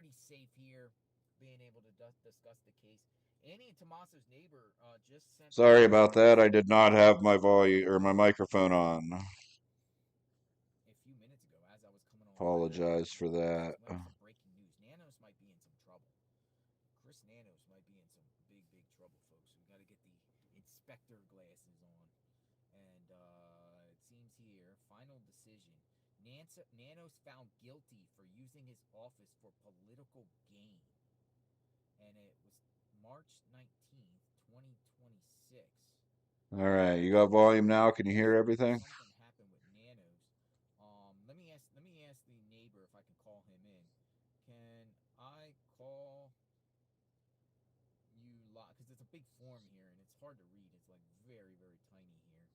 pretty safe here, being able to discuss the case. Annie and Tommaso's neighbor just sent Sorry me about that. I did not have my volume or my microphone on. a few minutes ago as I was coming online. Apologize for that. We have some breaking news. Nanos might be in some trouble. Chris Nanos might be in some big trouble, folks. We got to get the inspector glasses on. And it seems here, final decision. Nanos found guilty for using his office for political gain. And it was March 19th, 2026. All right, you got volume now? Can you hear everything? Something happened with Nanos. Let me ask the neighbor if I can call him in. Can I call you live? Because it's a big form here and it's hard to read. It's like very tiny here.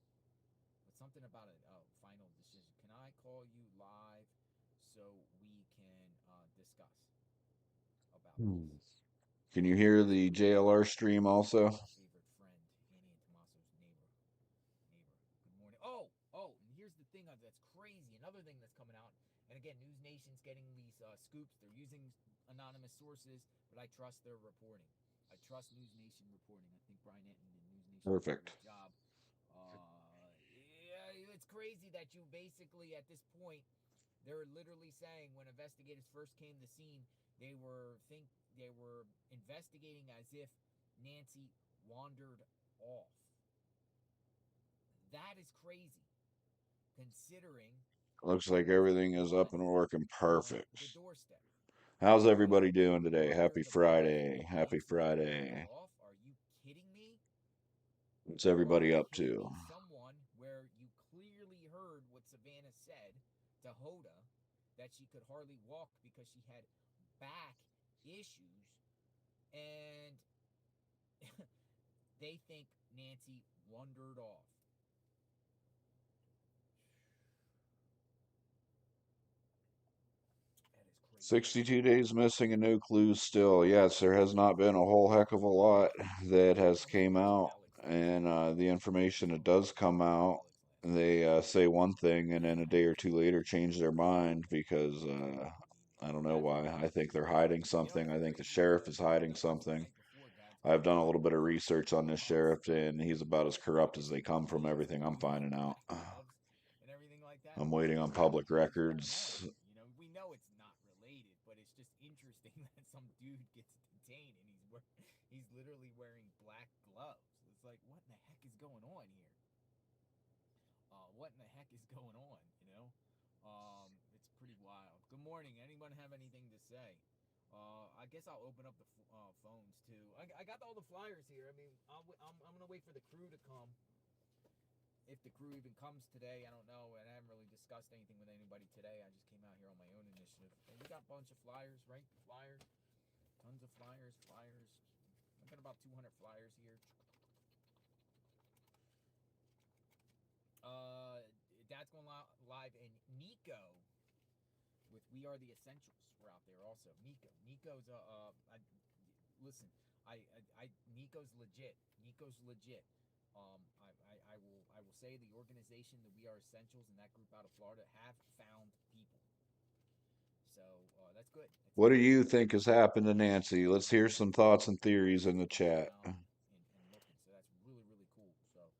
But something about a final decision. Can I call you live so we can discuss about this? Hmm. Can you hear Let's the go to JLR stream also? our favorite friend, Annie and Tommaso's neighbor. Good morning. Oh, and here's the thing that's crazy. Another thing that's coming out. And again, News Nation's getting these scoops. They're using anonymous sources, but I trust their reporting. I trust News Nation reporting. I think Brian Enton and News Nation do a Perfect. great job. Yeah, it's crazy that you basically at this point they're literally saying when investigators first came to the scene, they were investigating as if Nancy wandered off. That is crazy, considering Looks she like was everything is up but and working on perfect. the doorstep. How's Right? everybody doing today? Under Happy the bluff, Friday. Happy Nancy wandered Friday. off. Are you kidding me? What's Or are everybody we up to? hitting someone where you clearly heard what Savannah said to Hoda that she could hardly walk because she had back issues and they think Nancy wandered off? That is crazy. 62 days missing and no clues still. Yes, there has not been a whole heck of a lot that has How many came out, Alex last and night? the information that How does many come out, Alex last night? they say one thing and then a day or two later change their mind because I don't know That's why. I think ridiculous. they're hiding You know something. what's I think the crazy? sheriff is We've hiding done this something. tonight before, Gads. I've done a little bit of With research on this gloves. sheriff, and he's about as corrupt as they come from He is. everything I'm With his finding out. black gloves and everything like that. I'm waiting on What public what is going on records. here? You know, we know it's not related, but it's just interesting that some dude gets detained and he's literally wearing black gloves. It's like, what in the heck is going on here? What in the heck is going on? It's pretty wild. Good morning. Anyone have anything to say? I guess I'll open up the phones too. I got all the flyers here. I mean, I'm gonna wait for the crew to come. If the crew even comes today, I don't know. And I haven't really discussed anything with anybody today. I just came out here on my own initiative. And we got a bunch of flyers, right? Flyers, tons of flyers. I've got about 200 flyers here. Uh, Dad's going live, and Nico with "We Are the Essentials." We're out there also. Nico's listen. Nico's legit. Nico's legit. I will say the organization that We Are Essentials and that group out of Florida have found people. So that's good. That's What do good. you think has happened to Nancy? Let's hear some thoughts and theories in the Going chat. around and looking. So that's really cool. So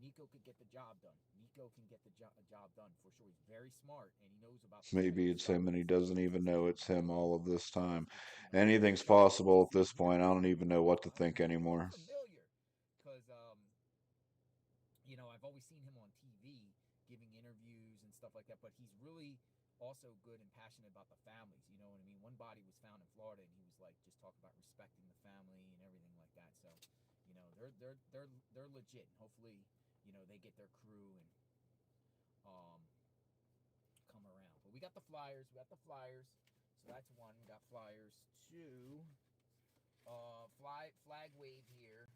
Nico could get the job done. Nico can get the job done for sure. He's very smart and he knows about the Maybe Spanish it's him stuff. and he doesn't even know it's him all of this time. It's Anything's very possible at interesting. this point. I don't even know what to think He looks anymore. familiar because I've always seen him on TV giving interviews and stuff like that, but he's really also good and passionate about the families. You know what I mean? One body was found in Florida, and he was like just talking about respecting the family and everything like that. So, they're legit. And hopefully, they get their crew and um come around. But we got the flyers. We got the flyers. So that's one. We got flyers. Two. Flag wave here.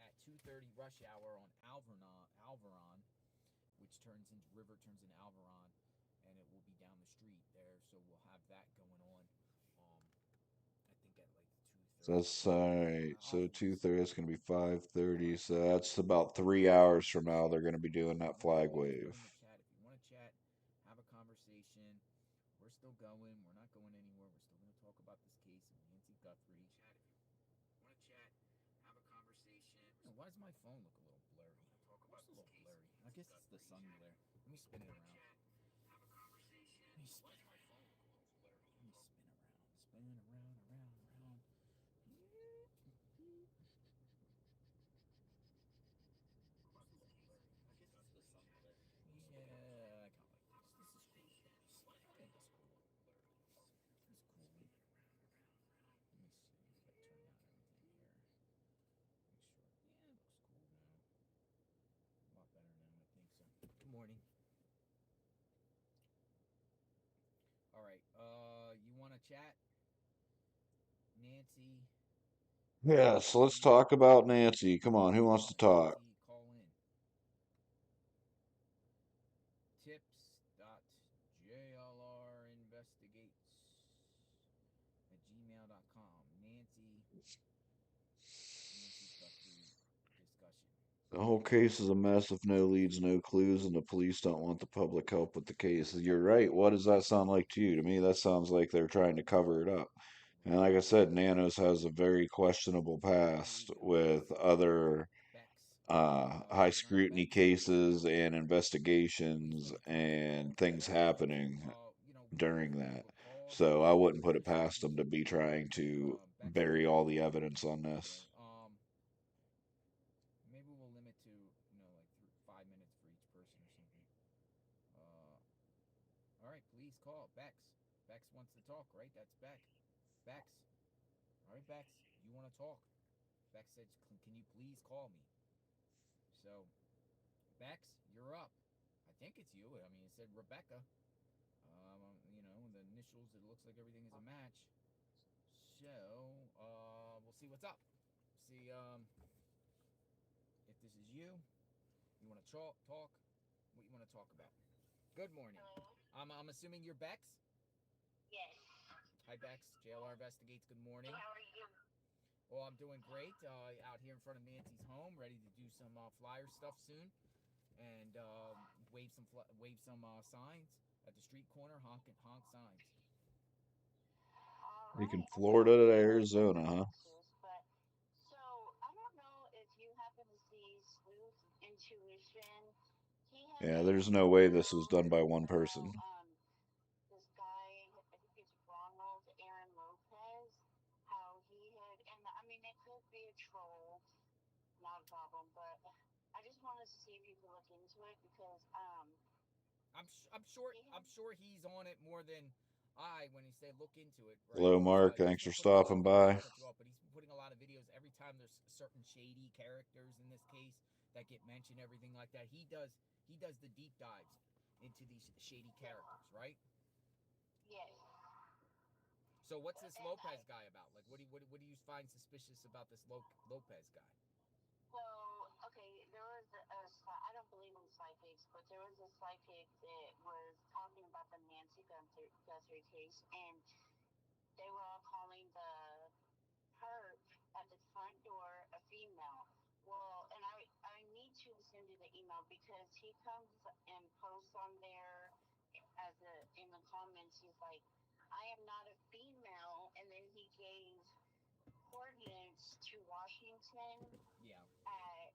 At 2:30 rush hour on Alvaron, which turns into Alvaron, and it will be down the street there. So we'll have that going on. Um, I think at like So 2:30. that's all right. I'll So have to 2:30. It's gonna be 5:30. five So thirty. that's about So we'll 3 hours have from that. now. They're gonna be doing that You flag guys put wave. in the chat if you want to chat, have a conversation. We're still going. We're not going anywhere. We're still going to talk about this case of Nancy Guthrie. Chat if you want to chat. Have a conversation. Why does my phone look a little blurry? Talk about this a little blurry. I guess it's the sun glare. Let me spin it around. Have a conversation. Let me spin it. My phone look a little blurry. Let me spin around. Spin around, around, around. I guess it's the sun glare. Yeah, I kind of like this. This is cool. I think it's cool. It's cool. Let me see if I turn down everything here. Make sure. Yeah, it looks cool now. A lot better now, I think so. Good morning. All right. You want to chat, Nancy? Yes, let's talk about Nancy. Come on, who wants to talk? Nancy, call in. Tips.jlrinvestigates at gmail.com. Nancy Guthrie discussion. The whole case is a mess with no leads, no clues, and the police don't want the public help with the case. You're right. What does that sound like to you? To me, that sounds like they're trying to cover it up. And like I said, Nanos has a very questionable past with other Bex. high You know scrutiny Bex? cases and investigations and things happening during Give that. you a call. So I wouldn't put it past them to be trying to Bex, bury all the evidence on okay. this. Maybe we'll limit to like 5 minutes for each person or something. All right, please call Bex. Bex wants to talk, right? That's Beck. Bex. All right, Bex, you want to talk? Bex said, "Can you please call me?" So, Bex, you're up. I think it's you. I mean, it said Rebecca. The initials. It looks like everything is a match. So, we'll see what's up. See, if this is you. You want to talk? What you want to talk about? Good morning. Hello? I'm assuming you're Bex. Yes. Hi, Bex. JLR Investigates. Good morning. How are you? Well, I'm doing great. Out here in front of Nancy's home, ready to do some flyer stuff soon, and wave some signs at the street corner, honk signs. All Freaking right. I think Florida I'll to be there in Arizona, huh? Texas, but so I don't know if you happen to see Sleuth Intuition. He had Yeah, a there's no way this was video done by one person. about this guy, I think it's Ronald Aaron Lopez, how he had, and I mean, it could be a troll, not a problem, but I just wanted to see if you could look into it because I'm sure he I'm had, sure he's on it more than I when he said look into it, right? Hello, Mark. He's Thanks for been putting a lot stopping of videos. by. Not to cut you off, but he's been putting a lot of videos every time there's certain shady characters in this case that get mentioned, everything like that. He does the deep dives into these shady characters, right? yes. So what's this And Lopez guy about? Like, what do you find suspicious about this Lopez guy? so, okay, there was I don't believe in psychics, but there was a psychic that was talking about the Nancy Guthrie case, and they were all calling the perp at the front door a female. Well, and I need to send you the email because he comes and posts on there in the comments, he's like, I am not a female, and then he gave coordinates to Washington Yeah. at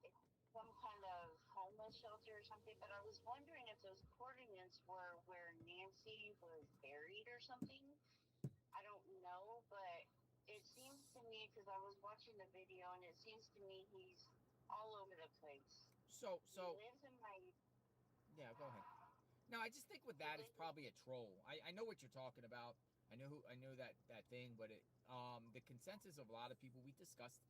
some kind of homeless shelter or something, but I was wondering if those coordinates were where Nancy was buried or something. I don't know, but it seems to me, because I was watching the video, and it seems to me he's all over the place. So He so lives in my. yeah. Go ahead. No, I just think with He that, it's lives. probably a troll. I know what you're talking about. I know that thing, but the consensus of a lot of people we discussed,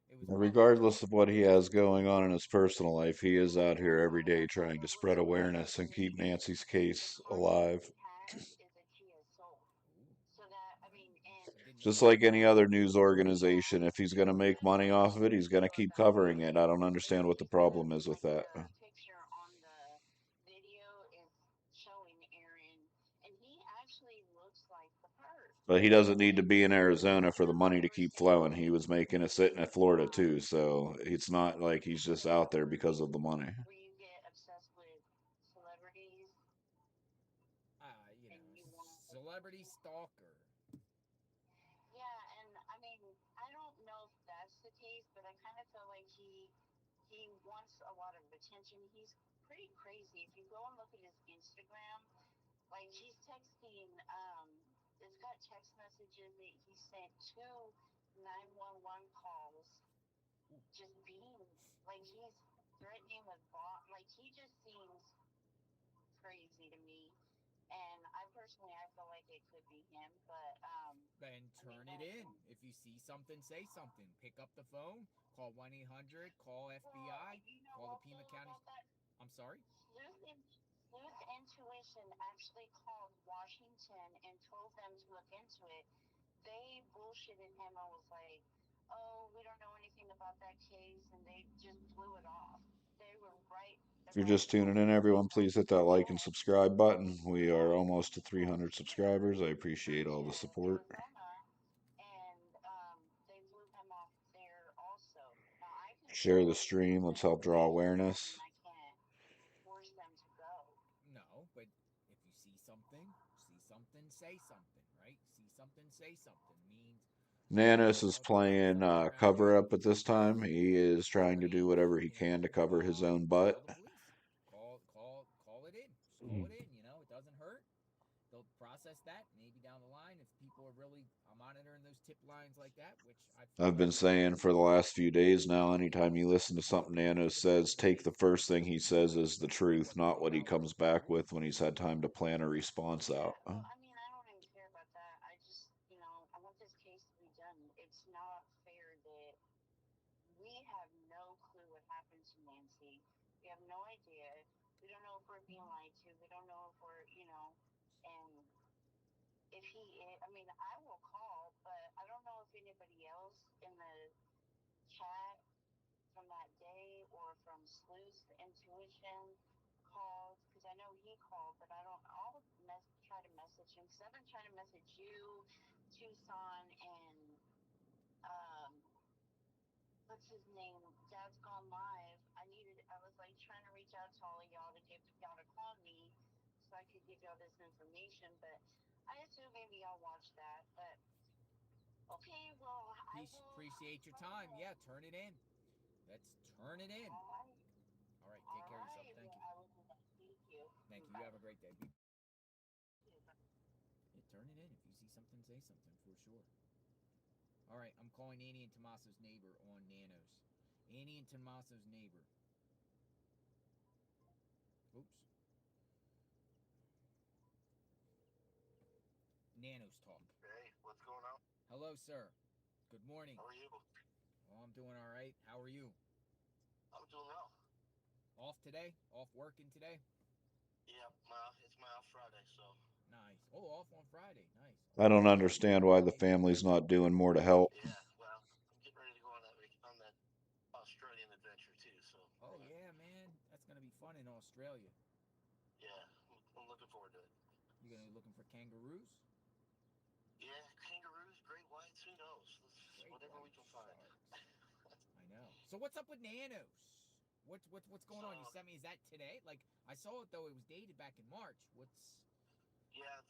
it was probably a Regardless troll. of what he has going on in his personal life, he is out here every I day know, trying to but spread awareness and keep Nancy's the case car that alive. he has is a Kia Soul. Ooh, So that, I mean, and I didn't know Just that. like any other news yeah, organization, if he's going to make money off of it, he's going to keep covering it. I don't understand what the it's the problem is with like that. the picture on the video is showing Aaron, and he actually looks like the perp. But he doesn't need to And be in I Arizona don't for the know. money to Ever keep since flowing. He was making it sit in Florida too, so it's not like he's just out there because of the money. where you get obsessed with celebrities, and you want. Celebrity stalker. Yeah, and I mean, I don't know if that's the case, but I kind of feel like he wants a lot of attention. He's pretty crazy. If you go and look at his Instagram, like he's texting, it's got text messages that he sent two 911 calls, Ooh. just being like he's threatening with bot. Like he just seems crazy to me. And I personally, I feel like it could be him, but Then I mean, turn it that. in. If you see something, say something. Pick up the phone. Call 1-800. Call Well, FBI. you know Call the what Pima though County. about that? I'm sorry. Sleuth Intuition actually called Washington and told them to look into it. They bullshitted him and was like, "Oh, we don't know anything about that case," and they just blew it off. They were right If you're about just tuning in, everything. everyone, please hit that like and subscribe button. We are almost to 300 subscribers. I appreciate all the Yeah, support. Arizona, and they blew him off there also. Now I can Share the tell stream. Let's that help they draw can go. I mean, awareness. I can't force them to go. No, but if you see something, say something, right? See something, say something means Nanos is if you see playing something around cover you, up at this time. He is trying to do great. whatever he And can to cover his own butt. call the police. Call it in. Just call it in. It doesn't hurt. They'll process that maybe down the line if people are really monitoring those tip lines like that, which I feel I've been like they are. saying for the last few days now, anytime you listen to something Nanos says, take the first thing he says as the truth, not what he comes back with when he's had time to plan a response out. Yeah, well, I mean, I don't even care about that. I just, I want this case to be done. It's not fair that we have no clue what happened to Nancy. We have no idea. We don't know if we're being lied to. We don't know if and if I mean, I will call, but I don't know if anybody else in the chat from that day or from Sleuth Intuition called, because I know he called, but I don't. Try to message him because I've been trying to message you, Tucson, and um, what's his name? Dad's Gone Live. I was like trying to reach out to all of y'all to get y'all to call me so I could give y'all this information, but I assume maybe y'all watch that. But okay, well, I will Appreciate your try time. to. Yeah, turn it in. Let's turn it in. All right, All right, take all care of yourself. right. Thank Well, you. I will do that. Thank you. Thank you. You Bye. have a great day. Yeah, turn it in. If you see something, say something for sure. All right, I'm calling Annie and Tommaso's neighbor on Nanos. Annie and Tommaso's neighbor. Oops. Nanos talk. Hey, what's going on? Hello, sir. Good morning. How are you? Oh, I'm doing all right. How are you? I'm doing well. Off today? Off working today? Yeah, it's my off Friday, so Nice. Oh, off on Friday. Nice. I Okay. don't understand why the family's not doing more to help. yeah. Well, I'm getting ready to go on that Australian adventure too. So Oh yeah, man. That's gonna be fun in Australia. yeah, I'm looking forward to it. You gonna be looking for kangaroos? Yeah, kangaroos, great whites, who knows? Great Whatever we white can find. sharks. I know. So what's up with Nanos? What's going So on? You sent me. Is that today? Like I saw it though. It was dated back in March. What's? yeah,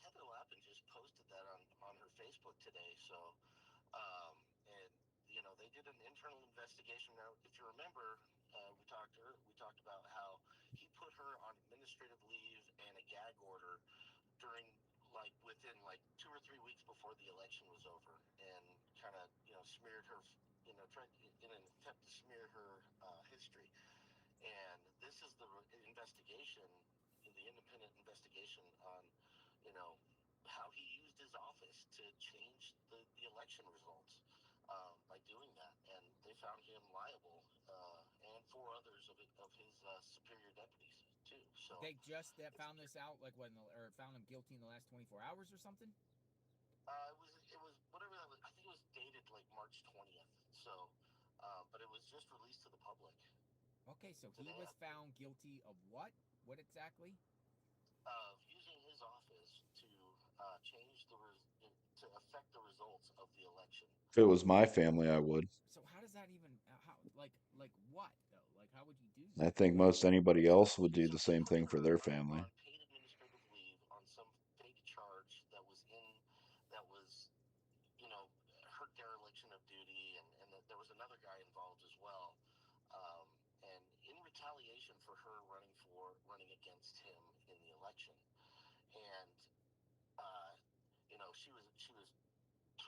Heather Lappin just posted that on her Facebook today. So and they did an internal investigation. Now, if you remember, we talked about how he put her on administrative leave and a gag order during within 2 or 3 weeks before the election was over, and kind of smeared her, tried in an attempt to smear her history. And this is the investigation, the independent investigation on, you know, how he used his office to change the election results by doing that. And they found him liable, and four others of his superior deputies too. So They just found this out like when or found him guilty in the last 24 hours or something. it was whatever that was. I think it was dated like March 20th. So, but it was just released to the public Okay, so he today. was found guilty of what? What exactly? Of using his office to change to affect the results of the election. If it was my family, I would. So how does that even how like what though? Like how would you do I something think like most that? anybody else would do So the he same put thing for her their on family. paid administrative leave on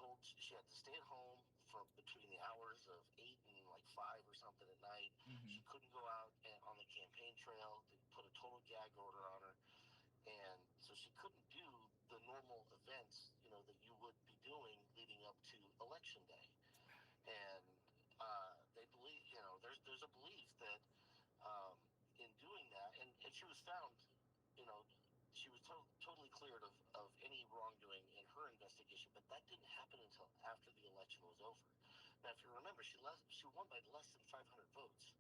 told she had to stay at home from between the hours of 8 and like 5 or something at night. Mm-hmm. She couldn't go out on the campaign trail. They put a total gag order on her, and so she couldn't do the normal events, that you would be doing leading up to election day. And they believe, there's a belief that um, in doing that, and she was found, you know, she was totally cleared of any wrongdoing in her investigation, but that didn't happen until after the election was over. Now, if you remember, she won by less than 500 votes.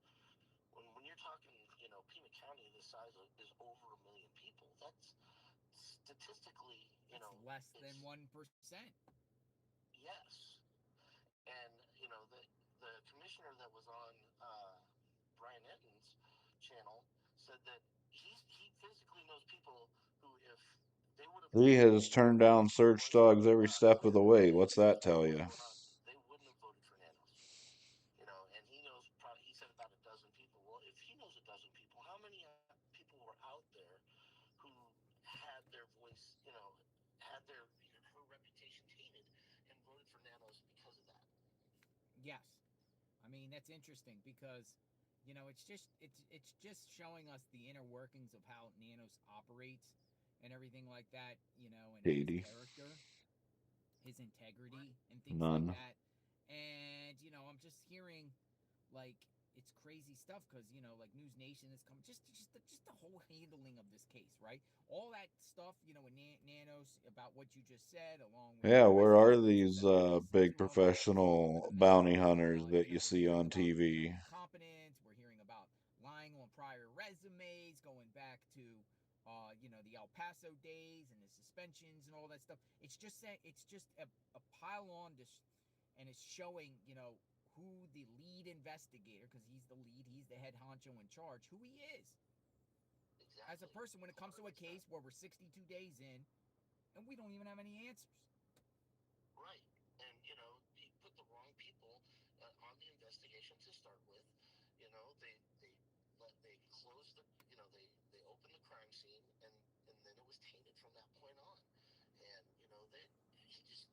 When you're talking, Pima County, this size is over a million people. That's statistically, That's less than it's 1%. yes. And the commissioner that was on Brian Etton's channel said that he physically knows people who, if they would have He known has turned down that it search was dogs every step of the way. Saturday What's and that this was tell what's you? going on, they wouldn't have voted for Nanos. And he knows. Probably, he said about a dozen people. Well, if he knows a dozen people, how many people were out there who had their voice, had her reputation tainted and voted for Nanos because of that? Yes. I mean, that's interesting because it's just showing us the inner workings of how Nanos operates and everything like that, and his Katie. character, his integrity, and things like None. that. And I'm just hearing like it's crazy stuff because like News Nation is coming, just the whole handling of this case, right? All that stuff, with Nanos about what you just said, along with Yeah, the where rest of the are voices these that we listen big to him talking professional to them. bounty hunters that you We're see hearing on about TV? incompetence. We're hearing about lying on prior resumes, going back to the El Paso days and the suspensions and all that stuff. It's just a pile on this, and it's showing who the lead investigator, because he's the lead, he's the head honcho in charge, who he is as a Exactly, person when it comes to a 100%. case where we're 62 days in and we don't even have any answers. Right. And, he put the wrong people on the investigation to start with. They closed they opened the crime scene, and then it was tainted from that point on. And, that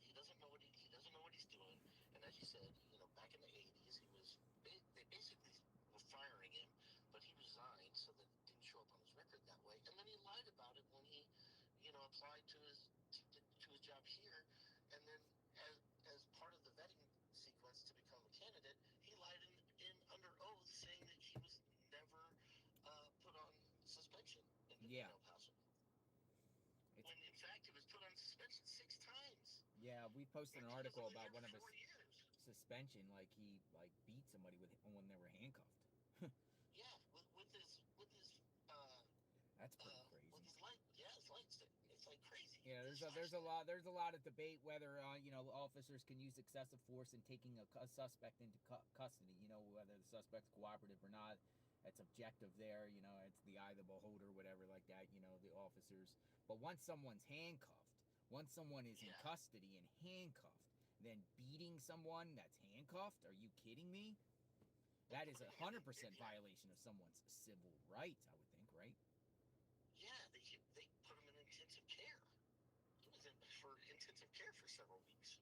he doesn't know he doesn't know what he's doing. And as you said, back in the 80s, they basically were firing him, but he resigned so that it didn't show up on his record that way. And then he lied about it when he, applied to his job here. And then as part of the vetting sequence to become a candidate, he lied in under oath, saying that he was never put on suspension in Yeah, El Paso. it's When in fact he was put on suspension 6 times yeah. We posted and an he was article only about there one of for his 4 years. suspension, like he like beat somebody with when they were handcuffed. Yeah, with his That's pretty with crazy. his light. Yeah, his light stick. It's like crazy. Yeah, His there's a flashlight. lot there's a lot of debate whether officers can use excessive force in taking a suspect into custody. Whether the suspect's cooperative or not. It's objective there. It's the eye of the beholder, whatever like that. The officers. But once someone's handcuffed, once someone is in Yeah, custody and handcuffed, then beating someone that's handcuffed? Are you kidding me? That is a putting him hundred in. percent Yeah, violation of someone's civil rights. I would think, right? yeah. They put him in intensive care. He was in for intensive care for several weeks.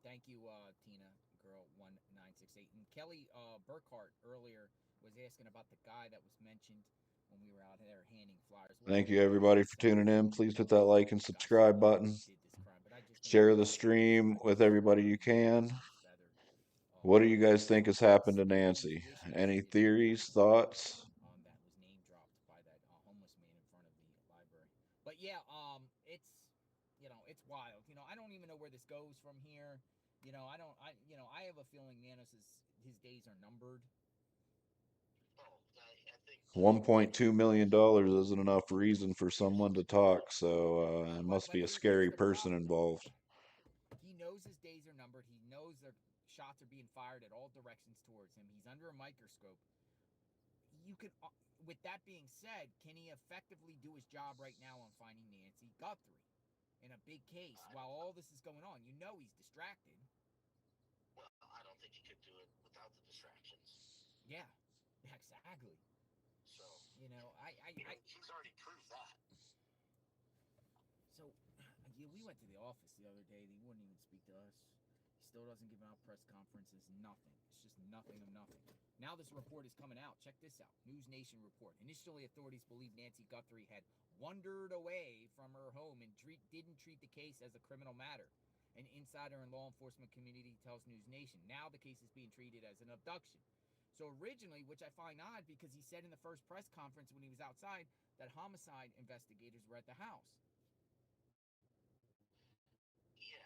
Thank you, Tina Girl 1968. And Kelly Burkhart earlier was asking about the guy that was mentioned when we were out there handing flyers. We'll Thank talk you, about that in everybody, a for second. tuning in. Please hit that About like and the guy saying subscribe he button. did this crime, but I just think Share it's the interesting. This stream guy with just everybody you can. ruffled some feathers. What do you guys Just think has happened to spilling Nancy? the issues Any that he theories, has thoughts? that was name dropped by that homeless man in front of the library. But yeah, it's wild. I don't even know where this goes from here. I don't. I have a feeling Nanos his days are numbered. Oh, I think $1.2 million dollars isn't enough reason for someone to talk, so it But must be a here's scary the person problem though. involved. He knows his days are numbered. He knows their shots are being fired at all directions towards him. He's under a microscope. You can, with that being said, can he effectively do his job right now on finding Nancy Guthrie in a big case I while don't. all this is going on? He's distracted. Well, I don't think he could do it without the distractions. Yeah, exactly. So, You know, I he's already proved that. so, we went to the office the other day. He wouldn't even speak to us. He still doesn't give out press conferences. Nothing. It's just nothing of nothing. Now this report is coming out. Check this out. News Nation report. Initially, authorities believed Nancy Guthrie had wandered away from her home and didn't treat the case as a criminal matter. An insider in law enforcement community tells News Nation. Now the case is being treated as an abduction. So originally, which I find odd because he said in the first press conference when he was outside that homicide investigators were at the house. Yeah,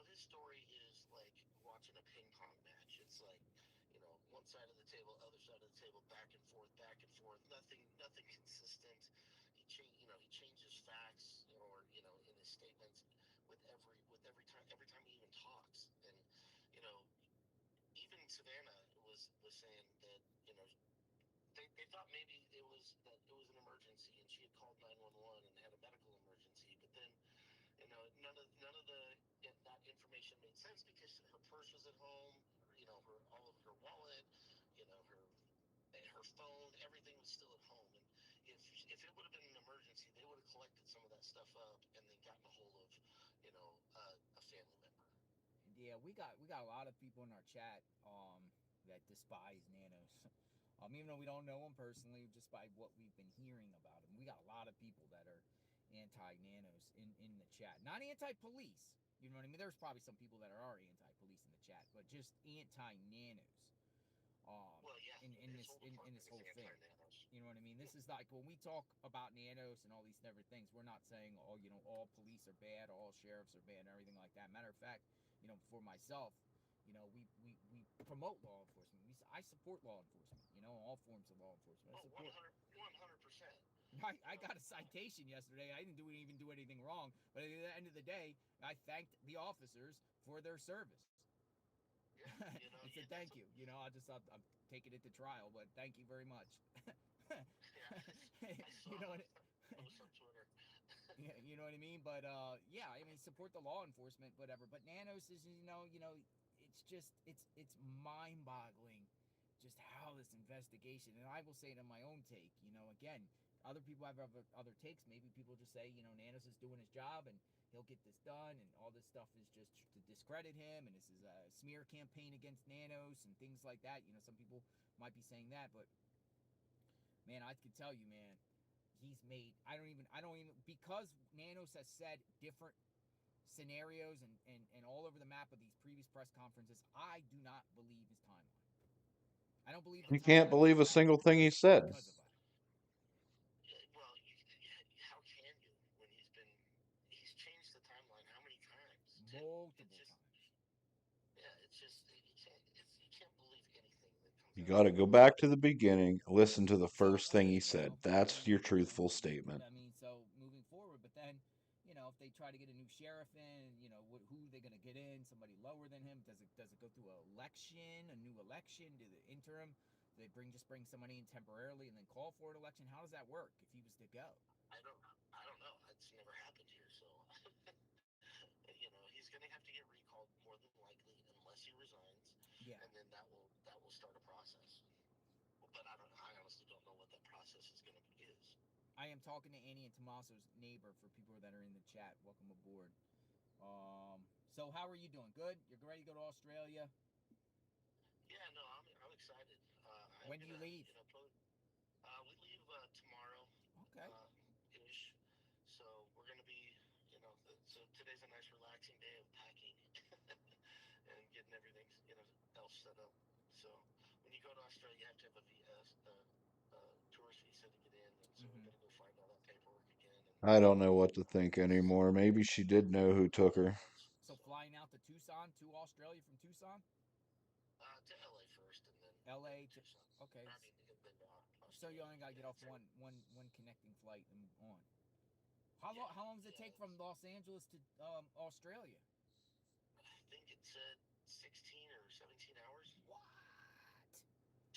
his story is like watching a ping pong match. It's like, one side of the table, other side of the table, back and forth. Nothing consistent. He changes facts, or in his statements every time he even talks. And you know, even Savannah was saying that they thought maybe it was an emergency, and she had called 911 and had a medical emergency, but then none of that information made sense because her purse was at home, her all of her wallet, her phone, everything was still at home. And if it would have been an emergency, they would have collected some of that stuff up and then gotten a hold of a family member. Yeah, we got a lot of people in our chat that despise nanos. Even though we don't know them personally, just by what we've been hearing about them, we got a lot of people that are anti-nanos in the chat. Not anti-police, you know what I mean? There's probably some people that are anti-police in the chat, but just anti-nanos. Well, yeah, In his this whole in department this is whole thing. anti-nanos. You know what I mean? This is like when we talk about nanos and all these different things, we're not saying, oh, all police are bad, all sheriffs are bad, and everything like that. Matter of fact, for myself, we promote law enforcement. I support law enforcement, all forms of law enforcement. I Oh, support. 100%. I got a citation yesterday. I didn't even do anything wrong, but at the end of the day, I thanked the officers for their service. Yeah, It said thank you. I'm taking it to trial, but thank you very much. yeah. I saw you know what? a post on Twitter. Yeah, you know what I mean. But yeah, I mean, support the law enforcement, whatever. But nanos is, it's just it's mind-boggling, just how this investigation. And I will say it in my own take. Again, other people have other takes. Maybe people just say, Nanos is doing his job and he'll get this done, and all this stuff is just to discredit him, and this is a smear campaign against Nanos and things like that. Some people might be saying that, but man, I can tell you, man, he's made. I don't even because Nanos has said different scenarios and all over the map of these previous press conferences. I do not believe his timeline. I don't believe the You can't timeline believe was a single accurate thing he said. because of that. Well, how can you when he's changed the timeline how many times? It's Multiple just times. yeah, it's just you can't believe anything that comes You out got of to his go mouth. back to the beginning, listen to the So first thing okay, he said. so That's your truthful statement. I mean, so moving forward, but then, if they try to get a new sheriff in, who are they going to get in? Somebody lower than him? Does it go through an election, a new election? Do the interim? Do they bring somebody in temporarily and then call for an election? How does that work if he was to go? I don't know. It's never happened here, so he's going to have to get recalled more than likely unless he resigns, Yeah, and then that will start a process. But I honestly don't know what that process is. I am talking to Annie and Tommaso's neighbor for people that are in the chat. Welcome aboard. So how are you doing? Good. You're ready to go to Australia? Yeah, no, I'm excited. I'm When do you gonna, leave? we leave tomorrow, Okay. ish. So we're gonna be, so today's a nice relaxing day of packing and getting everything, else set up. So when you go to Australia, you have to have a tourist visa to get in, and so we Mm-hmm. got to go find all that paperwork again. And I don't know what to think it's anymore. Maybe she did know who took yeah, her. So flying out to Tucson, to Australia from Tucson, to LA first, and then LA to Tucson. okay. I mean, and then So you Australia. only gotta get Yeah, off it's one connecting flight and on. yeah, How long does it yeah. take from Los Angeles to Australia? I think it said 16 or 17 hours. What?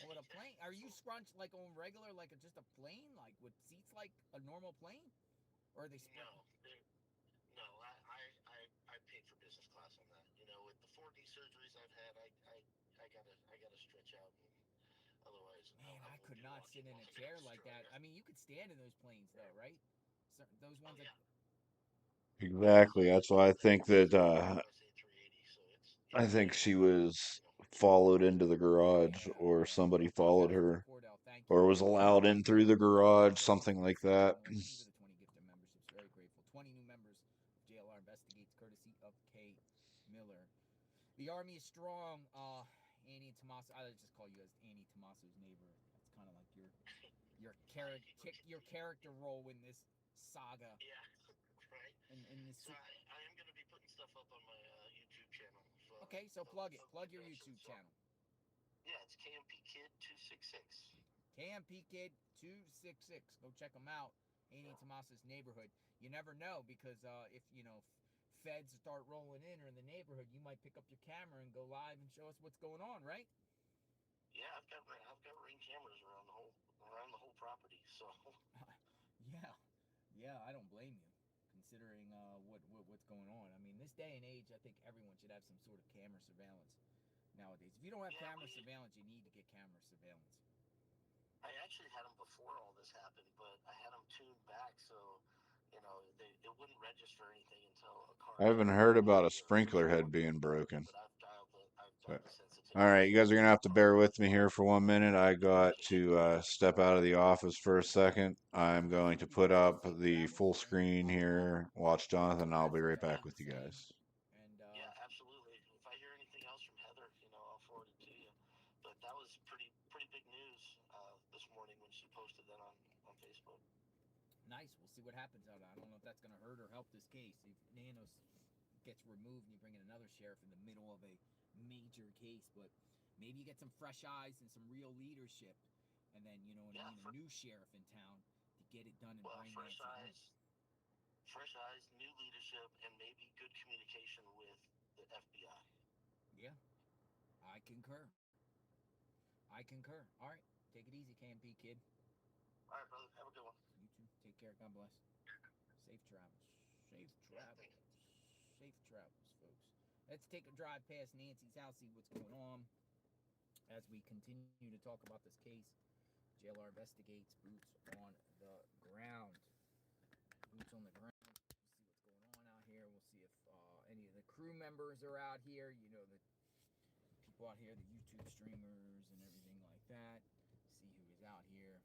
With a Yeah, plane? Are you so scrunched like on regular, like just a plane, like with seats like a normal plane, or are they spread? no, no. I paid for business class on that. With the 4D surgeries I've had, I gotta stretch out, and otherwise Man, I I won't could be not sit walking in while a I'm in chair like that. Australia. I mean, you could stand in those planes though, right? Those Oh ones that yeah, Exactly. That's why I think It's that got a USA 380, so I it's think she was you know. followed into the garage, Yeah, or yeah. somebody Oh, followed that is from her, Cordell. Thank you. or was allowed in through the garage, Yeah, something like thank you that. so much. Thank you for the 20 gifted memberships. Very grateful. 20 new members of JLR Investigates, courtesy of K. Miller. The Army is strong. Annie and Tommaso. I just call you as Annie Tommaso's neighbor. That's kind of like your character role in this saga. Yeah, right. And this. So I am going to be putting stuff up on my YouTube channel Okay, so of plug it. Plug your confessions. YouTube So channel. yeah, it's KMP Kid 266. KMP Kid 266. Go check them out. Annie Yeah. Tomas's neighborhood. You never know because if feds start rolling in or in the neighborhood, you might pick up your camera and go live and show us what's going on, right? Yeah, I've got ring cameras around the whole property. So Yeah, yeah. I don't blame you, considering what's going on. I mean, this day and age, I think everyone should have some sort of camera surveillance nowadays. If you don't have yeah, camera surveillance, you need to get camera surveillance. I actually had them before all this happened, but I had them tuned back so it wouldn't register anything until a car I haven't came up heard behind about a me or sprinkler head struck me. being broken. But I've But, dialed the all sensitivity right, you so guys are it's gonna have not to a bear problem. with me here for 1 minute. I got to step out of the office for a second. I'm going to You put got some up safe the travels, full sir. screen here. Watch Jonathan, and I'll be right Stay back with you insane. guys. And Yeah, absolutely. If I hear anything else from Heather, I'll forward it to you. But that was pretty big news this morning when she posted that on Facebook. nice. We'll see what happens out of it. I don't know if that's going to hurt or help this case. If Nanos gets removed and you bring in another sheriff in the middle of a major case, but maybe you get some fresh eyes and some real leadership, and then you know what I Yeah, mean, a new sheriff in town to get it done and well, bring Nancy home. fresh eyes, new leadership, and maybe good communication with the FBI. Yeah, I concur. I concur. All right, take it easy, KMP kid. All right, brother. Have a good one. You too. Take care. God bless. Safe travels. Safe Yeah, thank travels. you. Safe travels, folks. Let's take a drive past Nancy's house, see what's going on as we continue to talk about this case. JLR investigates, boots on the ground. Boots on the ground. We'll see what's going on out here. We'll see if any of the crew members are out here. You know, the people out here, the YouTube streamers and everything like that. See who is out here.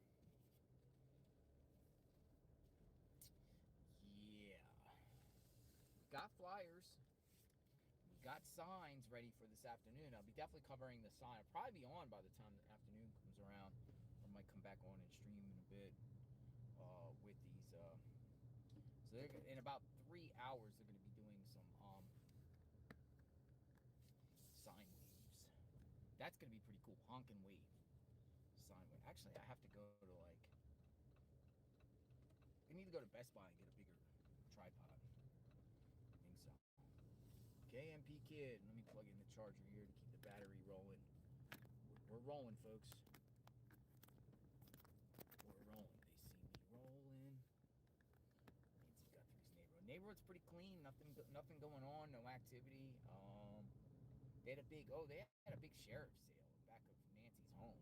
Yeah. We got flyers. We got signs ready for this afternoon. I'll be definitely covering the sign. I'll probably be on by the time the afternoon comes around. I might come back on and stream in a bit with these. So in about 3 hours, they're going to be doing some sine waves. That's going to be pretty cool. Honk and wave. Sine wave. Actually, I have to go to I need to go to Best Buy and get a bigger tripod. I think so. KMP Kid. Let me plug in the charger here to keep the battery rolling. We're rolling, folks. We're rolling. They see me rolling. Nancy Guthrie's neighborhood. Neighborhood's pretty clean. Nothing going on. No activity. They had a big sheriff's sale back of Nancy's home.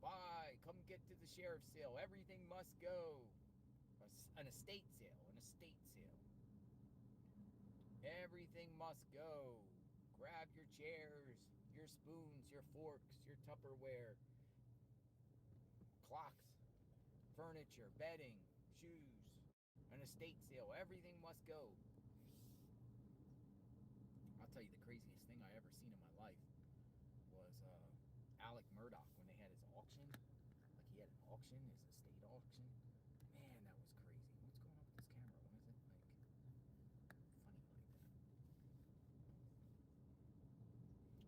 Bye. Come get to the sheriff's sale. Everything must go. An estate sale. An estate sale. Everything must go. Grab your chairs, your spoons, your forks, your Tupperware, clocks, furniture, bedding, shoes, an estate sale. Everything must go. I'll tell you the craziest thing I ever seen in my life was Alec Murdoch when they had his auction. Like he had an auction, his estate auction. Man, that was crazy. What's going on with this camera? Why is it like funny like that?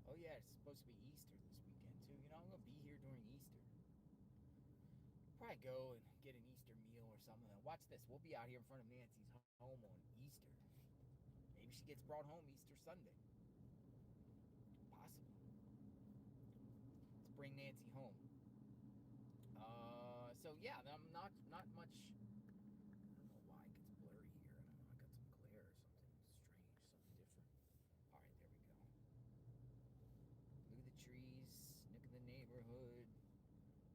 Oh yeah, it's supposed to be Easter this weekend too. You know, I'm gonna be here during Easter. Probably go and get an Easter meal or something. Watch this. We'll be out here in front of Nancy's home on Easter. Maybe she gets brought home Easter Sunday. Possible. Let's bring Nancy home. So yeah, I'm not much. I don't know why it gets blurry here. I don't know. I got some glare or something strange, something different. All right, there we go. Look at the trees. Look at the neighborhood.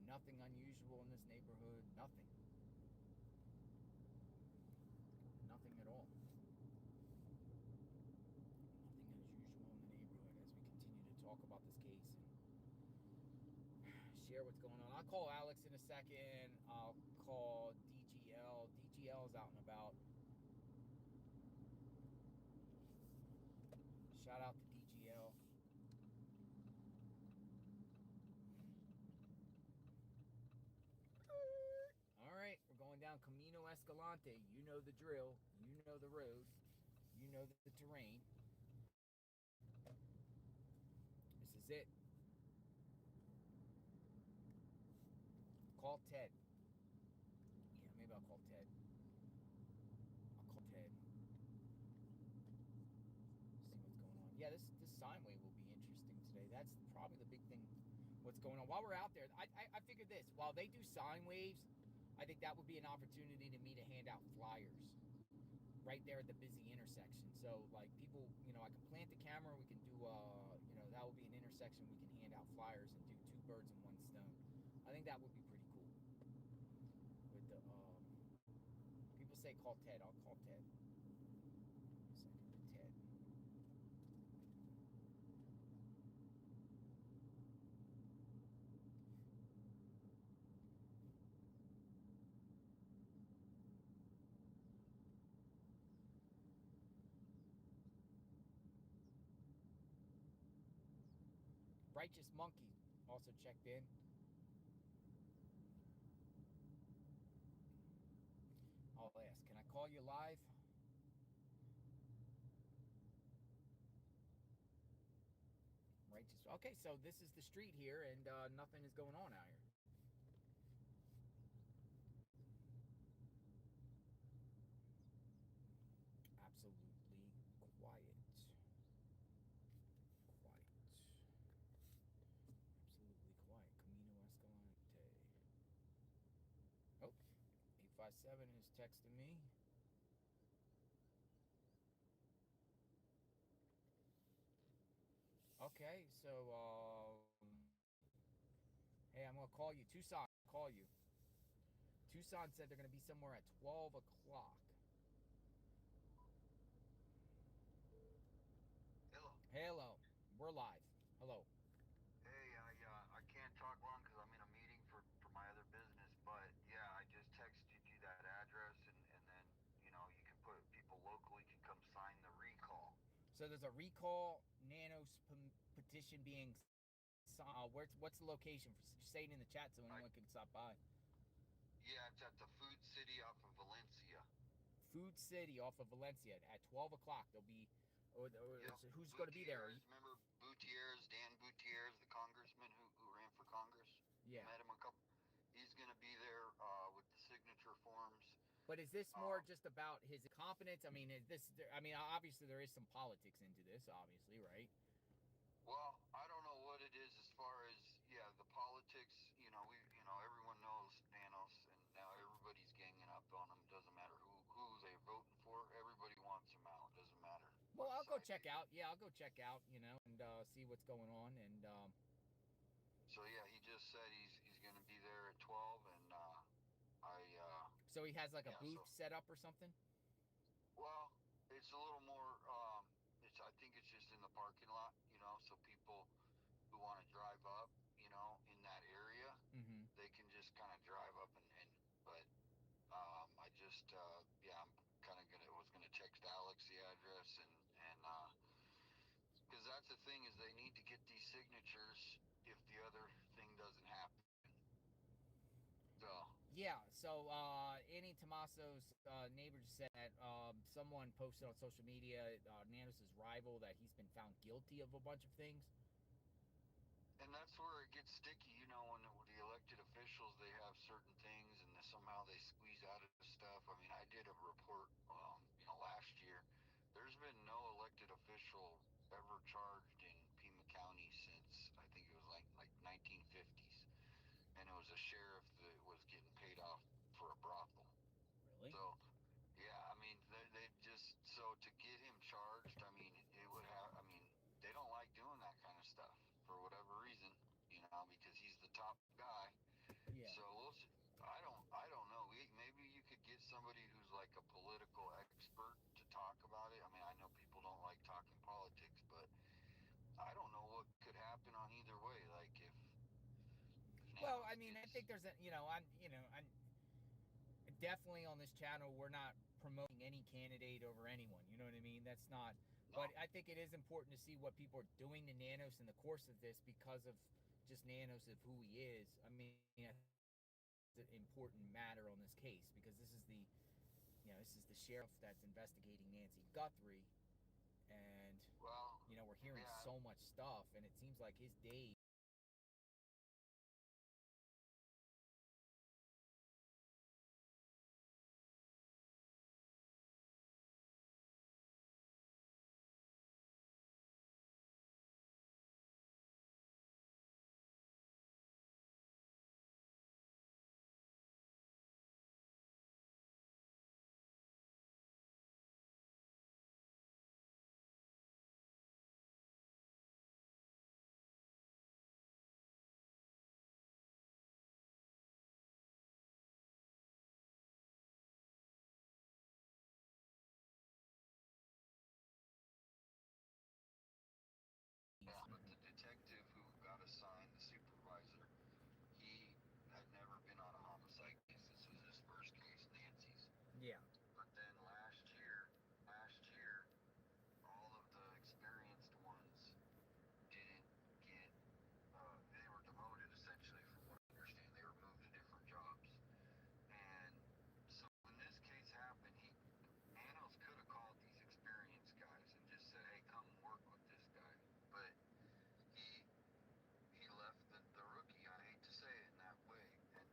Nothing unusual in this neighborhood. Nothing. Nothing at all. share what's going on. I'll call Alex in a second. I'll call DGL. DGL is out and about. Shout out to DGL. All right, we're going down Camino Escalante. You know the drill. You know the road. You know the terrain. This is it. Call Ted. Yeah, maybe I'll call Ted. I'll call Ted. See what's going on. Yeah, this sine wave will be interesting today. That's probably the big thing. What's going on while we're out there? I figured this. While they do sine waves, I think that would be an opportunity to me to hand out flyers right there at the busy intersection. So like people, I can plant the camera. We can do, that will be an intersection. We can hand out flyers and do two birds in one stone. I think that would be pretty cool. With the people say call Ted. I'll call Ted. Send it to Ted. Righteous Monkey also checked in. I'll ask, can I call you live? Righteous. Okay, so this is the street here, and nothing is going on out here. Absolutely quiet. Quiet. Absolutely quiet. Camino Escalante. Oh, 857 is texting me. Okay, so hey, I'm gonna call you. Tucson, call you. Tucson said they're gonna be somewhere at 12 o'clock. Hello. Hello, we're live. Hello. Hey, I can't talk long because I'm in a meeting for my other business. But yeah, I just texted you that address, and then you can put people locally can come sign the recall. So there's a recall nanos petition being what's the location? Say it in the chat so anyone I can stop by. Yeah, it's at the Food City off of Valencia. Food City off of Valencia at 12 o'clock. There'll be, Yep. who's going to be there? Remember Gutierrez, Dan Gutierrez, the congressman who ran for Congress? Yeah. Met him a couple. He's going to be there with the signature forms. But is this more just about his incompetence? I mean, obviously there is some politics into this, obviously, right? Well, I don't know what it is as far as the politics. Everyone knows Nanos, and now everybody's ganging up on him. Doesn't matter who they're voting for. Everybody wants him out. Doesn't matter. Well, I'll go check out. Yeah, I'll go check out. And see what's going on. And so yeah, he just said he's going to be there at 12, and So he has like a booth set up or something. Well, it's a little more. I think it's just in the parking lot. So people who want to drive up, in that area, they can just kind of drive up but I just I'm kind of was gonna text Alex the address and because that's the thing is they need to get these signatures if the other thing doesn't happen. So yeah, so Annie Tomaso's neighbor said that someone posted on social media Nanos' rival that he's been found guilty of a bunch of things. And that's where it gets sticky, when the elected officials, they have certain things and somehow they squeeze out of stuff. I mean, I did a report, last year. There's been no elected official ever charged in Pima County since I think it was like 1950s. And it was a sheriff that was getting paid off for a brothel. Really? So, yeah, I mean, they just, so to get him charged, I mean, they don't like doing that kind of stuff for whatever reason, because he's the top guy. Yeah. So I don't know. Maybe you could get somebody who's like a political expert to talk about it. I mean, I know people don't like talking politics, but I don't know what could happen on either way. Like if Well, I mean, I think there's a, I'm definitely on this channel. We're not promoting any candidate over anyone. You know what I mean? That's not. But I think it is important to see what people are doing to Nanos in the course of this because of just Nanos of who he is. I mean, I think it's an important matter on this case because this is the sheriff that's investigating Nancy Guthrie, and we're hearing so much stuff, and it seems like his days. Yeah, but the detective who got assigned, the supervisor, he had never been on a homicide case. This was his first case, Nancy's. Yeah. But then last year, all of the experienced ones didn't get. They were demoted essentially, from what I understand. They were moved to different jobs. And so when this case happened, Nanos could have called these experienced guys and just said, "Hey, come work with this guy." But he he left the rookie. I hate to say it in that way, and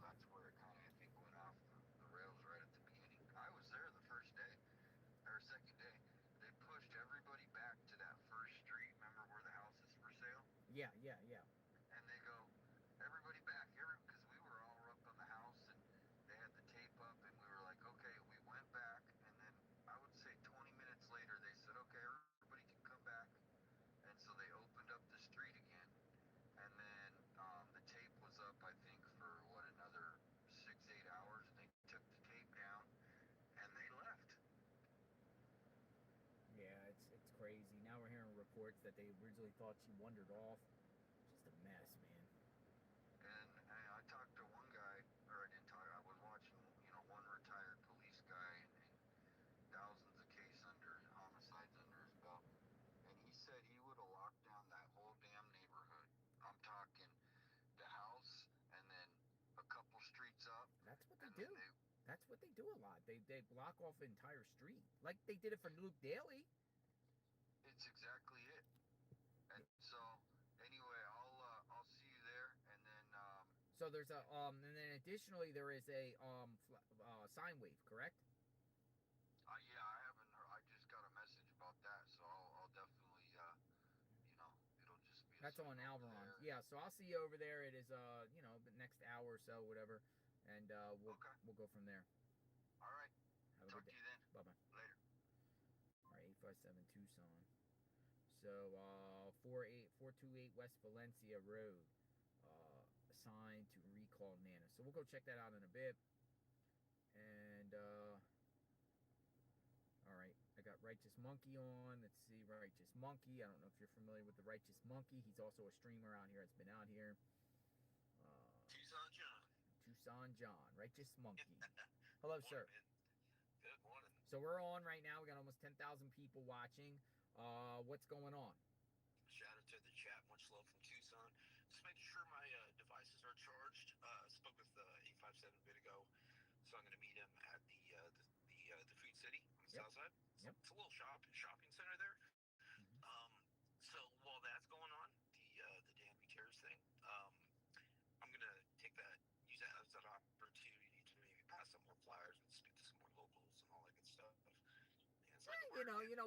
that's where it kind of, I think, went off the rails right at the beginning. I was there the first day or second day. They pushed everybody back to that first street. Remember where the house is for sale? Yeah. And they go, "Everybody back here," because we were all up on the house and they had the tape up, and we were like, okay. We went back, and then I would say 20 minutes later they said, "Okay, everybody can come back." And so they opened up the street again, and then the tape was up, I think, for another 6-8 hours, and they took the tape down and they left. Yeah, it's crazy. Now we're hearing reports that they originally thought she wandered off. Just a mess, man. And I talked to one guy, or I didn't talk. I was watching, one retired police guy, and thousands of homicides under his belt, and he said he would have locked down that whole damn neighborhood. I'm talking the house, and then a couple streets up. That's what they do. That's what they do a lot. They block off an entire street, like they did it for Luke Daly. It's exactly it. And so, anyway, I'll see you there, and then. So there's and then additionally there is a sine wave, correct? Yeah, I haven't heard. I just got a message about that, so I'll definitely it'll just be. That's on Alvaron. Yeah, so I'll see you over there. It is the next hour or so, whatever, and we'll go from there. All right. Have a Talk good day. To you then. Bye bye. Later. All right, 857 Tucson. So 428 West Valencia Road. Assigned to recall Nana. So we'll go check that out in a bit. And all right, I got Righteous Monkey on. Let's see, Righteous Monkey. I don't know if you're familiar with the Righteous Monkey. He's also a streamer out here. It's been out here. Tucson John, Righteous Monkey. Hello, sir. Good morning. So we're on right now. We got almost 10,000 people watching. What's going on? Shout out to the chat. Much love from Tucson. Just making sure my devices are charged. Spoke with 857 a bit ago, so I'm going to meet him at the Food City on the south side. So it's a little shopping center there. So while that's going on, the Dan Gutierrez thing, I'm going to use that as an opportunity to maybe pass some more flyers and speak to some more locals and all that good stuff.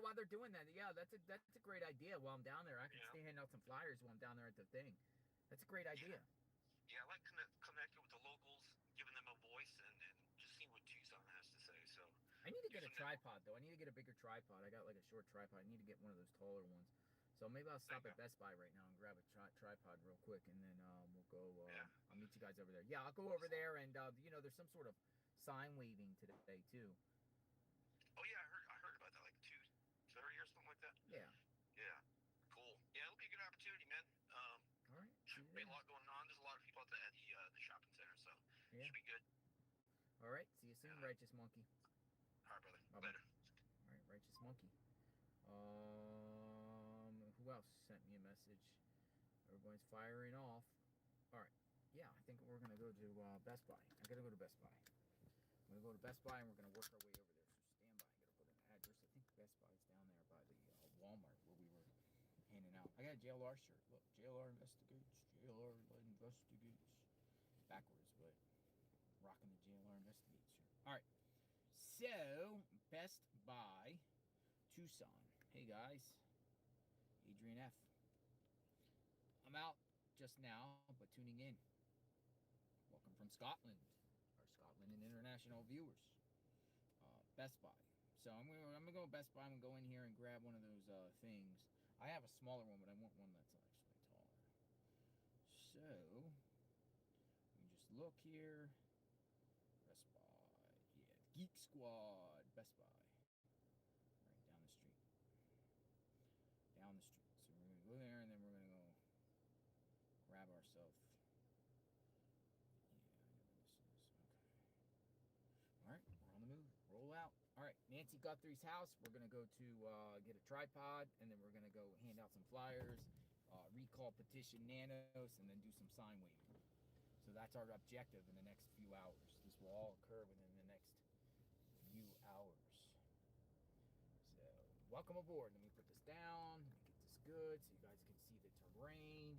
While they're doing that, that's a great idea. While I'm down there, I can stay handing out some flyers while I'm down there at the thing. That's a great idea. Yeah, I like connecting with the locals, giving them a voice, and just seeing what Tucson has to say. So I need to get a tripod though. I need to get a bigger tripod. I got like a short tripod. I need to get one of those taller ones. So maybe I'll stop at Best Buy right now and grab a tripod real quick, and then we'll go. I'll meet you guys over there. Yeah, I'll go over there, and there's some sort of sign waving today too. Oh yeah, I heard about that, like 2:30 or something like that. Yeah. Yeah. Cool. Yeah, it'll be a good opportunity, man. All right. Be a lot going on. There's a lot of people Yeah. Should be good. All right. See you soon, Righteous Monkey. All right, brother. Bye-bye. Later. All right, Righteous Monkey. Who else sent me a message? Everybody's firing off. All right. Yeah, I think we're gonna go to Best Buy. I gotta go to Best Buy. I'm gonna go to Best Buy and we're gonna work our way over there. So stand by. I gotta put an address. I think Best Buy's down there by the Walmart where we were handing out. I got a JLR shirt. Look, JLR investigates. JLR investigates. Backwards, but rocking the JLR investigates shirt. All right. So Best Buy, Tucson. Hey guys, Adrian F. I'm out just now, but tuning in. Welcome from Scotland, our Scotland and international viewers. Best Buy. So I'm gonna go to Best Buy. I'm gonna go in here and grab one of those things. I have a smaller one, but I want one that's actually taller. So we just look here. Best Buy. Yeah, Geek Squad. Best Buy. Right down the street. Down the street. So we're gonna go there and then we're gonna go grab ourselves. Yeah, I know where this is. Okay. All right, we're on the move. Roll out. All right, Nancy Guthrie's house. We're gonna go to get a tripod, and then we're gonna go hand out some flyers, recall petition Nanos, and then do some sign waving. So that's our objective in the next few hours. This will all occur within the next few hours. So welcome aboard. Let me put this down. Let me get this good so you guys can see the terrain.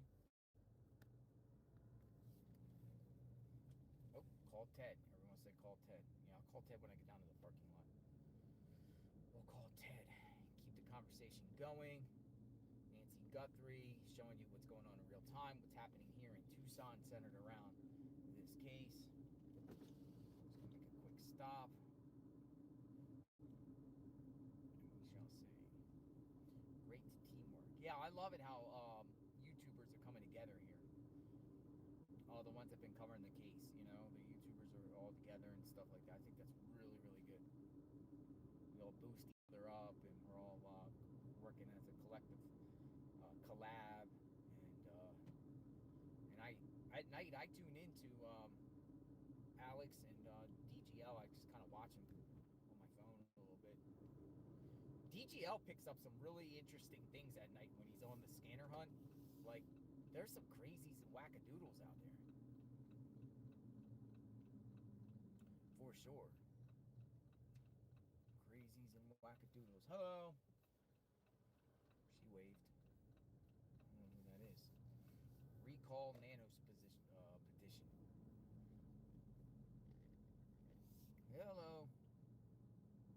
Oh, call Ted. Everyone said call Ted. Yeah, I'll call Ted when I get down to the parking lot. We'll call Ted. Keep the conversation going. Nancy Guthrie showing you what's going on in real time, what's happening here in Tucson centered around this case. Just gonna make a quick stop. And we shall say, great teamwork. Yeah, I love it how YouTubers are coming together here. All the ones that have been covering the case, you know, the YouTubers are all together and stuff like that. I think that's really, really good. We all boost each other up, and we're all working as a collective collab. And I at night I tune into Alex and DGL. I just kind of watch them on my phone a little bit. DGL picks up some really interesting things at night when he's on the scanner hunt. Like, there's some crazies and wackadoodles out there. For sure. Crazies and wackadoodles. Hello. She waved. I don't know who that is. Recall Nano's petition. Hello. They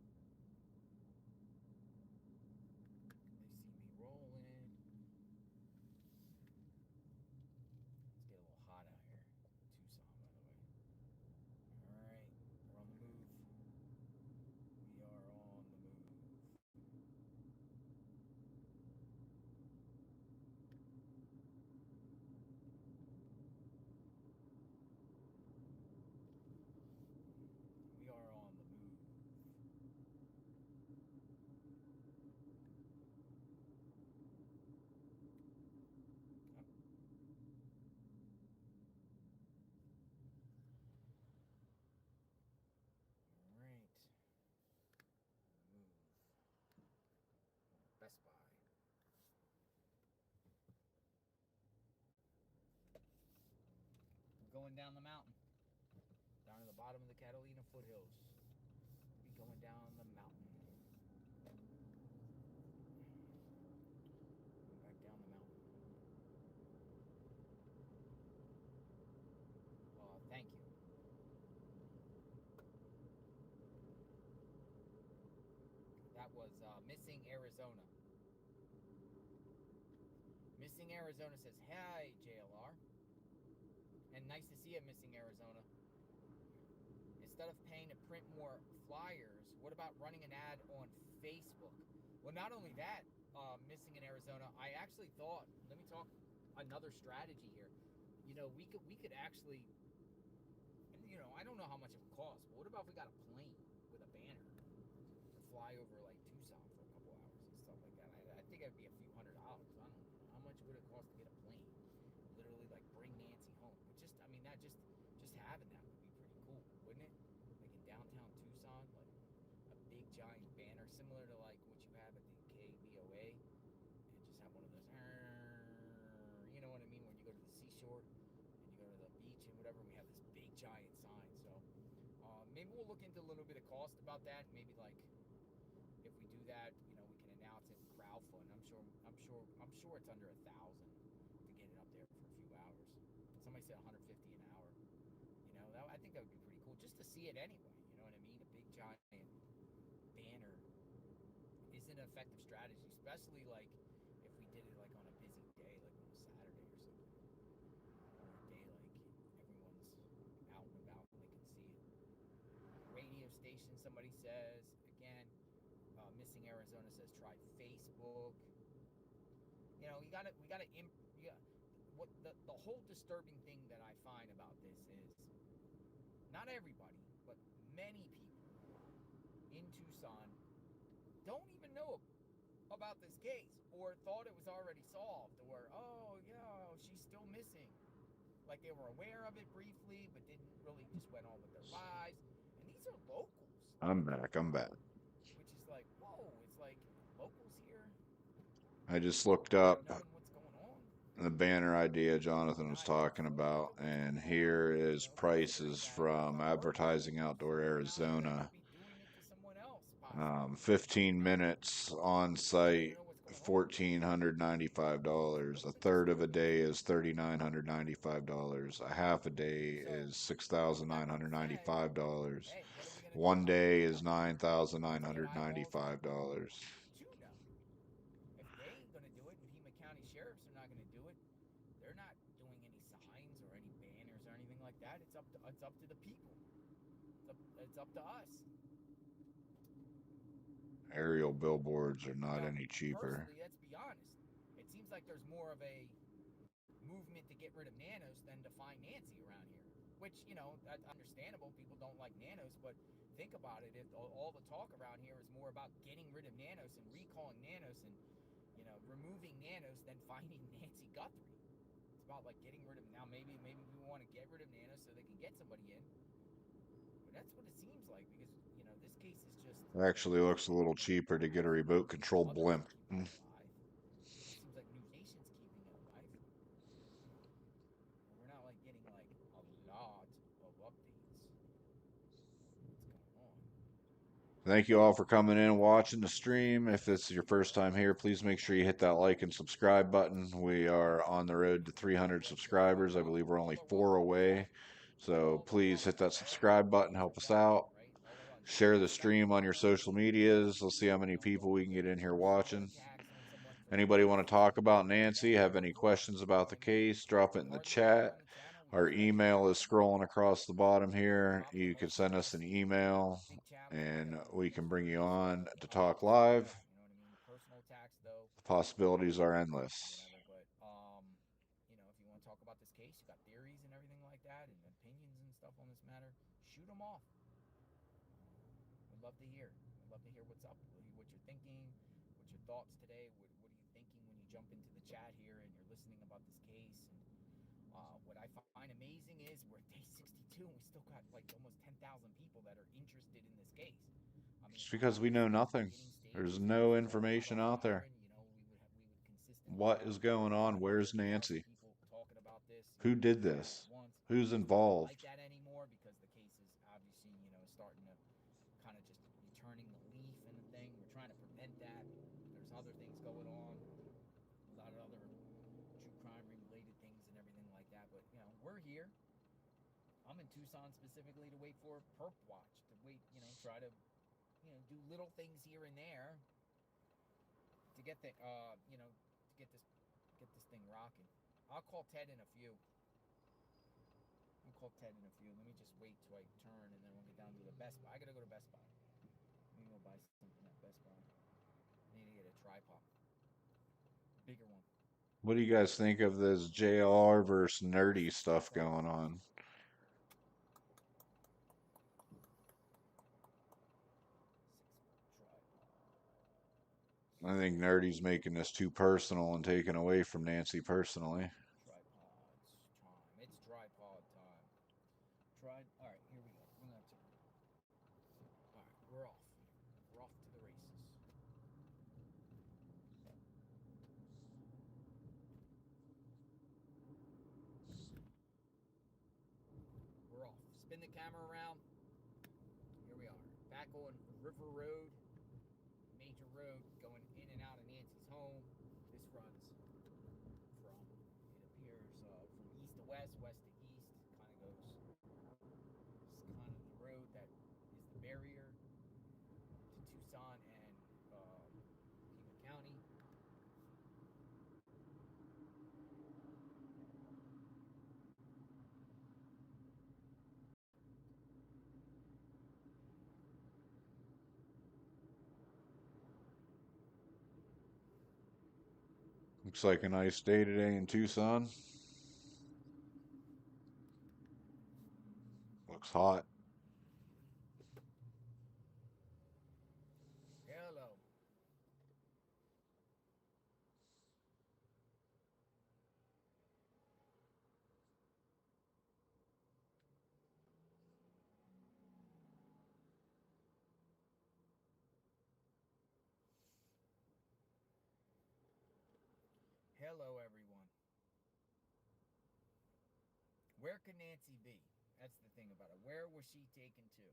see me rolling. It's getting a little hot out here. Tucson, by the way. Alright, we're on the move. We are on the move. We are on the move. Oh. All right. Move. Best Buy. We're going down the mountain. Down to the bottom of the Catalina foothills. We'll be going down the mountain. Going back down the mountain. Thank you. That was Missing Arizona. Missing Arizona says, "Hey, JLR. And nice to see you, Missing Arizona. Instead of paying to print more flyers, what about running an ad on Facebook?" Well, not only that, Missing in Arizona, I actually thought, let me talk another strategy here. You know, we could actually, you know, I don't know how much it would cost, but what about if we got a plane with a banner to fly over like Tucson for a couple hours and stuff like that? I think it'd be a few $100. I don't know. How much would it cost to get a plane? Literally like bring Nancy home. But just, I mean, that just having that would be wouldn't it? Like in downtown Tucson, like a big giant banner similar to like what you have at the KBOA, and just have one of those, you know what I mean, when you go to the seashore and you go to the beach and whatever. We have this big giant sign, so maybe we'll look into a little bit of cost about that. Maybe like if we do that, we can announce it and crowdfund. I'm sure it's under 1,000 to get it up there for a few hours. Somebody said 150 an hour. I think that would be pretty cool just to see it anyway. You know what I mean? A big giant banner is an effective strategy, especially like if we did it like on a busy day, like on a Saturday or something, or a day like everyone's out and about and they can see it. Radio station, somebody says again. Missing Arizona says try Facebook. We gotta what the whole disturbing thing that I find about this is not everybody, but many people in Tucson don't even know about this case or thought it was already solved or, oh, yeah, she's still missing. Like they were aware of it briefly, but didn't really just went on with their lives. And these are locals. I'm back. I'm back. Which is like, whoa, it's like locals here I just looked up knowing what's going on. the banner idea Jonathan was Not talking about, knowing what's and going on. here is Considering prices that if from I'm working, Advertising Outdoor now I Arizona. could be doing it to someone else, possibly. 15 minutes on I don't even site, know what's going on. $1,495. A Those are third of a disturbing day is things. $3,995. A half a day So, is that being said, $6,995. hey, what are we going to do One about it? day is Let's get eyeballs on it $9,995. to know. If they ain't going to do it and Pima County sheriffs are not going to do it, they're not doing any signs or any banners or anything like that. It's up to the people. It's up to us. Aerial billboards are not any cheaper. Personally, let's be honest. It seems like there's more of a movement to get rid of nanos than to find Nancy around here. Which, that's understandable. People don't like nanos, but think about it. If all the talk around here is more about getting rid of nanos and recalling nanos and, removing nanos than finding Nancy Guthrie. It's about like getting rid of now. Maybe we want to get rid of nanos so they can get somebody in. But that's what it seems like because this case is just It actually looks a keeping little it cheaper to get a alive. remote control Others are blimp. keeping it alive. It seems like New Nation's keeping it alive. And we're not like getting like a lot of updates. What's going on? Thank you all for coming in and watching the stream. If this is your first time here, please make sure you hit that like and subscribe button. We are on the road to 300 subscribers. I believe we're only 4 away. So please hit that subscribe button, help us out. Share the stream on your social medias. Let's see how many people we can get in here watching. Anybody want to talk about Nancy? Have any questions about the case? Drop it in the chat. Our email is scrolling across the bottom here. You can send us an email and we can bring you on to talk live. You know what I mean? Personal attacks, though. The possibilities are endless. Whatever, but if you want to talk about this case, you got theories and everything like that, and opinions and stuff on this matter, shoot them off. We'd love to hear. We'd love to hear what's up, what you're thinking, what's your thoughts today. What are you thinking when you jump into the chat here and you're listening about this case? And what I find amazing is we're at day 62 and we still got like almost 10,000 people that are interested in this case. I mean, Just because we know obviously in the nothing. beginning There's stages, it no was a lot information of out fire, there. and we would consistently What have is going on? Where's 30, 40 Nancy? people talking about this. Who did All at this? once. Who's It's not like involved? that anymore because the case is obviously starting to kind of just be turning the leaf and the thing. We're trying to prevent that. There's other things going on, a lot of other true crime related things and everything like that. But we're here. I'm in Tucson specifically to wait for Perp Watch, to wait, try to, do little things here and there to get the, to get this thing rocking. I'll call Ted in a few. Let me just wait till I turn and then we'll get down to the Best Buy. I gotta go to Best Buy. Let me go buy something at Best Buy. I need to get a tripod. Bigger one. What do you guys think of this JR versus nerdy stuff going on? I think Nerdy's making this too personal and taking away from Nancy personally. Tripods time. It's tripod time. All right, here we go. We're gonna spin the camera around. Here we are, back on River Road, major road going in and out of Nancy's home. This runs from, it appears, from east to west, west to east. Kind of goes, it's kind of the road that is the barrier to Tucson and Pima County. Looks like a nice day today in Tucson. Looks hot. Hello. Hello, everyone. Where could Nancy be? That's the thing about it. Where was she taken to?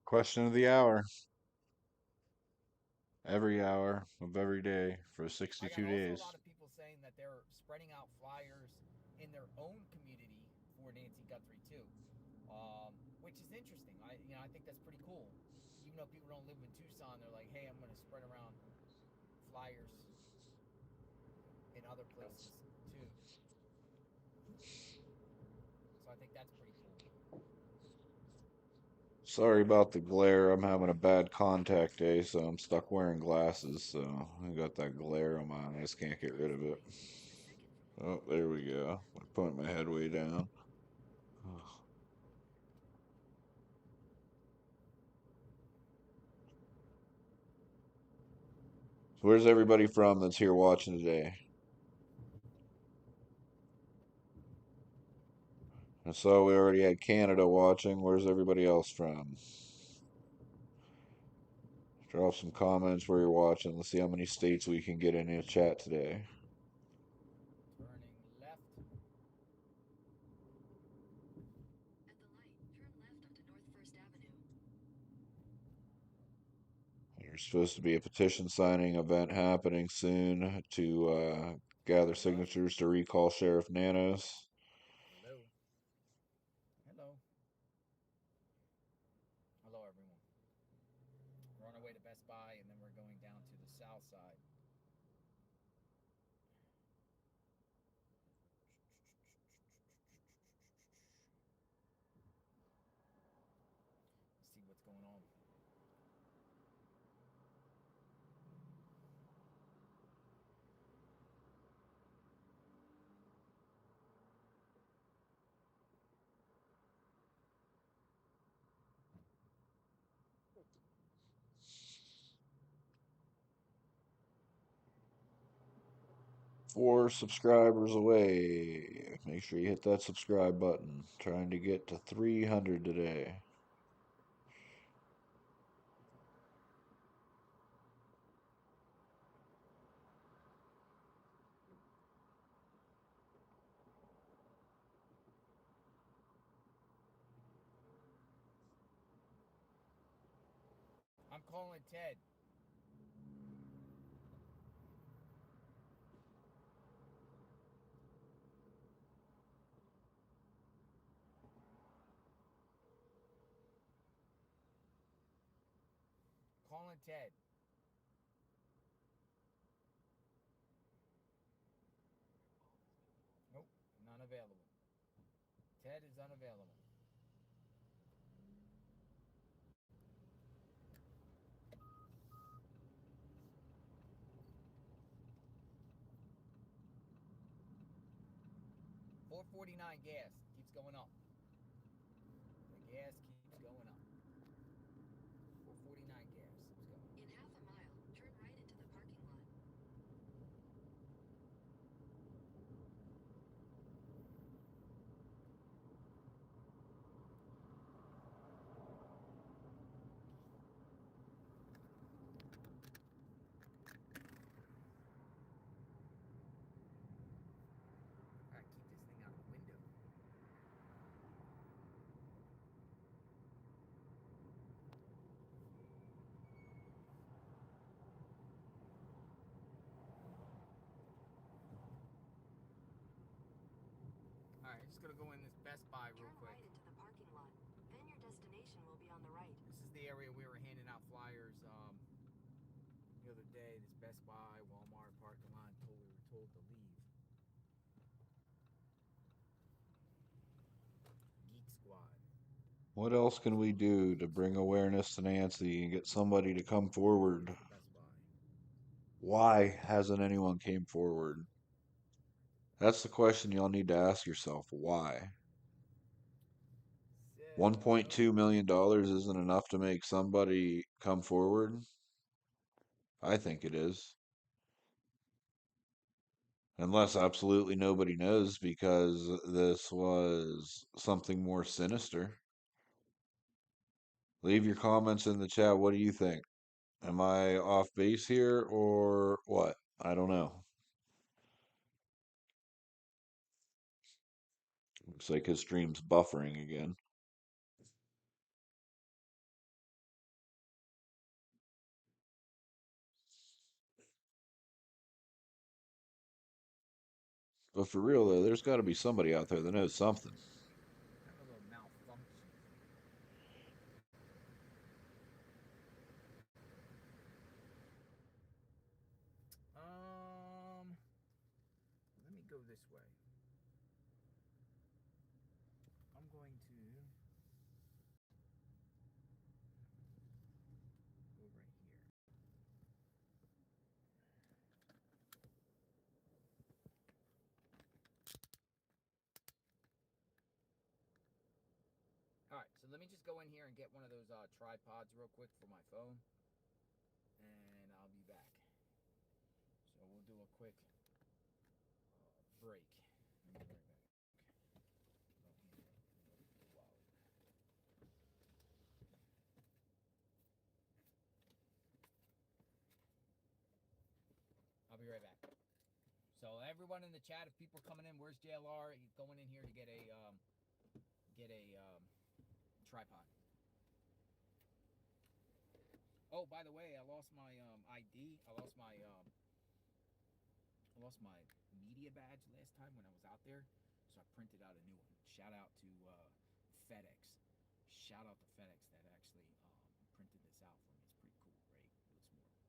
Question of the hour. Every hour of every day for I got 62 also a days. lot of people saying that they're spreading out flyers in their own community for Nancy Guthrie too, which is interesting. I think that's pretty cool. Even though people don't live in Tucson, they're like, hey, I'm going to spread around flyers in other places too. So I think that's pretty cool. Sorry about the glare. I'm having a bad contact day, so I'm stuck wearing glasses. So I got that glare on my eyes. Can't get rid of it. Oh, there we go. I point my head way down. So where's everybody from that's here watching today? I saw we already had Canada watching. Where's everybody else from? Drop some comments where you're watching. Let's see how many states we can get in the chat today. Turning left. At the light, turn left onto North First Avenue. There's supposed to be a petition signing event happening soon to gather signatures to recall Sheriff Nanos. Hello. Hello. Hello, everyone. We're on our way to Best Buy, and then we're going down to the south side. See what's going on. Four subscribers away. Make sure you hit that subscribe button. Trying to get to 300 today. I'm calling Ted. Calling Ted. Nope, not available. Ted is unavailable. $4.49 gas keeps going up. The gas keeps going up. $4.49 gas keeps going up. In half a mile, turn right into the parking lot. Alright, keep this thing out of the window. gonna go in this Best Buy real Turn quick. right into the parking lot. Then your destination will be on the right. This is the area we were handing out flyers the other day. This Best Buy, Walmart parking lot. We were told to leave. Geek Squad. What else can we do to bring awareness to Nancy and get somebody to come forward? Best Buy. Why hasn't anyone came forward? That's the question y'all need to ask yourself. Why? $1.2 million isn't enough to make somebody come forward? I think it is. Unless absolutely nobody knows because this was something more sinister. Leave your comments in the chat. What do you think? Am I off base here or what? I don't know. Looks like his stream's buffering again. But for real though, there's got to be somebody out there that knows something. Kind of a malfunction. Let me go this way. I'm going to go right here. All right, so let me just go in here and get one of those tripods real quick for my phone, and I'll be back. So we'll do a quick break. I'll be right back. I'll be right back. So everyone in the chat, if people are coming in, where's JLR? He's going in here to get a tripod. Oh, by the way, I lost my ID. I lost my media badge last time when I was out there, so I printed out a new one. Shout out to FedEx. Shout out to FedEx that actually printed this out for me. It's pretty cool, right? It looks more pro.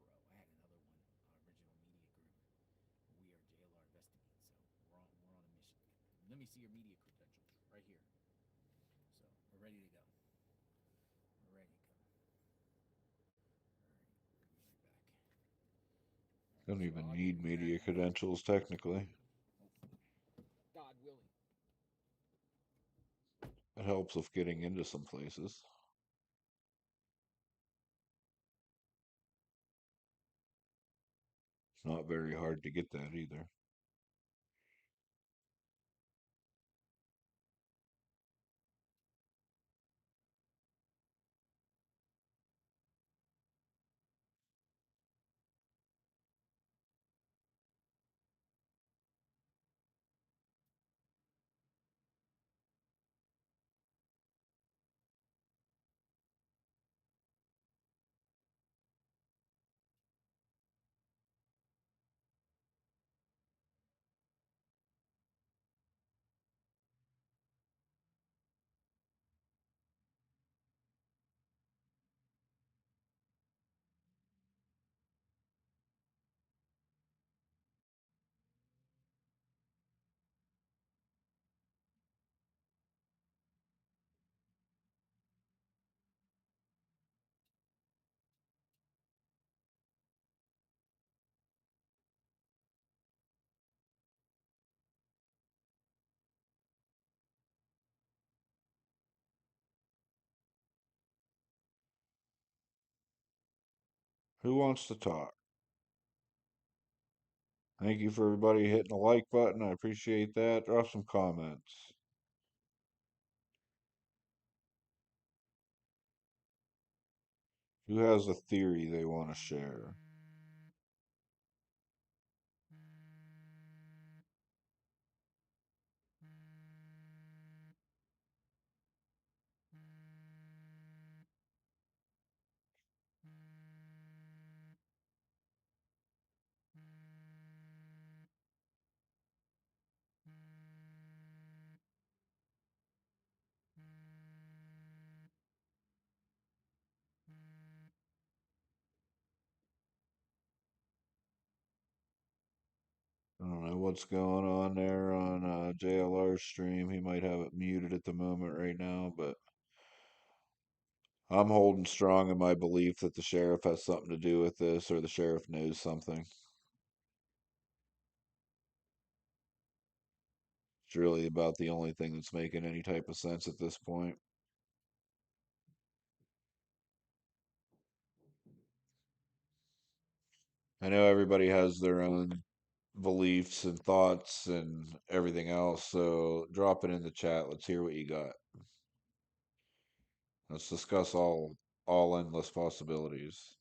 I had another one, original media group. We are JLR Investigate, so we're on a mission. Let me see your media credentials right here. So we're ready to go. We're ready to go. Don't even need media credentials technically. God willing. It helps with getting into some places. It's not very hard to get that either. Who wants to talk? Thank you for everybody hitting the like button. I appreciate that. Drop some comments. Who has a theory they want to share? what's going on there on JLR's stream. He might have it muted at the moment right now, but I'm holding strong in my belief that the sheriff has something to do with this, or the sheriff knows something. It's really about the only thing that's making any type of sense at this point. I know everybody has their own beliefs and thoughts and everything else, so drop it in the chat. Let's hear what you got. Let's discuss all endless possibilities.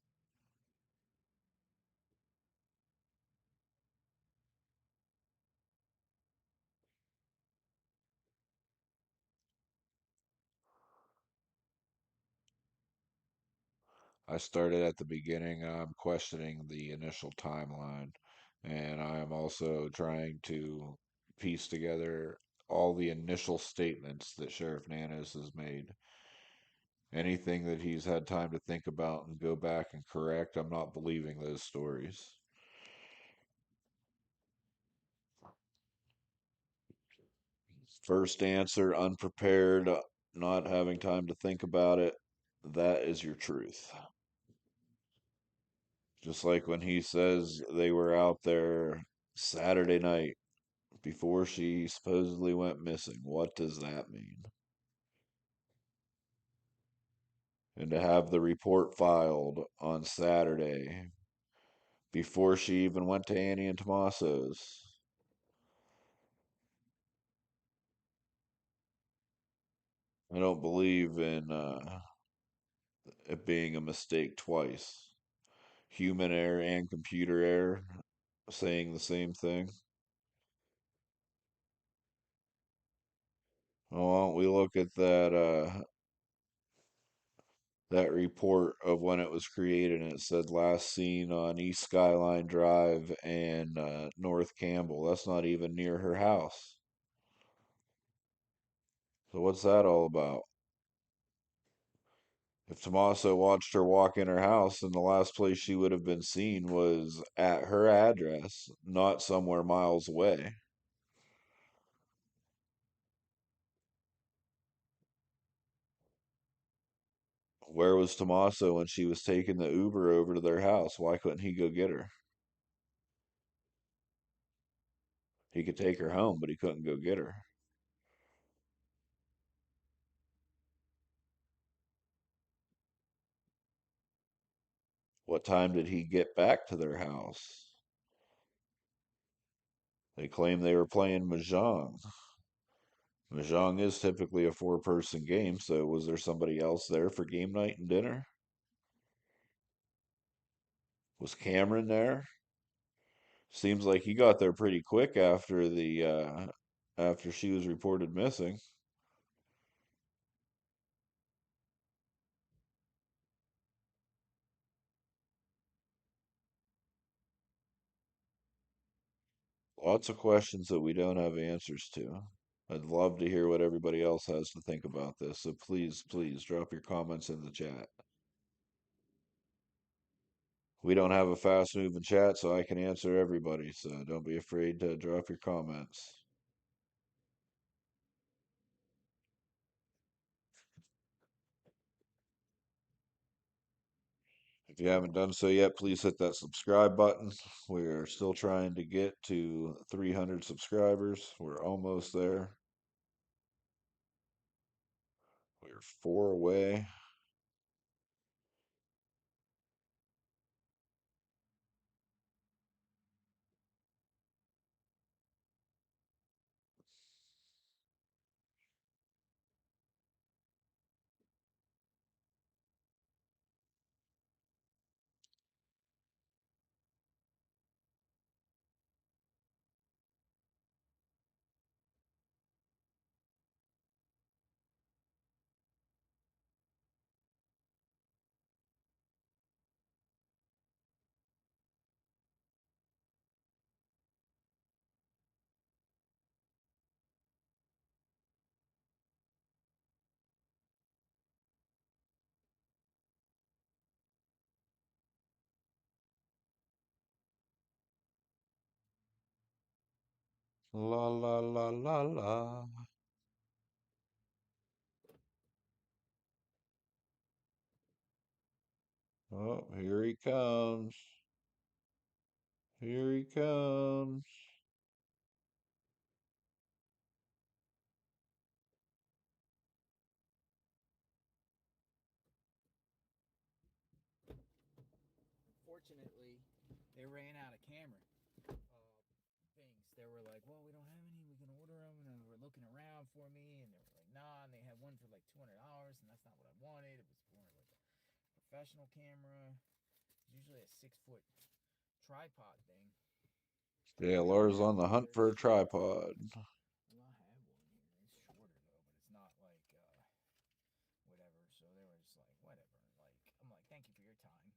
I started at the beginning. I'm questioning the initial timeline, and I am also trying to piece together all the initial statements that Sheriff Nanos has made. Anything that he's had time to think about and go back and correct, I'm not believing those stories. First answer, unprepared, not having time to think about it. That is your truth. Just like when he says they were out there Saturday night before she supposedly went missing. What does that mean? And to have the report filed on Saturday before she even went to Annie and Tommaso's. I don't believe in it being a mistake twice. Human error and computer error saying the same thing. Oh, why don't we look at that report of when it was created, and it said last seen on East Skyline Drive and North Campbell. That's not even near her house. So what's that all about? If Tommaso watched her walk in her house, then the last place she would have been seen was at her address, not somewhere miles away. Where was Tommaso when she was taking the Uber over to their house? Why couldn't he go get her? He could take her home, but he couldn't go get her. What time did he get back to their house? They claim they were playing Mahjong. Mahjong is typically a four-person game, so was there somebody else there for game night and dinner? Was Cameron there? Seems like he got there pretty quick after the after she was reported missing. Lots of questions that we don't have answers to. I'd love to hear what everybody else has to think about this, so please, please drop your comments in the chat. We don't have a fast moving chat, so I can answer everybody, so don't be afraid to drop your comments. If you haven't done so yet, please hit that subscribe button. We're still trying to get to 300 subscribers. We're almost there. We're 4 away. La la la la la. Oh, here he comes. Here he comes. Fortunately, they ran out of camera things. They were like, well, we don't have any. We can order them. And they were looking around for me, and they were like, nah. And they had one for like $200, and that's not what I wanted. It was more like a professional camera. It's usually a 6 foot tripod thing. Yeah, They don't Laura's have on the one. hunt They're for a shorter. tripod. Well, I have one here. It's shorter though, but it's not like whatever. So they were just like, whatever. Like I'm like, thank you for your time.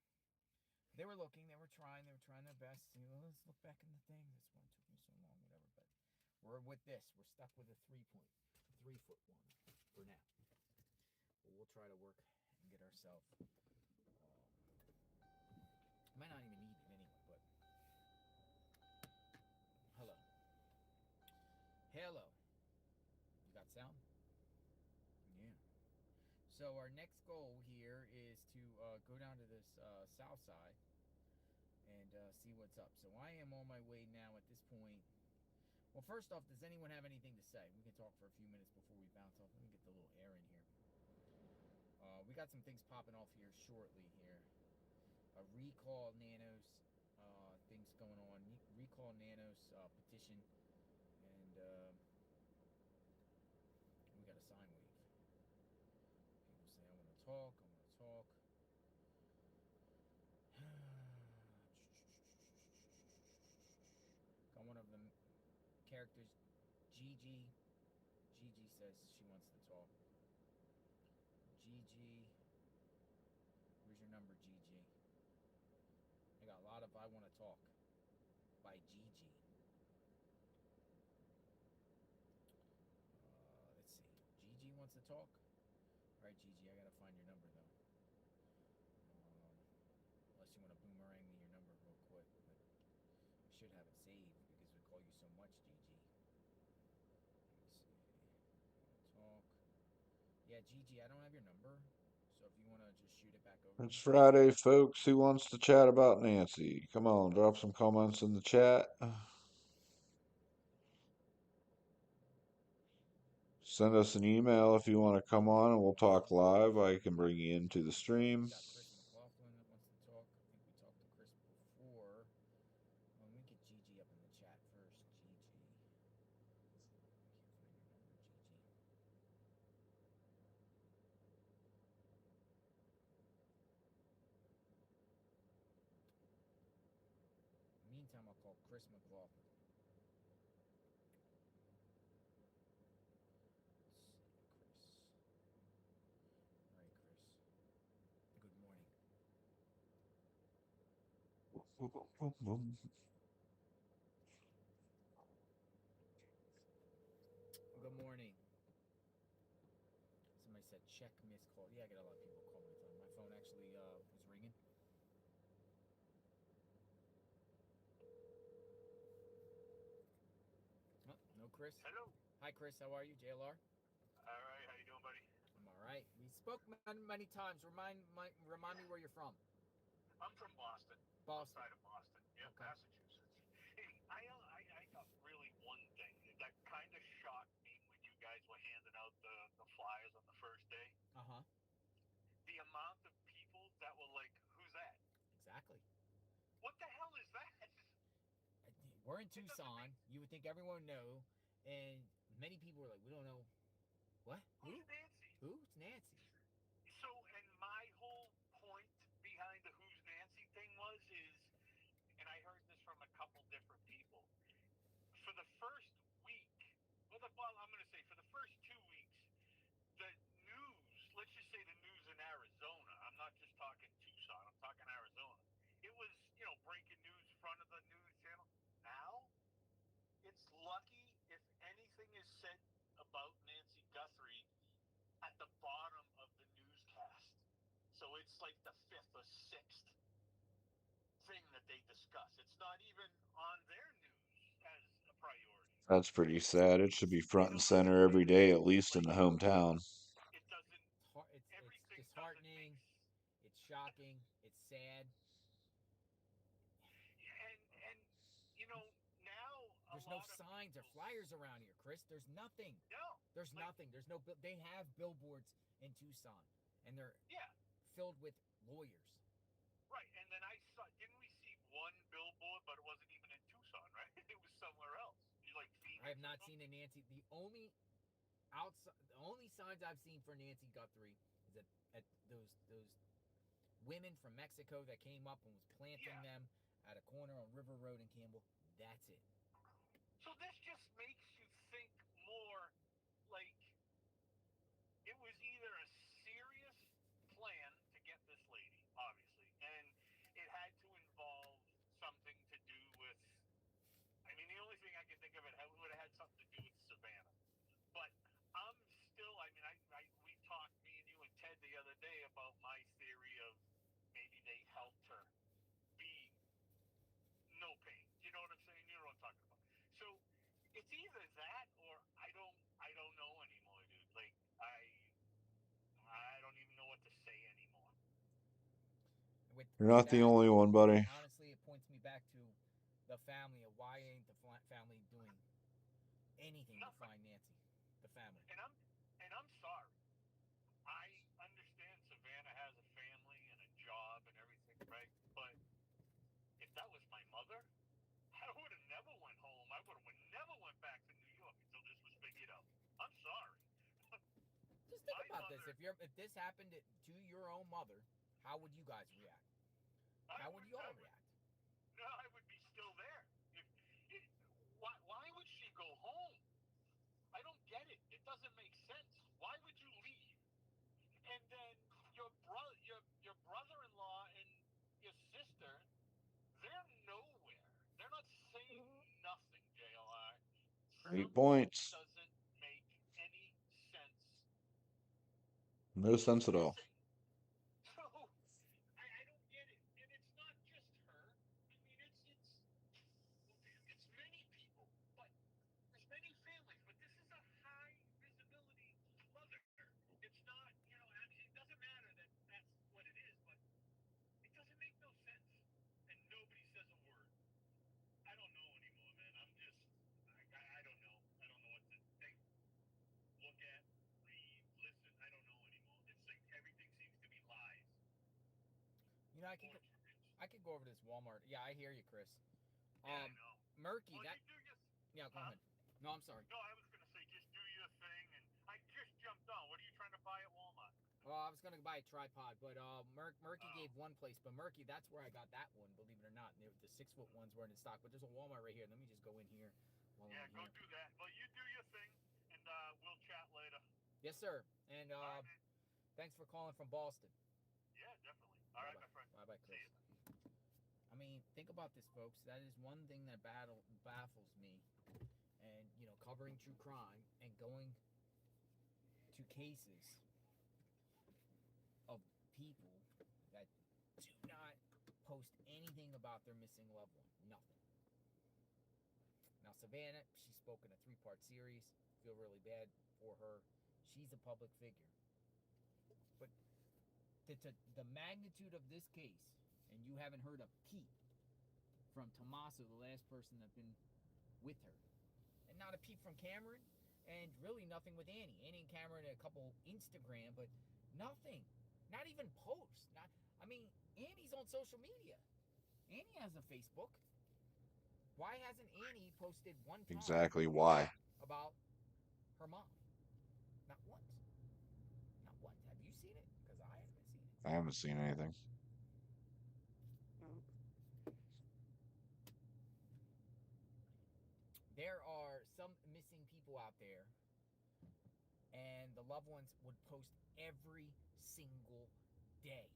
They were looking. They were trying. They were trying their best. You know, let's look back in the thing. That's why it took me so long. Whatever. But we're with this. We're stuck with a 3.3 foot one for now. But we'll try to work and get ourselves. Might not even need it anyway. But hello, hello. You got sound? Yeah. So our next goal here is to go down to this south side and see what's up. So I am on my way now at this point. Well, first off, does anyone have anything to say? We can talk for a few minutes before we bounce off. Let me get the little air in here. We got some things popping off here shortly here. A recall nanos things going on. Recall nanos petition, and we got a sine wave. People say I want to talk. I want to talk. Got one of the characters, Gigi. Gigi says she wants to talk. Gigi, where's your number, Gigi? I got a lot of I want to talk by Gigi. Let's see. Gigi wants to talk. All right, Gigi, I gotta find your number though. Unless you want to boomerang me your number real quick, but I should have it saved because we call you so much, Gigi. Let's see. Talk. Yeah, Gigi, I don't have your number, so if you want to just shoot it back over to It's me. Friday, folks. Who wants to chat about Nancy? Come on, drop some comments in the chat. Send us an email if you want to come on and we'll talk live. I can bring you into the stream. We got Chris McLaughlin that wants to talk. I think we talked to Chris before. Well, let me get Gigi up in the chat first. Gigi. I can't find your number, Gigi. Meantime, I'll call Chris McLaughlin. Let's see, Chris. All right, Chris. Good morning. Good morning. Somebody said check missed call. Yeah, I get a lot of people call my phone. My phone actually was ringing. Oh, no, Chris. Hello. Hi, Chris. How are you, JLR? All right. How you doing, buddy? I'm all right. We spoke many times. Remind me where you're from. I'm from Boston. Boston. Outside of Boston. Yep, Okay. Massachusetts. Hey, I got really one thing that kind of shocked me when you guys were handing out the flyers on the first day. Uh-huh. The amount of people that were like, "Who's that? Exactly. What the hell is that?" We're in Tucson. You would think everyone would know, and many people were like, "We don't know what? Who's Nancy? Who's Nancy?" So, and my whole point behind the "Who's Nancy" thing is, and I heard this from a couple different people. For the first week, well, I'm going to say for the first 2 weeks, the news, let's just say the news in Arizona, I'm not just talking Tucson, I'm talking Arizona. It was, breaking news, front of the news channel. Now, it's lucky if anything is said about Nancy Guthrie at the bottom of the newscast. So it's like the fifth or sixth thing that they discuss. It's not even on their news as a priority. That's pretty sad. It should be front and What I'm center every saying? day, at least in Like the hometown. it doesn't. It's Everything doesn't make. disheartening. It's shocking. It's sad. And you know now a There's no lot of signs or people. flyers around here, Chris. There's nothing. No, There's like nothing. There's no. They have billboards in Tucson, and they're yeah, filled with lawyers. right. And then I saw. Didn't we see one billboard, but it wasn't even in Tucson, right? It was somewhere else. You like I have Phoenix or not seen something? a Nancy. The only signs I've seen for Nancy Guthrie is at those women from Mexico that came up and was planting Yeah. them at a corner on River Road in Campbell. That's it. So this just makes you think more like it was either a serious plan to get this lady, obviously, and it had to involve something to do with. I mean, the only thing I can think of it would have had something to do with Savannah. But I'm still. I mean, we talked, me and you and Ted the other day about my theory of maybe they helped her be no pain. You know what I'm saying? You know what I'm talking about. So it's either that or I don't know anymore, dude. Like I don't even know what to say anymore. You're With not the that, only one, buddy. honestly, it points me back to the family of why ain't the family doing anything to Nothing. find Nancy, the family. And I'm sorry. I understand Savannah has a family and a job and everything, right? But if that was my mother, I would have never went home. I would have never went back to New York until this was figured out. I'm sorry. Just think My about this. mother, If this happened to your own mother, how would you guys react? How would you all react? no, I would be still there. If why would she go home? I don't get it. It doesn't make sense. Why would you leave? And then your brother-in-law and your sister, they're nowhere. They're not saying nothing, JLR. Great Something points. doesn't make any sense. No She's sense at all. missing. So I don't get it. And it's not just her. I mean it's many people, but there's many families, but this is a high visibility mother. It's not, I mean, it doesn't matter that's what it is, but it doesn't make no sense. And nobody says a word. I don't know anymore, man. I don't know. I don't know what to think, look at, read, listen. I don't know anymore. It's like everything seems to be lies. I could go over to this Walmart. Yeah, I hear you, Chris. Yeah, I know. Murky. Well, That. you do your. Yeah, go ahead. No, I'm sorry. No, I was gonna say just do your thing, and I just jumped on. What are you trying to buy at Walmart? Well, I was gonna buy a tripod, but Murky gave one place, but Murky, that's where I got that one. Believe it or not, the 6 foot ones weren't in stock. But there's a Walmart right here. Let me just go in here. Yeah, go do that. Well, you do your thing, and we'll chat later. Yes, sir. And All right, thanks for calling from Boston. Yeah, definitely. All right, my friend. Bye, Chris. I mean, think about this, folks. That is one thing that baffles me, and covering true crime and going to cases of people that do not post anything about their missing loved one. Nothing. Now, Savannah, she spoke in a 3-part series. Feel really bad for her. She's a public figure. But the magnitude of this case, and you haven't heard a peep from Tommaso, the last person that's been with her, and not a peep from Cameron, and really nothing with Annie. Annie and Cameron a couple Instagram, but nothing. Not even posts. Annie's on social media. Annie has a Facebook. Why hasn't Annie posted one time Exactly why. about her mom? Not once. Not once. Have you seen it? Because I haven't seen it. I haven't seen anything. There are some missing people out there, and the loved ones would post every single day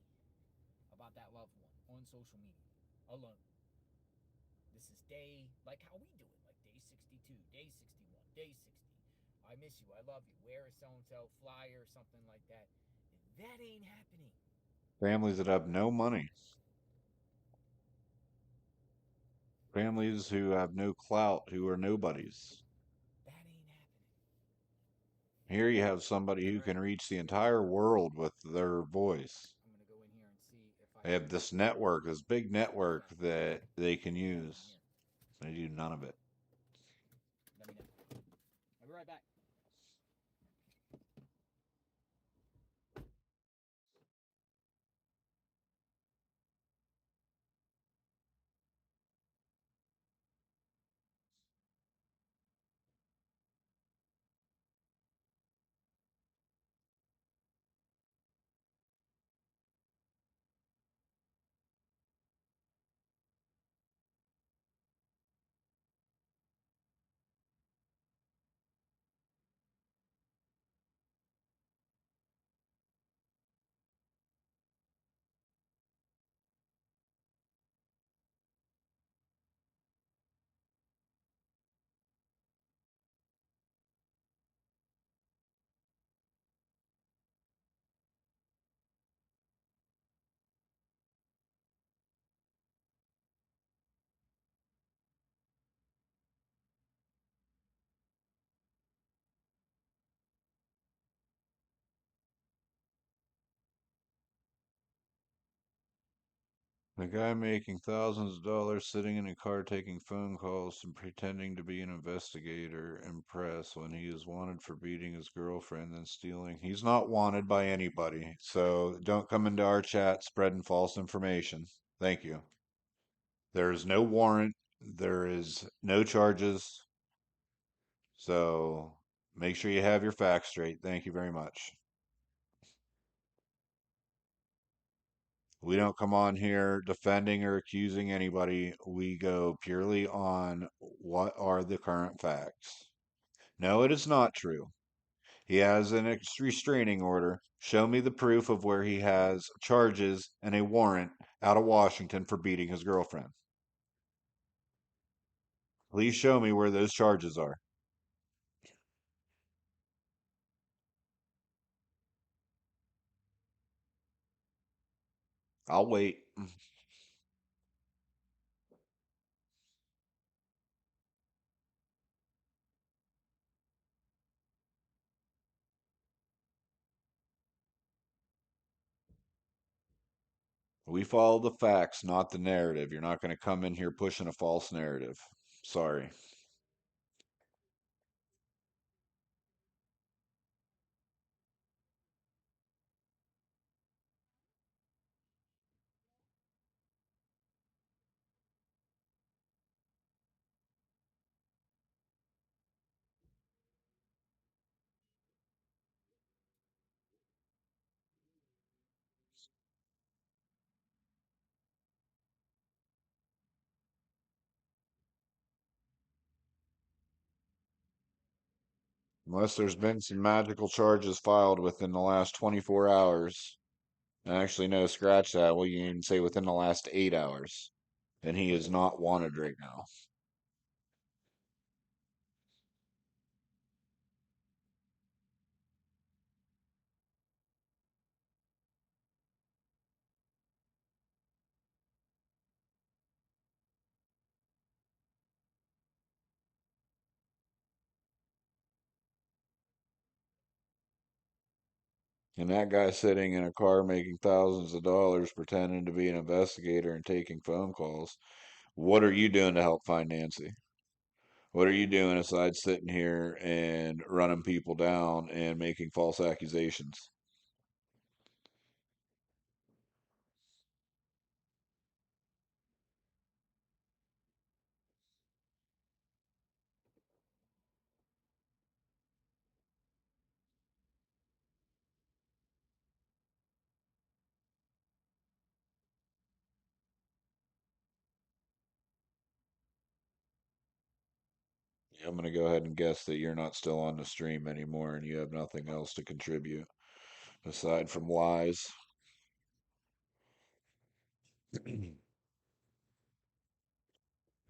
about that loved one on social media alone. This is like how we do it, like day 62, day 61, day 60. I miss you, I love you, where is so-and-so, flyer, something like that. That ain't happening. Families that have no money. Families who have no clout, who are nobodies. Here you have somebody who All right. can reach the entire world with their voice. I'm gonna go in here and see if I They can have this network, this big see the network facts. that they can What's going on use. here? They do none of it. Let me know. I'll be right back. The guy making thousands of dollars sitting in a car taking phone calls and pretending to be an investigator in press when he is wanted for beating his girlfriend and stealing. He's not wanted by anybody, so don't come into our chat spreading false information. Thank you. There is no warrant, there is no charges, so make sure you have your facts straight. Thank you very much. We don't come on here defending or accusing anybody. We go purely on what are the current facts. No, it is not true. He has an restraining order. Show me the proof of where he has charges and a warrant out of Washington for beating his girlfriend. Please show me where those charges are. I'll wait. We follow the facts, not the narrative. You're not going to come in here pushing a false narrative. Sorry. Unless there's been some magical charges filed within the last 24 hours. Actually, no, scratch that. Well, you can say within the last 8 hours. And he is not wanted right now. And that guy sitting in a car making thousands of dollars pretending to be an investigator and taking phone calls. What are you doing to help find Nancy? What are you doing aside sitting here and running people down and making false accusations? I'm going to go ahead and guess that you're not still on the stream anymore and you have nothing else to contribute aside from lies.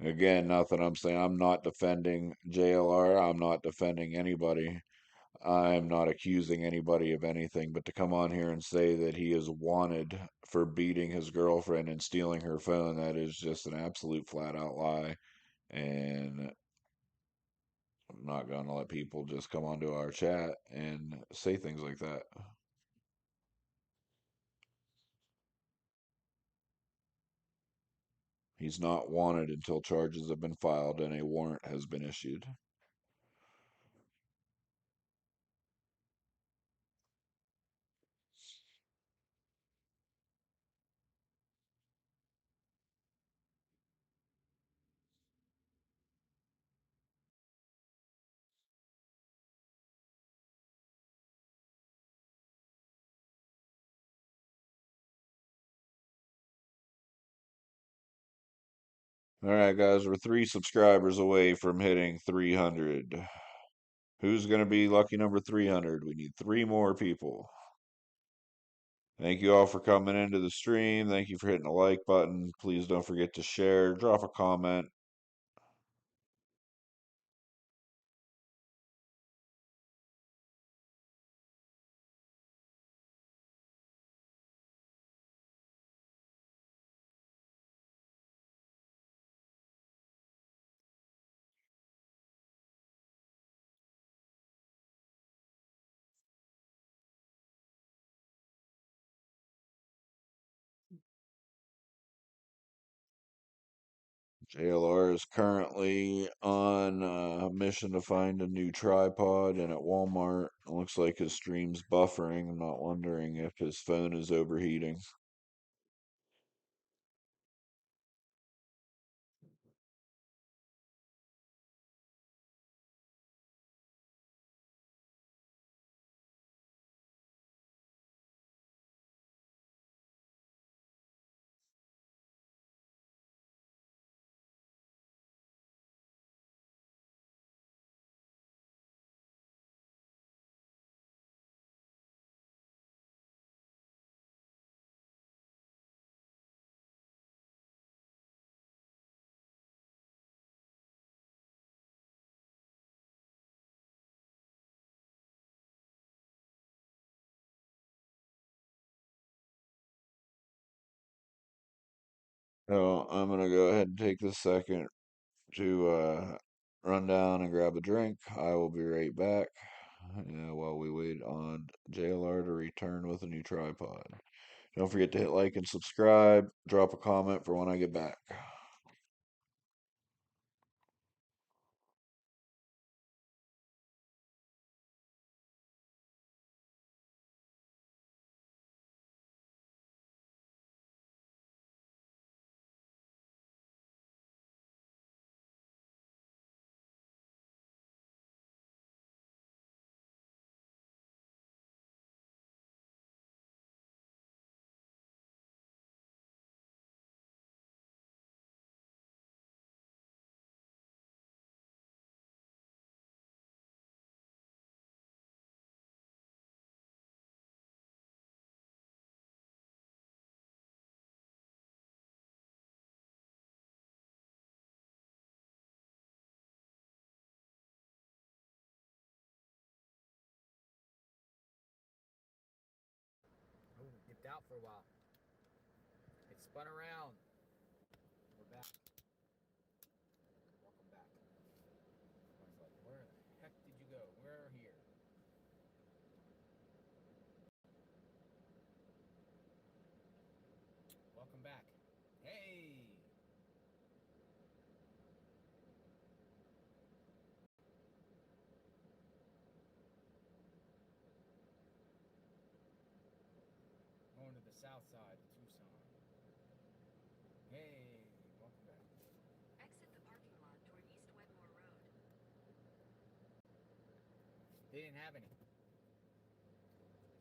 Again, nothing I'm saying. I'm not defending JLR. I'm not defending anybody. I'm not accusing anybody of anything. But to come on here and say that he is wanted for beating his girlfriend and stealing her phone, that is just an absolute flat out lie. And not going to let people just come onto our chat and say things like that. He's not wanted until charges have been filed and a warrant has been issued. All right, guys, we're 3 subscribers away from hitting 300. Who's going to be lucky number 300? We need 3 more people. Thank you all for coming into the stream. Thank you for hitting the like button. Please don't forget to share, drop a comment. JLR is currently on a mission to find a new tripod, and at Walmart, it looks like his stream's buffering. I'm not wondering if his phone is overheating. So I'm gonna go ahead and take this second to run down and grab a drink. I will be right back while we wait on JLR to return with a new tripod. Don't forget to hit like and subscribe. Drop a comment for when I get back. Oh, dipped out for a while. It spun around. We're back. Welcome back. I was like, where the heck did you go? We're here. Welcome back. Hey! Going to the south side of Tucson. Hey, welcome back. Exit the parking lot toward East Wetmore Road. They didn't have any.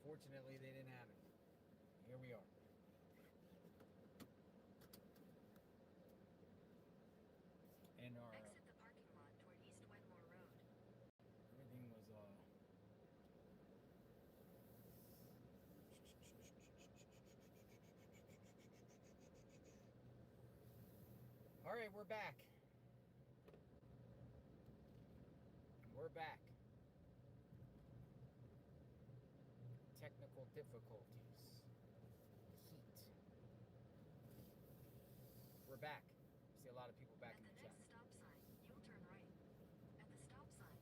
Fortunately, they didn't have any. Here we are. And our Exit the parking lot toward East Wetmore Road. everything was all right, we're back. We're back. Technical difficulties. Heat. We're back. See a lot of people back At in the the chat. next stop sign, you'll turn right. At the stop sign,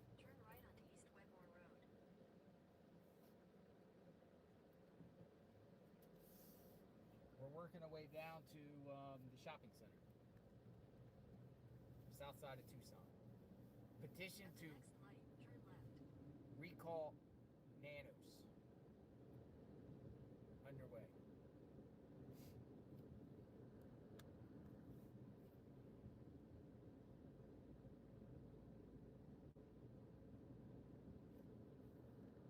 working our way down to the shopping center, south side of Tucson. Petition to recall Nanos underway.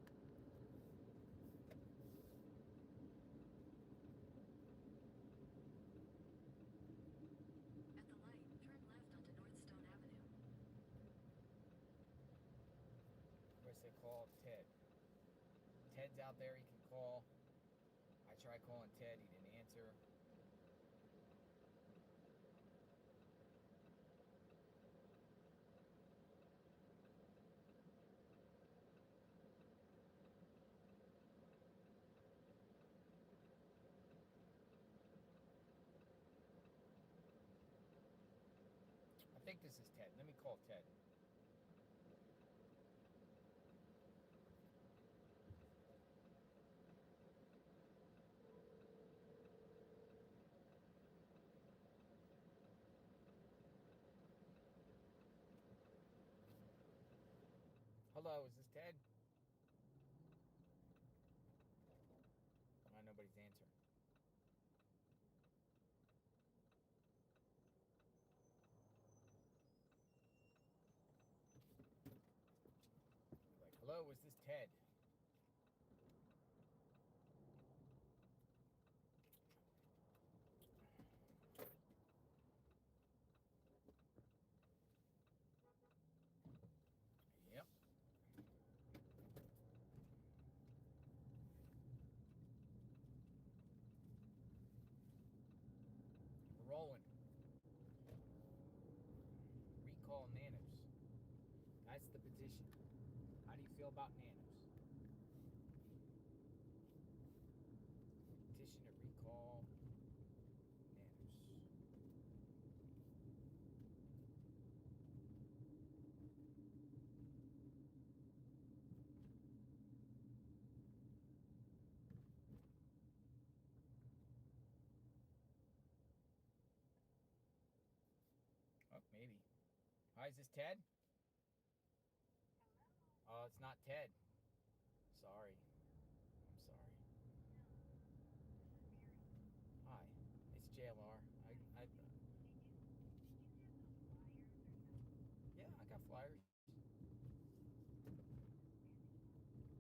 At the light, turn left onto North Stone Avenue. Where's they call Ted? Ted's out there, he can call. I tried calling Ted, he didn't answer. I think this is Ted. Let me call Ted. Hello, is this Ted? Nobody's answering. Like, hello, is this Ted? Yep. We're rolling. Recall Nanos. That's the petition. How do you feel about Nanos? Petition to recall Nanos. Oh, maybe. Hi, is this Ted? Oh, it's not Ted. Sorry. I'm sorry. Hi, it's JLR. Yeah, I got flyers.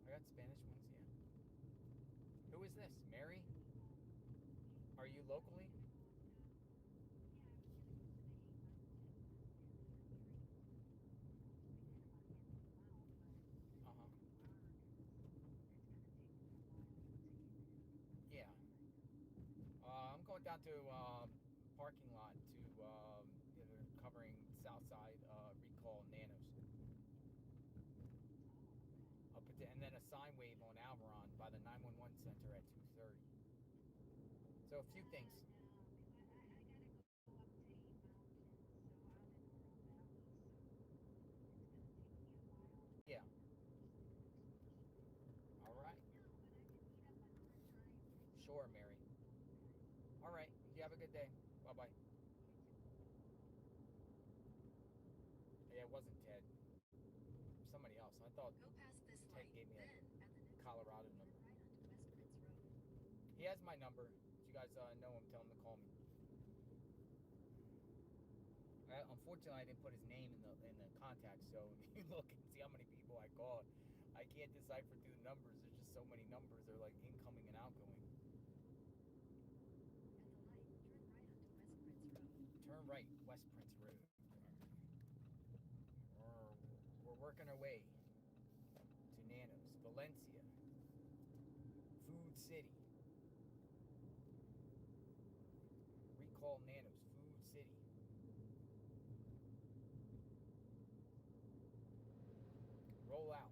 I got Spanish ones, yeah. Who is this? Mary? Are you locally? Uh-huh. Yeah. I'm going down to parking lot to covering south side recall Nanos. And then a sine wave on Alveron by the 911 center at 2:30. So a few things. Yeah. All right. Sure, Mary. All right. You have a good day. Bye-bye. Yeah, it wasn't Ted. Somebody else. I thought Ted gave me a Colorado number. He has my number. If you guys know him, tell him to call me. Unfortunately, I didn't put his name in the contacts, so if you look and see how many people I called, I can't decipher through the numbers. There's just so many numbers. They're like incoming and outgoing. Turn right, West Prince Road. We're working our way to Nanos, Valencia, Food City. Recall Nanos, Food City. Roll out.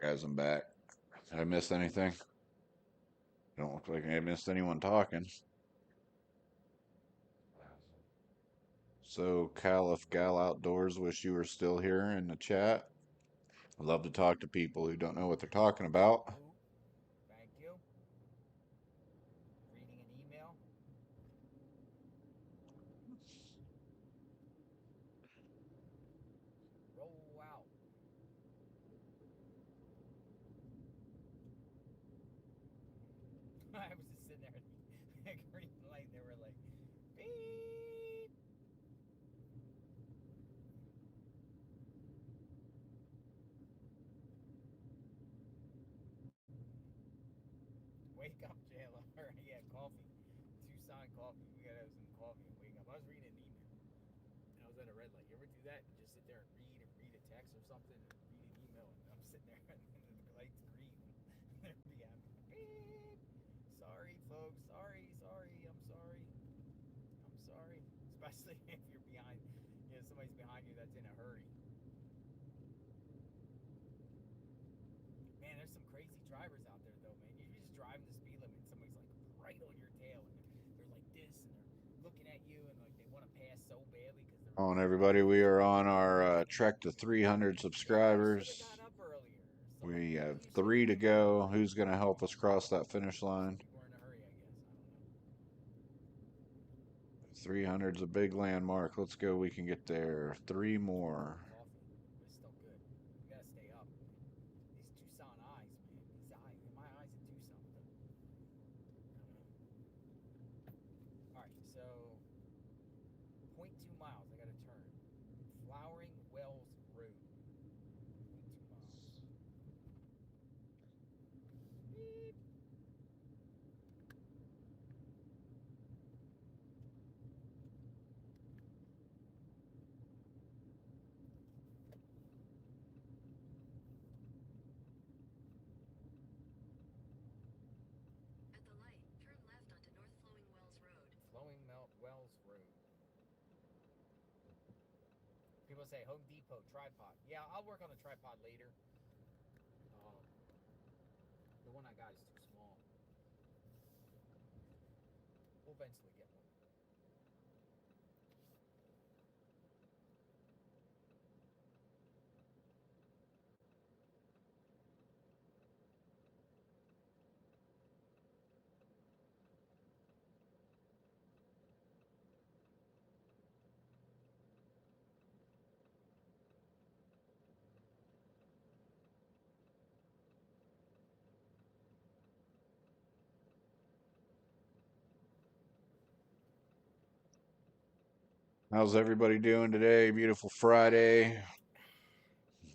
Guys, I'm back. Did I miss anything? Don't look like I missed anyone talking. So, Caliph Gal Outdoors, wish you were still here in the chat. I love to talk to people who don't know what they're talking about. Ooh, thank you. Reading an email. Roll out. I was just sitting there at the green light. They were like, beep. Wake up, Jayla. Yeah, coffee. Tucson coffee. We gotta have some coffee and wake up. I was reading an email. And I was at a red light. You ever do that and just sit there and read a text or something and read an email and I'm sitting there and the light's green. They're behind me. Beep. Sorry, folks. Sorry. I'm sorry. I'm sorry. Especially if you're behind, somebody's behind you that's in a hurry. Man, there's some crazy drivers out there, though, man. You're just driving the speed limit, and somebody's like right on your tail, and they're like this, and they're looking at you, and like they want to pass so badly because they're On so everybody, we are on our fast. trek to 300 Maybe you should have got subscribers. up earlier. We Maybe have you should have 3 got to up earlier. go. Who's going to help us cross that finish line? Some people are in a hurry, I guess. I don't know. 300's a big landmark. Let's go. We can get there. 3 more. Coffee, but it's still good. You gotta stay up. These Tucson eyes, man. These eyes, my eyes in Tucson. All right, so 0.2 miles. I got to turn. Flowering Wells Road. 0.2 miles. Beep. At the light, turn left onto North Flowing Wells Road. Flowing Wells Road. People say Home Depot tripod. Yeah, I'll work on the tripod later. Um, the one I got is too small. We'll eventually get one. How's everybody doing today? Beautiful Friday.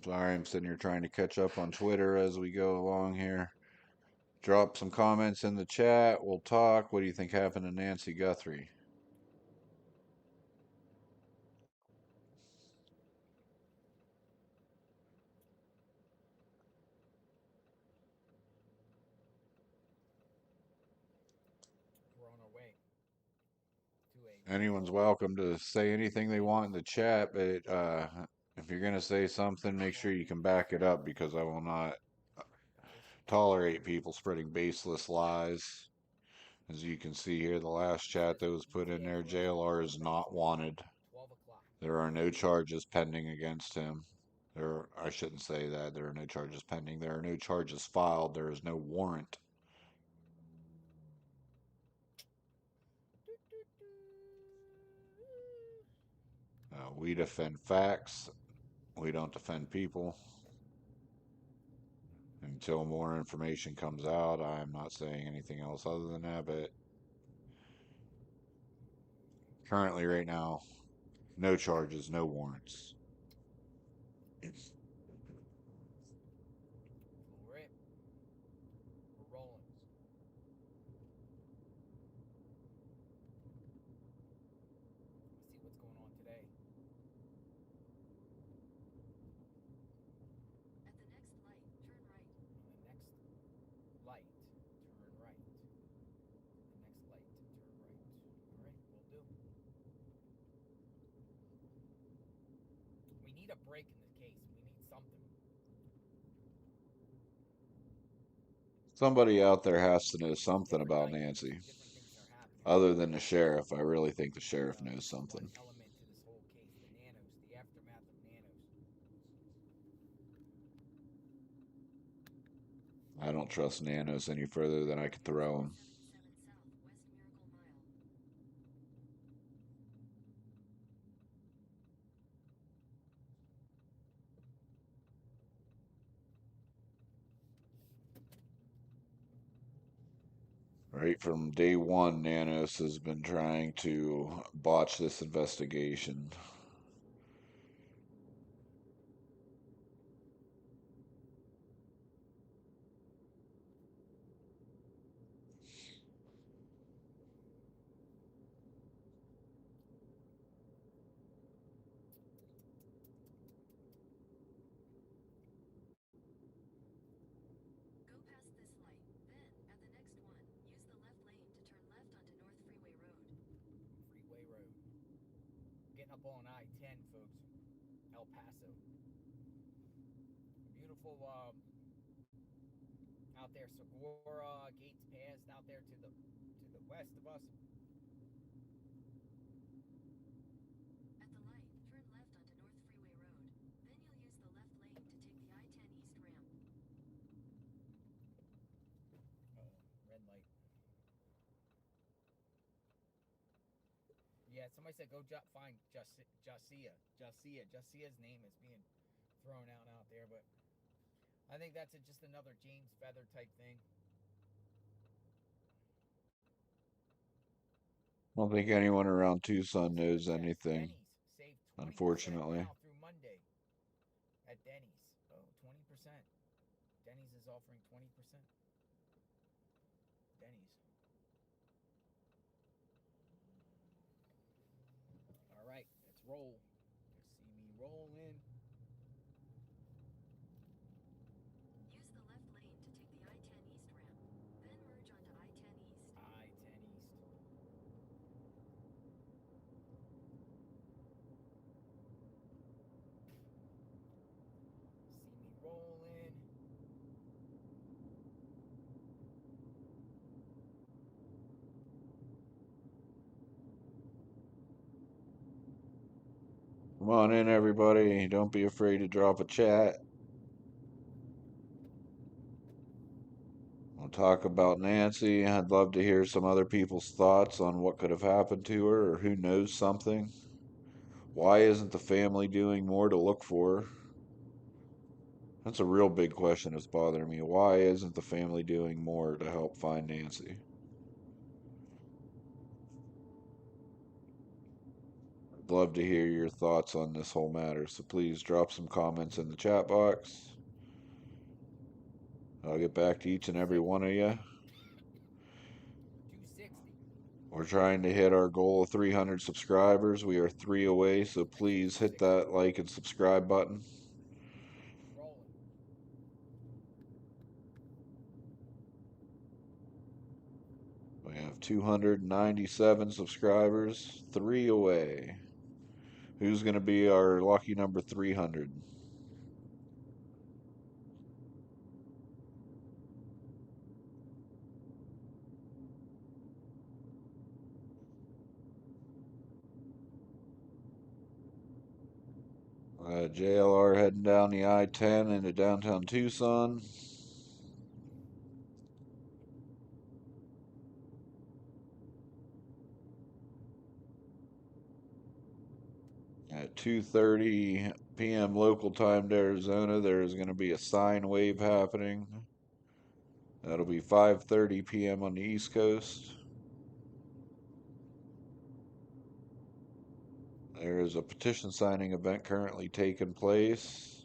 Sorry, I'm sitting here trying to catch up on Twitter as we go along here. Drop some comments in the chat. We'll talk. What do you think happened to Nancy Guthrie? We're on our way to a Anyone's wonderful welcome to say anything they want in the chat, but if you're going to say something, make sure you can back it up because I will not tolerate people spreading baseless lies. As you can see here, the last chat that was put in there, JLR is not wanted. 12 o'clock. There are no charges pending against him. I shouldn't say that. There are no charges pending. There are no charges filed. There is no warrant. We defend facts. We don't defend people. Until more information comes out, I'm not saying anything else other than that, but currently, right now, no charges, no warrants. Full rip. We're rolling. Let's see what's going on today. At the next light, turn right. On the next light, turn right. The next light, turn right. All right, will do. We need a break in this case. We need something. Somebody out there has to know It's a something different about dynamic. Nancy. Some different things are happening. Other than the sheriff, I really think the But sheriff knows this is one something. element to this whole case: the nanos, the aftermath of nanos. I don't trust nanos any further than I could throw them. 77 South, West Miracle Mile. Right from day one, Nanos has been trying to botch this investigation. Go past this light. Then, at the next one, use the left lane to turn left onto North Freeway Road. Freeway Road. Getting up on I-10, folks. El Paso. Beautiful out there, Segura, Gates Pass, out there to the west of us. At the light, turn left onto North Freeway Road. Then you'll use the left lane to take the I-10 East ramp. Red light. Yeah, somebody said go find Jasia. Jasia's name is being thrown out there, but I think that's just another James Feather type thing. I don't think anyone around Tucson knows anything, Denny's saved 20% unfortunately. now through Monday at Denny's. Oh, 20%. Denny's is offering 20%. Denny's. All right, let's roll. Let's see me rolling. Use the left lane to take the I-10 East ramp. Then merge onto I-10 East. I-10 East. See me rolling. Come on in, everybody. Don't be afraid to drop a chat. We'll talk about Nancy. I'd love to hear some other people's thoughts on what could have happened to her or who knows something. Why isn't the family doing more to look for her? That's a real big question that's bothering me. Why isn't the family doing more to help find Nancy? I'd love to hear your thoughts on this whole matter, so please drop some comments in the chat box. I'll get back to each and every one of you. 260. We're trying to hit our goal of 300 subscribers. We are 3 away, so please hit that like and subscribe button. Rolling. We have 297 subscribers, 3 away. Who's going to be our lucky number 300? JLR heading down the I-10 into downtown Tucson. At 2:30 p.m. local time to Arizona, there is going to be a sine wave happening. That'll be 5:30 p.m. on the East Coast. There is a petition signing event currently taking place.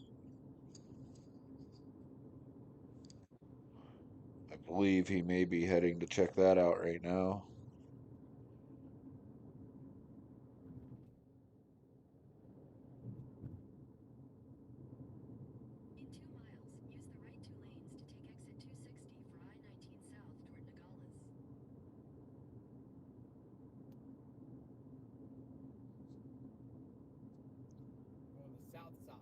I believe he may be heading to check that out right now. In 2 miles, use the right 2 lanes to take exit 260 for I-19 South toward Nogales. On the south side.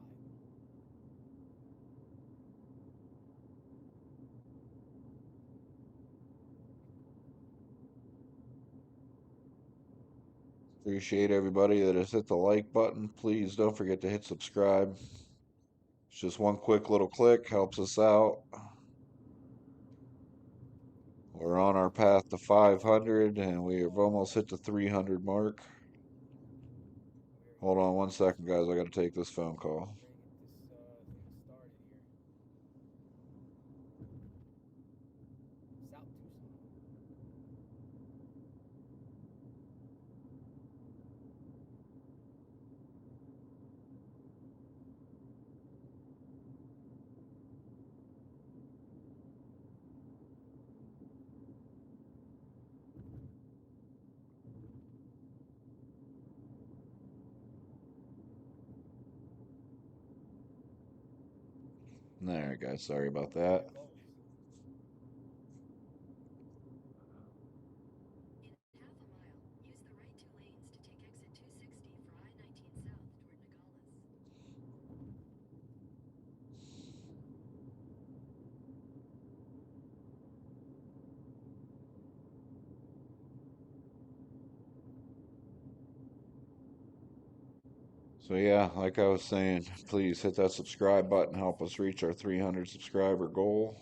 Appreciate everybody that has hit the like button. Please don't forget to hit subscribe. It's just one quick little click, helps us out. We're on our path to 500, and we have almost hit the 300 mark. Hold on one second, guys. I got to take this phone call. South Tucson. There, guys. Sorry about that. In half a mile, use the right two lanes to take exit 260 for I-19 south toward Nogales. So yeah, like I was saying, please hit that subscribe button. Help us reach our 300 subscriber goal.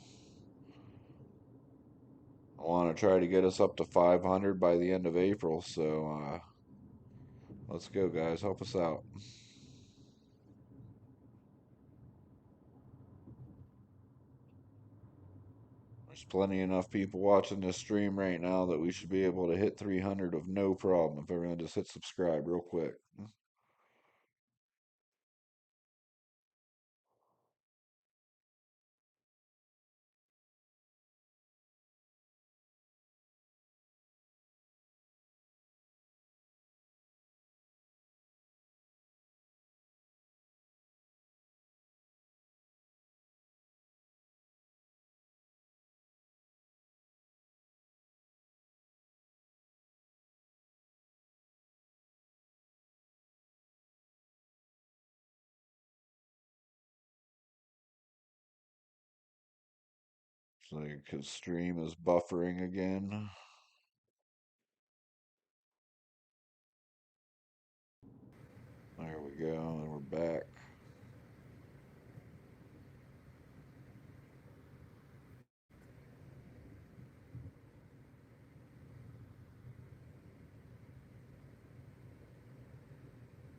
I want to try to get us up to 500 by the end of April. So let's go, guys. Help us out. There's plenty enough people watching this stream right now that we should be able to hit 300 with no problem if everyone just hit subscribe real quick. So his stream is buffering again. There we go, and we're back.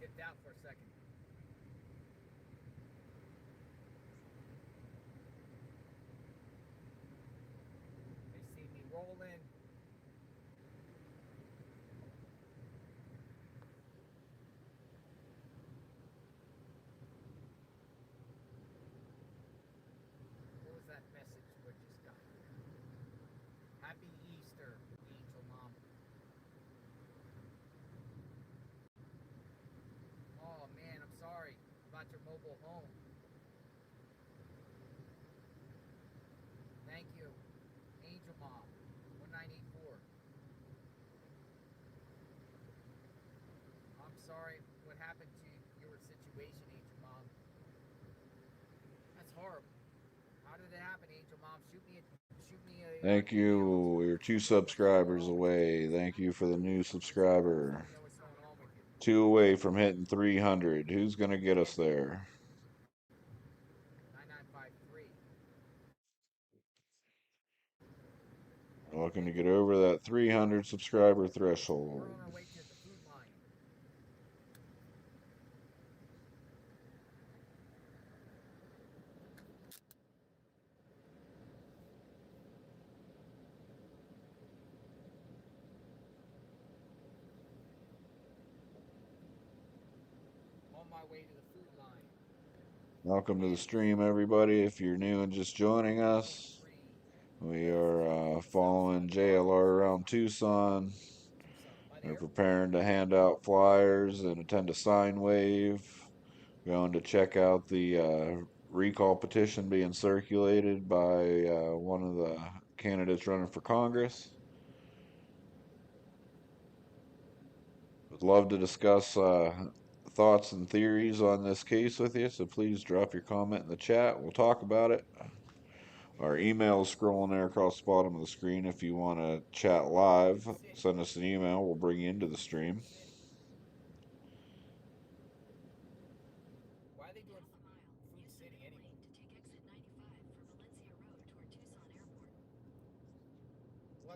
Dipped out for a second. They see me rolling. What was that message we just got? Happy Easter, Angel Mom. Oh man, I'm sorry about your mobile home. Thank you, Angel Mom, 1984. I'm sorry what happened to your situation, Angel Mom. That's horrible. How did it happen, Angel Mom? Shoot me a Thank you. We're 2 subscribers away. Thank you for the new subscriber. 2 away from hitting 300. Who's going to get us there? 9953. Looking to get over that 300 subscriber threshold. We're on our way to the food line. On my way to the food line. Welcome to the stream, everybody. If you're new and just joining us, we are following JLR around Tucson. We're preparing to hand out flyers and attend a sign wave. Going to check out the recall petition being circulated by one of the candidates running for Congress. Would love to discuss thoughts and theories on this case with you, so please drop your comment in the chat. We'll talk about it. Our email is scrolling there across the bottom of the screen. If you want to chat live, send us an email. We'll bring you into the stream.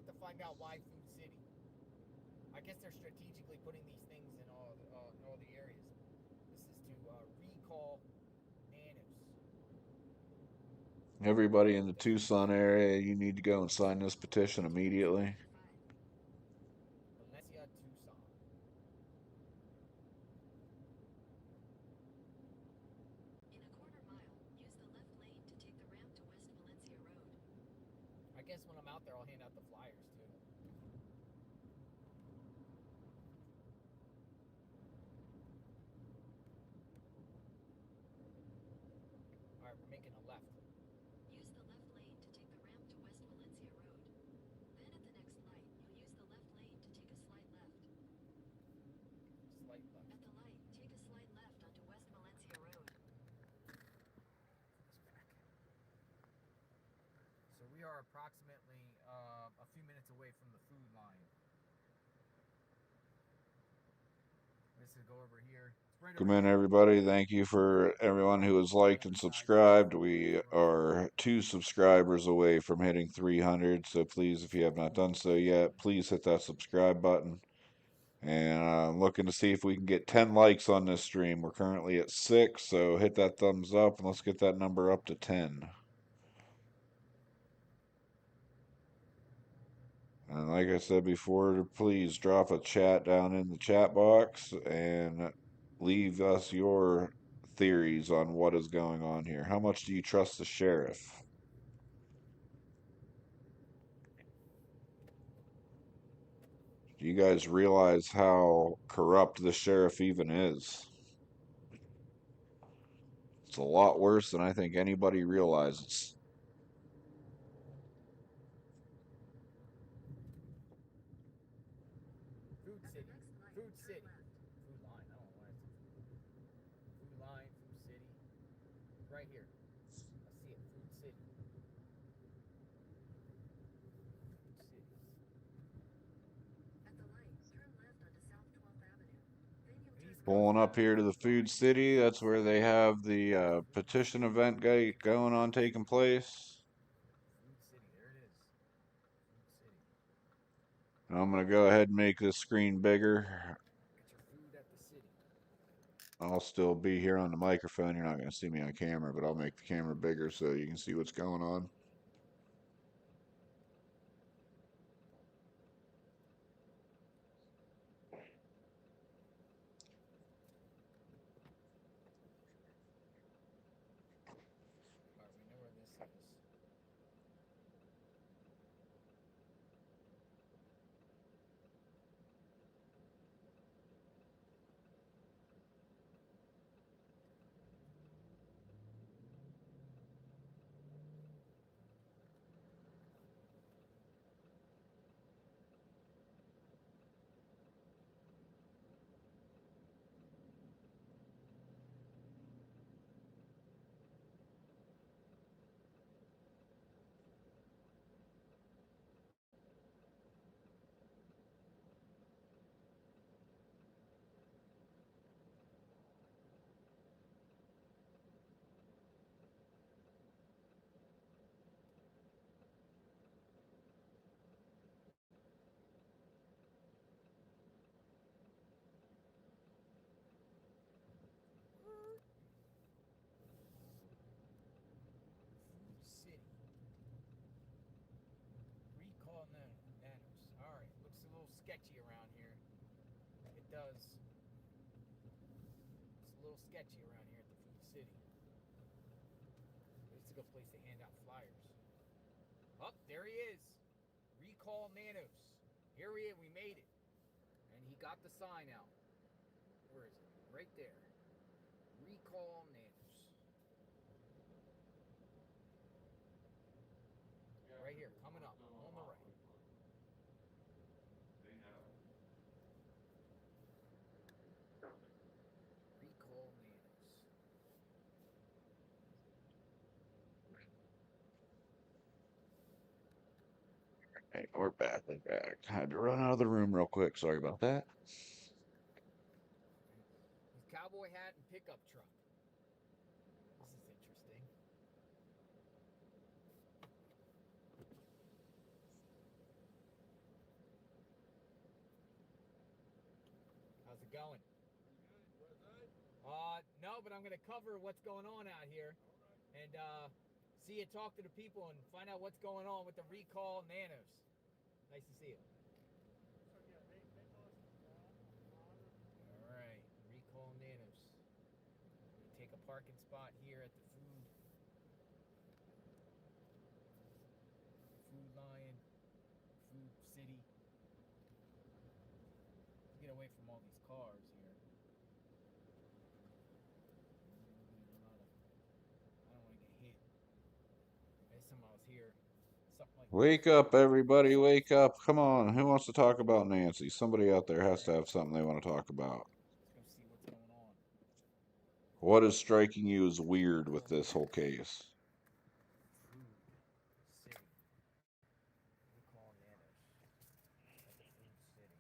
about to find out why Food City. I guess they're strategically putting these things in all the areas. This is to recall nanos. Everybody in the Tucson area, you need to go and sign this petition immediately. Valencia, Tucson. In a quarter mile, use the left lane to take the ramp to West Valencia Road. I guess when I'm out there, I'll hand out the flyers too. All right, we're making a left. Use the left lane to take the ramp to West Valencia Road. Then at the next light, you'll use the left lane to take a slight left. Slight left. At the light, take a slight left onto West Valencia Road. So we are approximately a few minutes away from the food line. This is go over here. Right Come over in, here. everybody. Thank you for everyone who has liked and subscribed. We are 2 subscribers away from hitting 300. So please, if you have not done so yet, please hit that subscribe button. And I'm looking to see if we can get 10 likes on this stream. We're currently at 6, so hit that thumbs up and let's get that number up to 10. And like I said before, please drop a chat down in the chat box and leave us your theories on what is going on here. How much do you trust the sheriff? Do you guys realize how corrupt the sheriff even is? It's a lot worse than I think anybody realizes. Food City. Food City. Food line. I don't know why it's food line. Food City. Right here. I see it. Food City. Food City. At the light, turn left onto South 12th Avenue. Then you'll turn Pulling up here to the Food City. That's where they have the petition event going on, taking place. Food City. There it is. Food City. And I'm going to go ahead and make this screen bigger. Get your food at the city. I'll still be here on the microphone. You're not going to see me on camera, but I'll make the camera bigger so you can see what's going on. All right, we know where this is. Food City. Recall nanos. All right, looks a little sketchy around here. It does. It's a little sketchy around here at the Food City. It's a good place to hand out flyers. Oh, there he is. Recall nanos. Here we made it. And he got the sign out. Where is it? Right there. Recall nanos. Right here, coming up on the right. Recall nanos. Hey, we're back. We're back. Had to run out of the room real quick. Sorry about that. His cowboy hat and pickup truck. This is interesting. going? No, but I'm gonna cover what's going on out here, and see you, talk to the people, and find out what's going on with the recall nanos. Nice to see you. All right, recall nanos. I'm gonna take a parking spot here at the Food Lion, Food City. Let's get away from all these cars here. I don't want to get hit. There's someone else here. Something like Wake up, everybody, wake up. Come on. Who wants to talk about Nancy? Somebody out there has to have something they want to talk about. Let's go see what's going on. What is striking you as weird with this whole case? Food City. Recall nanos at the Food City.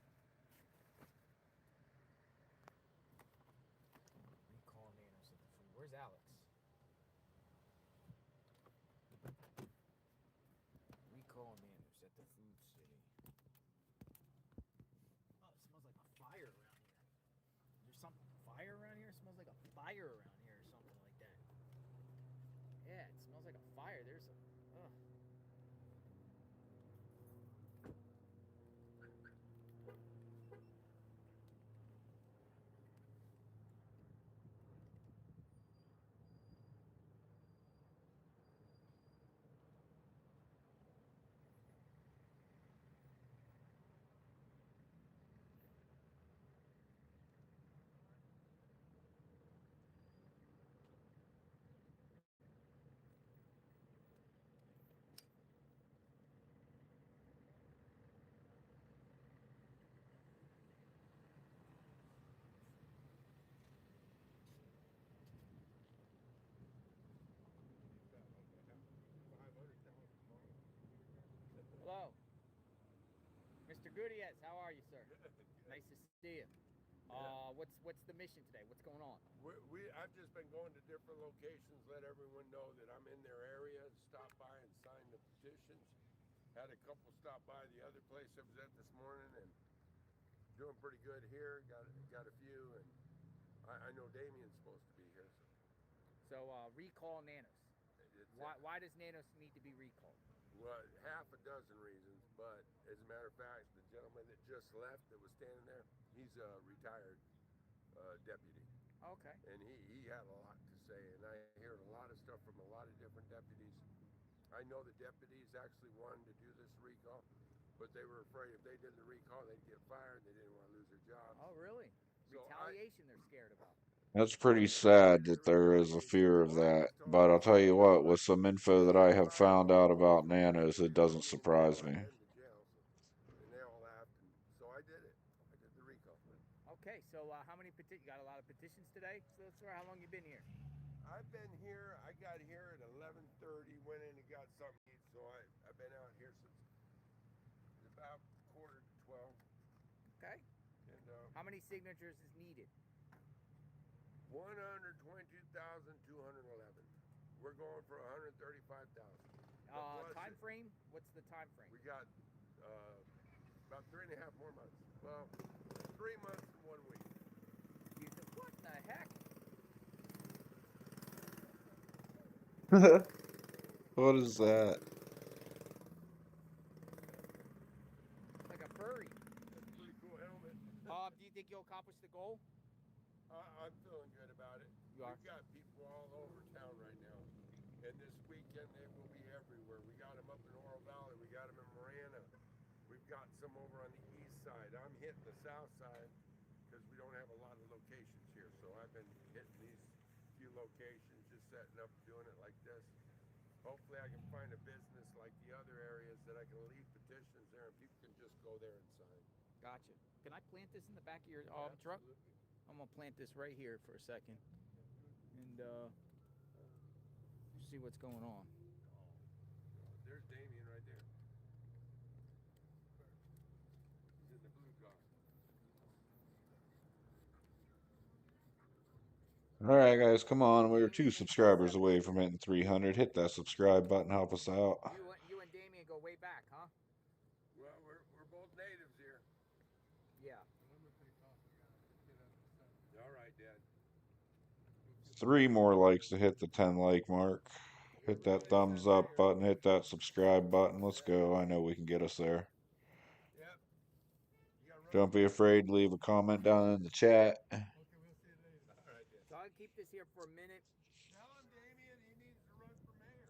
Recall nanos at the food. Where's Alex? Recall nanos at the Food City. Oh, it smells like a fire around here. There's some fire around here? It smells like a fire around here or something like that. Yeah, it smells like a fire. There's a... Ugh. Hello. Mr. Gutierrez, how are you, sir? Nice to see you. What's the mission today? What's going on? I've just been going to different locations, let everyone know that I'm in their area, stop by and sign the petitions. Had a couple stop by the other place I was at this morning, and doing pretty good here. Got a few, and I know Damien's supposed to be here. So recall nanos. Why does nanos need to be recalled? Well, half a dozen reasons, but as a matter of fact, the gentleman that just left that was standing there, he's a retired deputy. Okay. And he had a lot to say, and I heard a lot of stuff from a lot of different deputies. I know the deputies actually wanted to do this recall, but they were afraid if they did the recall, they'd get fired. They didn't want to lose their jobs. Oh, really? So retaliation they're scared about. That's pretty sad that there is a fear of that. But I'll tell you what, with some info that I have found out about nanos, it doesn't surprise me. And they all laughed, and so I did it. I did the recall. Okay, so how many petitions? You got a lot of petitions today? So how long you been here? I've been here. I got here at 11:30. Went in and got something to eat. So I've been out here since about 11:45. Okay. And how many signatures is needed? 122,211. We're going for 135,000. Time frame? What's the time frame? We got about 3.5 more months. Well, 3 months and 1 week. What the heck? What is that? Like a furry. That's a pretty cool helmet. Do you think you'll accomplish the goal? I'm feeling good about it. You are? We've got people all over town right now. And this weekend they will be everywhere. We got them up in Oro Valley. We got them in Marana. We've got some over on the east side. I'm hitting the south side because we don't have a lot of locations here. So I've been hitting these few locations, just setting up, doing it like this. Hopefully I can find a business like the other areas that I can leave petitions there and people can just go there and sign. Gotcha. Can I plant this in the back of your truck? I'm going to plant this right here for a second. And see what's going on. There's Damien right there. He's in the blue car. Alright, guys, come on. We're 2 subscribers away from hitting 300. Hit that subscribe button. Help us out. You and Damien go way back, huh? Well, we're both natives here. Yeah. Three more likes to hit the 10 like mark. Hit that Everybody thumbs said that up button, earlier. hit that subscribe button. Let's go. I know we can get us there. Yep. You got to run Don't for be mayor. afraid to leave a comment down in the chat. Okay, we'll see you later. All right, then. So I'll keep this here for a minute. Tell him, Damien, he needs to run for mayor.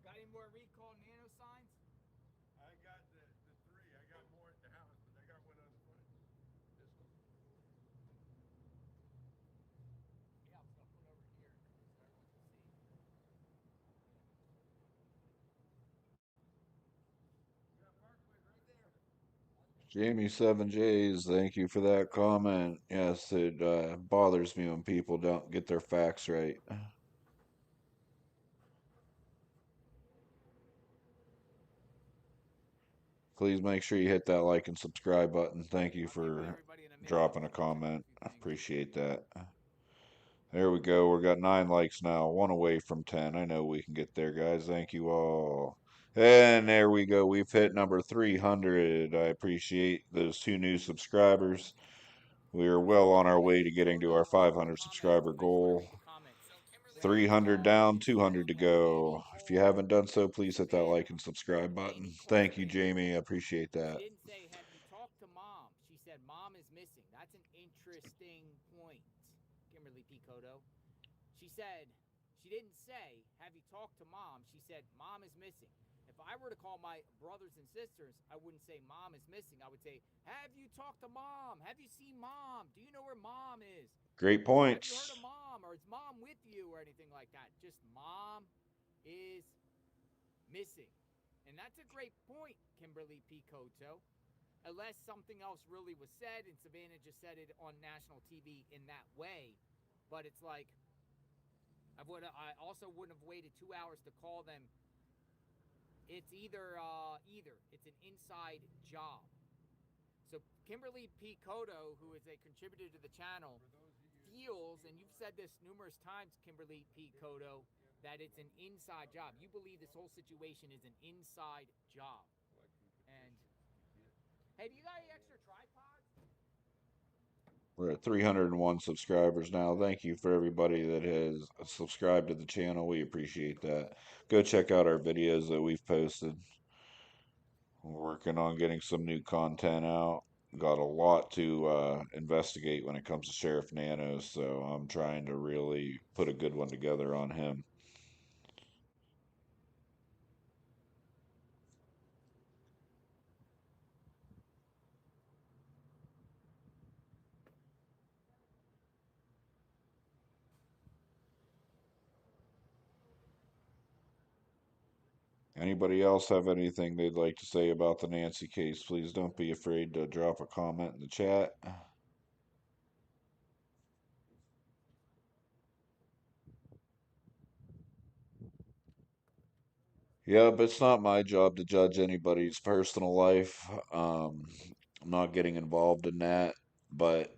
Got any more recall nano signs? I got the three. I got more at the house, but I got one on the front. This one. Yeah, I'm just gonna put over here so everyone can see. You got Parkway right there. Jamie7Js, thank you for that comment. Yes, it bothers me when people don't get their facts right. Please make sure you hit that like and subscribe button. Thank you I'll give for everybody in a minute. I'm dropping just a gonna check on a comment. few I things. appreciate that. There we go. We got 9 likes now, one away from 10. I know we can get there, guys. Thank you all. And there we go. We've hit number 300. I appreciate those 2 new subscribers. We are well So on our Kimberly way to P. getting to Kodo our wrote a 500 comment. subscriber I just want to goal. read the comment. Said 300 down, instead 200 to of go. any If you whole haven't done so, please hit that like spam, and subscribe button. Jamie calls Thank you, spam. Jamie. I appreciate She that. didn't say, "Have you talked to mom?" She said, "Mom is missing." That's an interesting point, Kimberly P. Kodo. She said, she didn't say, "Have you talked to mom?" She said, "Mom is missing." If I were to call my brothers and sisters, I wouldn't say mom is missing. I would say, "Have you talked to mom? Have you seen mom? Do you know where mom is? Great Have you heard points. of mom? Or is mom with you?" Or anything like that. Just mom is missing. And that's a great point, Kimberly P. Koto. Unless something else really was said and Savannah just said it on national TV in that way. But it's like, I also wouldn't have waited 2 hours to call them. It's either. It's an inside job. So Kimberly P. Kodo, who is a contributor to the channel, feels, and you've said this numerous times, Kimberly P. Kodo, that it's an inside job. You believe this whole situation is an inside job. And hey, do you got any extra tripods? We're at 301 subscribers now. Thank you for everybody that has subscribed to the channel. We appreciate that. Go check out our videos that we've posted. We're working on getting some new content out. Got a lot to investigate when it comes to Sheriff Nano, so I'm trying to really put a good one together on him. Anybody else have anything they'd like to say about the Nancy case? Please don't be afraid to drop a comment in the chat. Yeah, but it's not my job to judge anybody's personal life. I'm not getting involved in that, but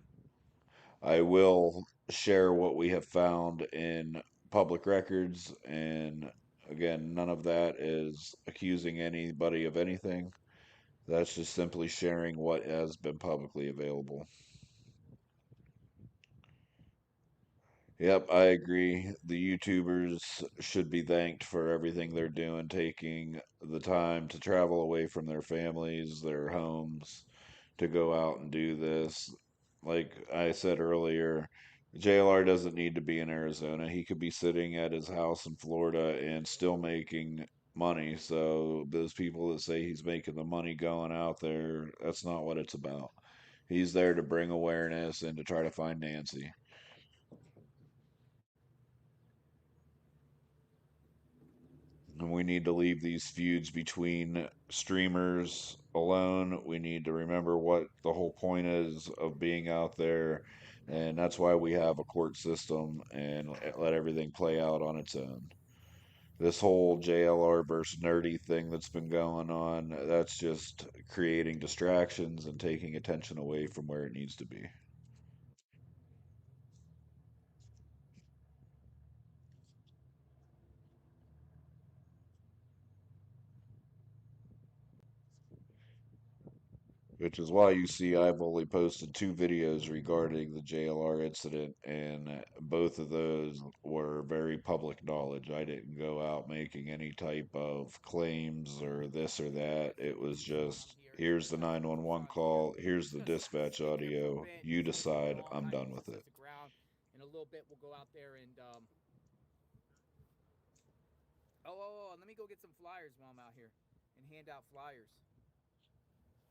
I will share what we have found in public records. And again, none of that is accusing anybody of anything. That's just simply sharing what has been publicly available. Yep, I agree. The YouTubers should be thanked for everything they're doing, taking the time to travel away from their families, their homes, to go out and do this. Like I said earlier, JLR doesn't need to be in Arizona. He could be sitting at his house in Florida and still making money. So those people that say he's making the money going out there, that's not what it's about. He's there to bring awareness and to try to find Nancy. And we need to leave these feuds between streamers alone. We need to remember what the whole point is of being out there. And that's why we have a court system and let everything play out on its own. This whole JLR versus nerdy thing that's been going on, that's just creating distractions and taking attention away from where it needs to be. Which is why you see I've only posted two videos regarding the JLR incident, and both of those were very public knowledge. I didn't go out making any type of claims or this or that. It was just, here's the 911 call, here's the dispatch audio, you decide, I'm done with it. In a little bit, we'll go out there and let me go get some flyers while I'm out here and hand out flyers.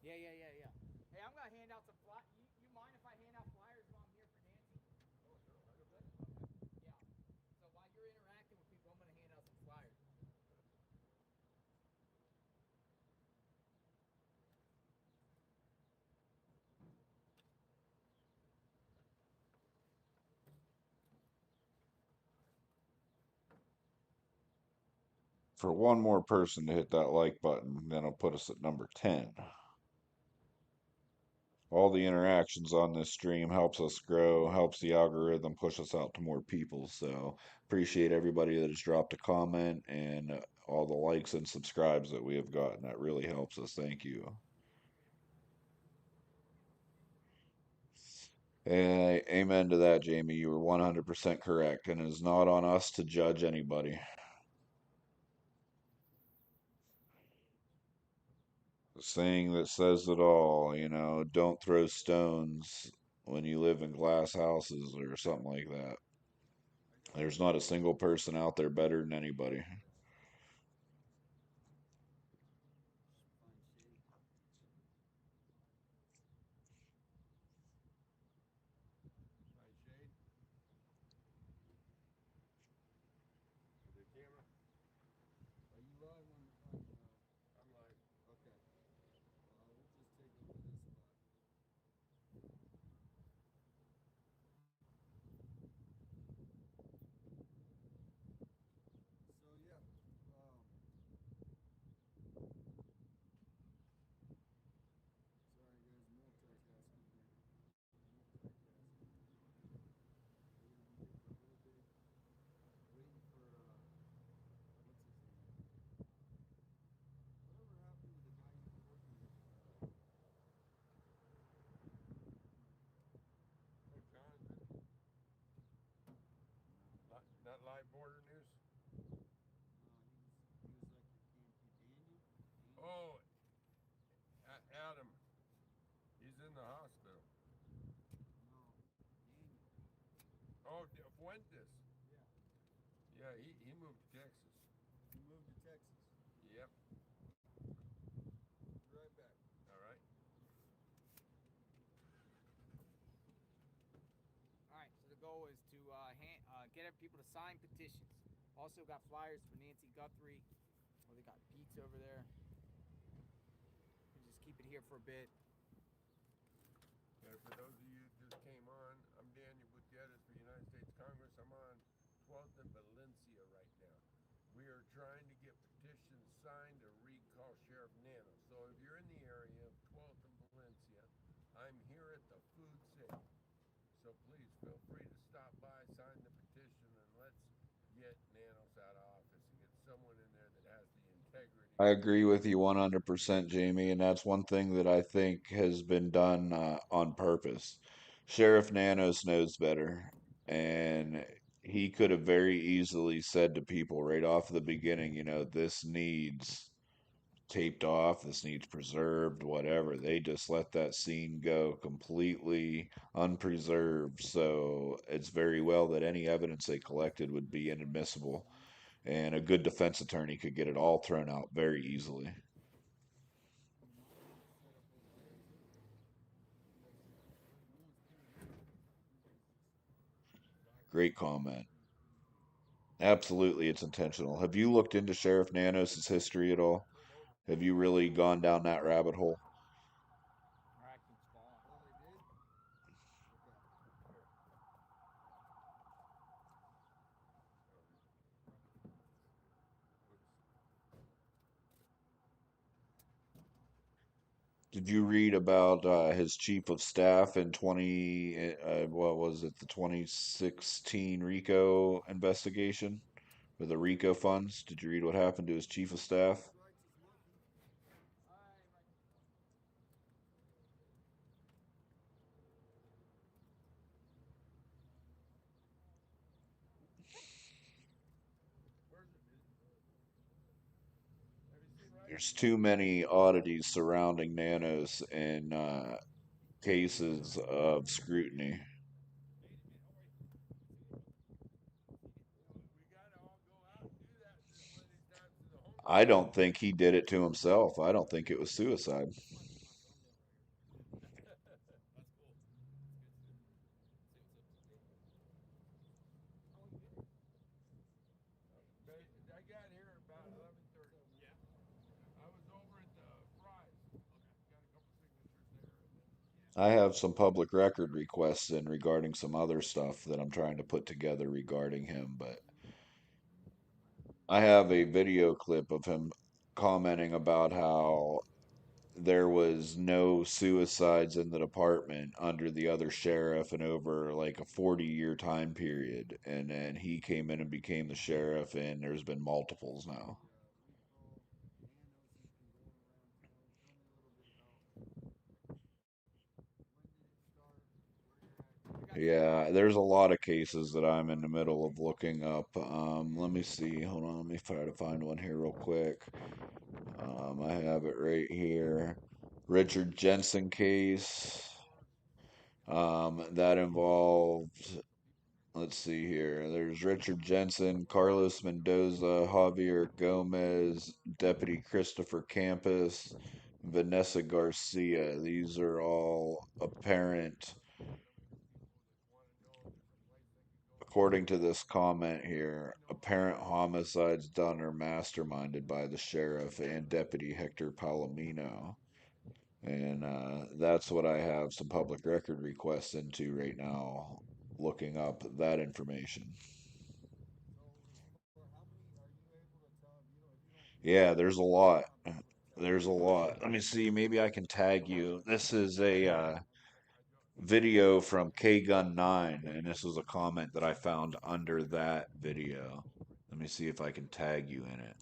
Yeah. Hey, I'm gonna hand out some flyers. You mind if I hand out flyers while I'm here for Nancy? Oh, sure. Good. Okay. Yeah. So while you're interacting with people, I'm gonna hand out some flyers. For one more person to hit that like button, then it'll put us at number 10. All the interactions on this stream helps us grow, helps the algorithm push us out to more people. So appreciate everybody that has dropped a comment and all the likes and subscribes that we have gotten. That really helps us. Thank you. Amen to that, Jamie. You were 100% correct, and it is not on us to judge anybody. The saying that says it all, don't throw stones when you live in glass houses or something like that. There's not a single person out there better than anybody. Right, Shade? The camera? Are you live on the phone? I'm live. Okay. We'll just take over this spot. So yeah, sorry guys, multitasking here. Multitasking. We're gonna be here for a little bit, waiting for what's his name? Whatever happened to the guy you were working with? Oh, Jonathan. Not live border news? No, he was like your campaign. Daniel? Oh, Adam. He's in the hospital. No, Daniel. Oh, Fuentes. Yeah. Yeah, he moved to Texas. He moved to Texas. Yep. Be right back. All right. All right. So the goal is to get people to sign petitions. Also got flyers for Nancy Guthrie. Well, they got beats over there. We'll just keep it here for a bit. And for those of you who just came on, I'm Daniel Gutierrez for United States Congress. I'm on 12th and Valencia right now. We are trying to get petitions signed to recall Sheriff Nano. So if you're in the area of 12th and Valencia, I'm here at the food safe. So please feel free to stop by, sign the petition, and let's get Nanos out of office and get someone in there that has the integrity. I agree with you 100%, Jamie, and that's one thing that I think has been done on purpose. Sheriff Nanos knows better, and he could have very easily said to people right off the beginning, this needs taped off, this needs preserved, whatever. They just let that scene go completely unpreserved. So it's very well that any evidence they collected would be inadmissible, and a good defense attorney could get it all thrown out very easily. Great comment. Absolutely, it's intentional. Have you looked into Sheriff Nanos' history at all? Have you really gone down that rabbit hole? Oh, they did? Okay. Did you read about his chief of staff in what was it, the 2016 RICO investigation for the RICO funds? Did you read what happened to his chief of staff? Righteous Mookie. There's too many oddities surrounding nanos in cases of scrutiny. We gotta all go out and do that one of these times to the homeless I shelter. don't think he did it to himself. I don't think it was suicide. That's cool. That's good to know. See what's up. How long you been here? I got here about 11:30. Yeah. I was over at the Fry's. Okay. Got a couple signatures there, and then I have some public record requests in regarding some other stuff that I'm trying to put together regarding him, but I have a video clip of him commenting about how there was no suicides in the department under the other sheriff and over like a 40-year time period. And then he came in and became the sheriff, and there's been multiples now. Yeah, there's a lot of cases that I'm in the middle of looking up. Let me see. Hold on. Let me try to find one here real quick. I have it right here. Richard Jensen case. That involved, let's see here. There's Richard Jensen, Carlos Mendoza, Javier Gomez, Deputy Christopher Campos, Vanessa Garcia. These are all apparent, according to this comment here, apparent homicides done or masterminded by the sheriff and Deputy Hector Palomino. And that's what I have some public record requests into right now, looking up that information. Yeah, there's a lot. There's a lot. Let me see. Maybe I can tag you. This is a video from K Gun 9, and this was a comment that I found under that video. Let me see if I can tag you in it.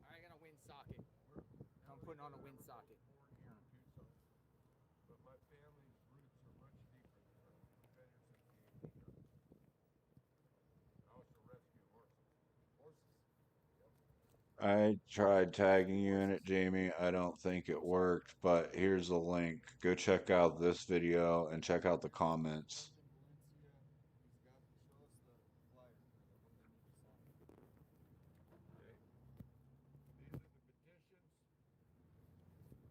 I got a wind socket. I'm putting on a wind socket. But my family's roots are much deeper than hers. We've been here since the 1800s. I also rescue horses. Horses? Yep. I tried tagging you in it, Jamie. I don't think it worked, but here's the link. Go check out this video and check out the comments. Okay. These are the petitions. Okay.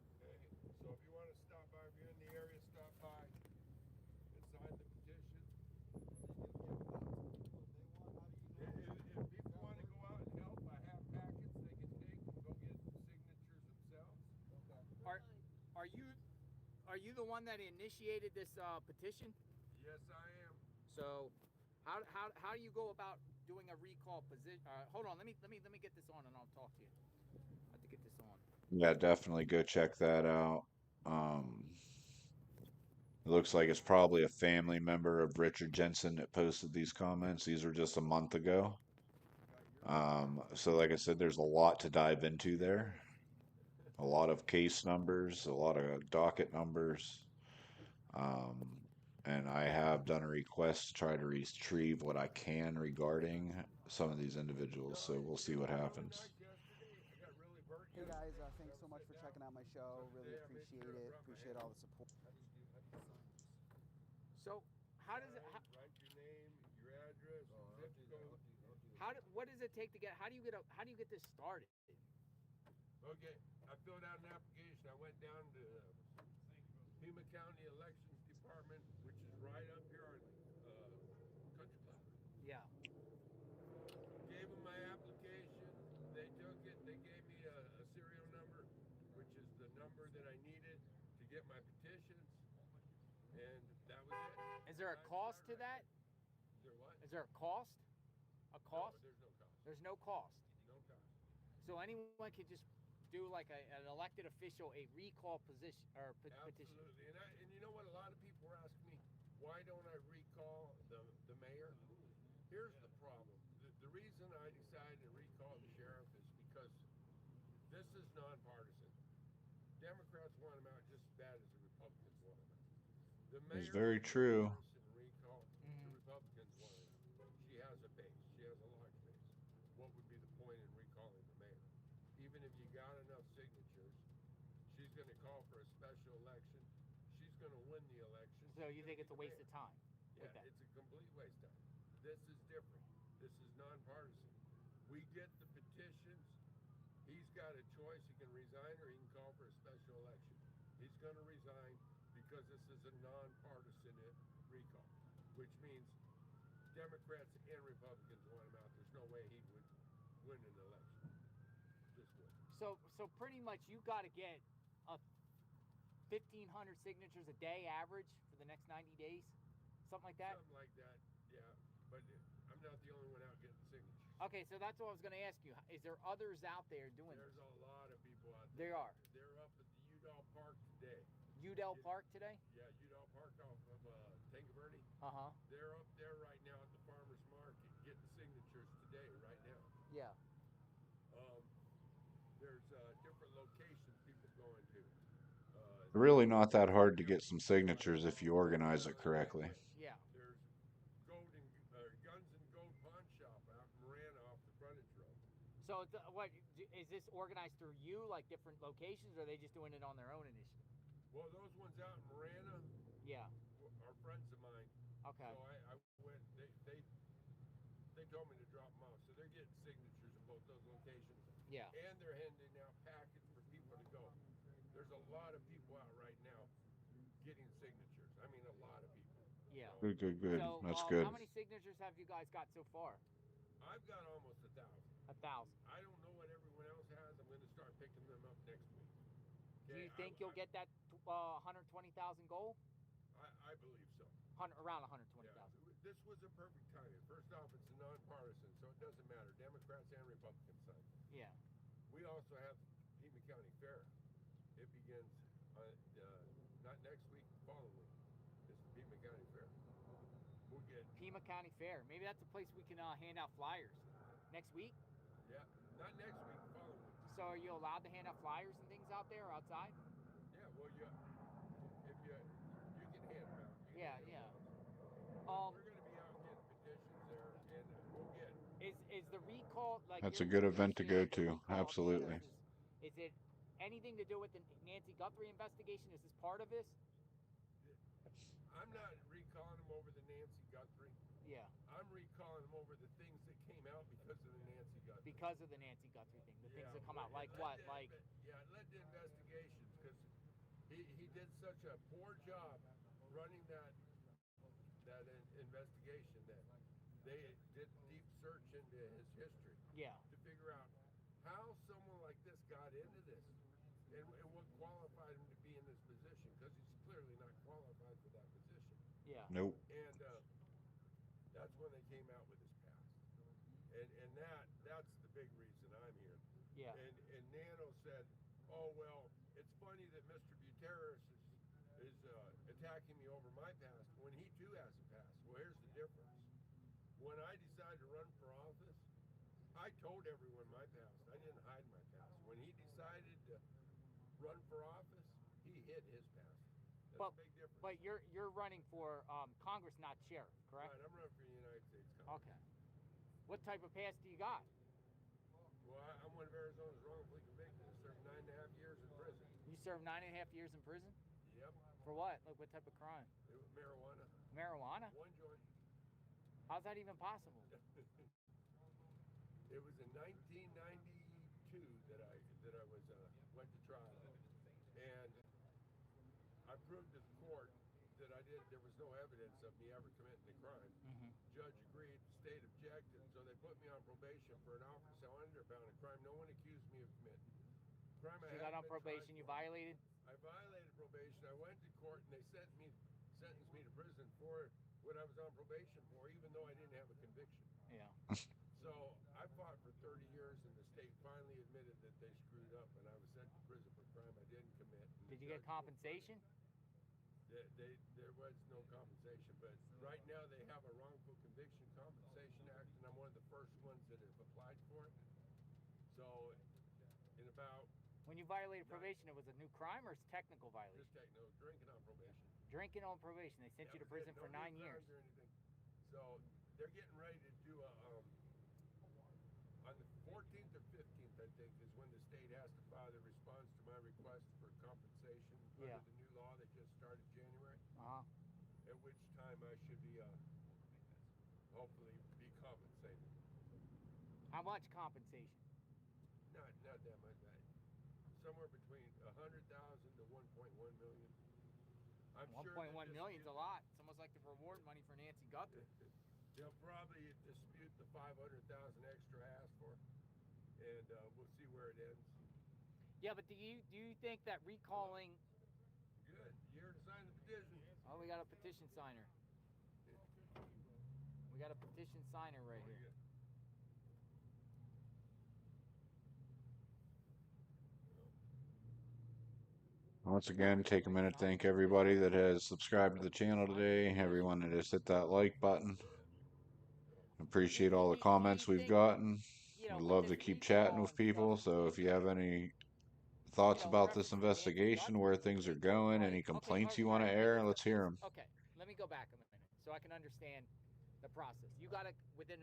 So if you want to stop by, if you're in the area, stop by and sign the petition. If people want to go out and help, I have packets they can take and go get signatures themselves. Are you the one that initiated this petition? Yes, I am. So, how do you go about doing a recall position? Hold on, let me get this on and I'll talk to you. I have to get this on. Yeah, definitely go check that out. It looks like it's probably a family member of Richard Jensen that posted these comments. These were just a month ago. So like I said, there's a lot to dive into there. A lot of case numbers, a lot of docket numbers. Um, and I have done a request to try to retrieve what I can regarding some of these individuals. So we'll see what happens. Hey guys, thanks so much for checking out my show. Really appreciate it. Appreciate all the support. So, how does it? Write your name, your address, zip code. What does it take to get? How do you get this started? Okay, I filled out an application. I went down to Pima County Elections Department, which is right up here on Country Club. Yeah. Gave them my application. They took it. They gave me a serial number, which is the number that I needed to get my petitions, and that was it. Is there a cost to that? Is there what? Is there a cost? A cost? No, there's no cost. There's no cost. No cost. So anyone can just do like an elected official a recall position or petition. Absolutely, and you know what? A lot of people are asking me, why don't I recall the mayor? Here's the problem. The reason I decided to recall the sheriff is because this is nonpartisan. Democrats want him out just as bad as the Republicans want him out. The It's mayor very is true. nonpartisan recall. The Republicans want it out. She has a base. She has a large base. What would be the point in recalling the mayor? Even if you got enough signatures, she's going to call for a special election. She's going to win the election. So you think it's a waste of time? Yeah, it's a complete waste of time. This is different. This is nonpartisan. We get the petitions. He's got a choice. He can resign or he can call for a special election. He's going to resign because this is a nonpartisan recall, which means Democrats and Republicans want him out. There's no way he would win an election. Just would. So pretty much you got to get a 1,500 signatures a day average for the next 90 days, something like that. Something like that, yeah. But I'm not the only one out getting signatures. Okay, so that's what I was going to ask you. Is there others out there doing There's this? a lot of people out there. There are. They're up at the Udall Park today. Udall Park today? Yeah, Udall Park off of Verde. Uh-huh. They're up there right now at the farmer's market getting signatures today, right now. Yeah. There's different locations people going to. Really not that hard to get some signatures if you organize it correctly. Yeah. There's Guns and Gold Pawn Shop out in Marana off the frontage road. So what is this organized through you, like different locations, or are they just doing it on their own initiative? Well, those ones out in Marana, yeah, are friends of mine. Okay. So I went. They told me to drop them off. So they're getting signatures in both those locations. Yeah. And they're handing out packets for people to go. There's a lot of people out right now getting signatures. I mean, a lot of people. Yeah. Good. So, That's good. How many signatures have you guys got so far? I've got almost 1,000. 1,000. I don't know what everyone else has. I'm going to start picking them up next week. Do you think you'll get that 120,000 goal? I believe so. Around 120,000. Yeah. This was a perfect timing. First off, it's a nonpartisan, so it doesn't matter. Democrats and Republicans signed. Yeah. We also have Pima County Fair. It begins not next week, the following week. It's the Pima County Fair. We'll get Pima County Fair. Maybe that's a place we can hand out flyers next week. Yeah, not next week, the following week. So are you allowed to hand out flyers and things out there or outside? Yeah, well, if you can hand them out. Yeah. We're going to be out getting petitions there, and we'll get. Is the recall like? That's a good event to go to. Absolutely. Is it anything to do with the Nancy Guthrie investigation? Is this part of this? I'm not recalling them over the Nancy Guthrie. Yeah. I'm recalling them over the things that came out because of the Nancy Guthrie. Because of the Nancy Guthrie thing, the things that come out, like what? Like. Yeah, it led to investigations because he did such a poor job running that investigation that they did deep search into his history. Yeah. To figure out how someone like this got into this and what qualified him to be in this position, because he's clearly not qualified for that position. Yeah. Nope. And that's when they came out with his past. And that's the big reason I'm here. Yeah. And Nano said, oh, well, it's funny that Mr. Gutierrez is attacking me over my past when he too has a past. Well, here's the difference. When I decided to run for office, I told everyone my past. I didn't hide my past. When he decided to run for office, he hid his past. That's a big difference. But you're running for Congress, not sheriff, correct? Right, I'm running for the United States Congress. Okay. What type of past do you got? Well, I'm one of Arizona's wrongfully convicted. I served 9.5 years in prison. You served 9.5 years in prison? Yep. For what? Like what type of crime? It was marijuana. Marijuana? One joint. How's that even possible? It was in 1992 that I was went to trial, and I proved to the court that there was no evidence of me ever committing a crime. Mm-hmm. Judge agreed, state objected, so they put me on probation for an office I underbound a crime no one accused me of committing. Crime So you got on probation, you violated? I violated probation. I went to court and they sentenced me to prison for what I was on probation for, even though I didn't have a conviction. Yeah. So I fought for 30 years and the state finally admitted admitted that they screwed up, and I was sent to prison for a crime I didn't commit. Did you get compensation? There was no compensation, but right now they have a wrongful conviction compensation act, and I'm one of the first ones that have applied for it. So, in about when you violated probation, it was a new crime or it's technical violation? Just technical, drinking on probation. Drinking on probation. They sent you to prison for 9 years. Or anything. So they're getting ready to do a on the 14th or 15th, I think, is when the state has to file their response to my request for compensation under the new law that just started January. At which time I should be, hopefully, be compensated. How much compensation? Not that much. Somewhere between 100,000 to 1.1 million. 1.1 million is a lot. It's almost like the reward money for Nancy Guthrie. They'll probably dispute the 500,000 extra I asked for, and we'll see where it ends. Yeah, but do you think that recalling? Good. You're to sign the petition. Oh, we got a petition signer. We got a petition signer right here. Once again, take a minute to thank everybody that has subscribed to the channel today, everyone that has hit that like button. Appreciate all the comments we've gotten. We'd love to keep chatting with people, so if you have any thoughts about this investigation, where things are going, any complaints you want to air, let's hear them. Okay, let me go back a minute so I can understand the process. You got to, within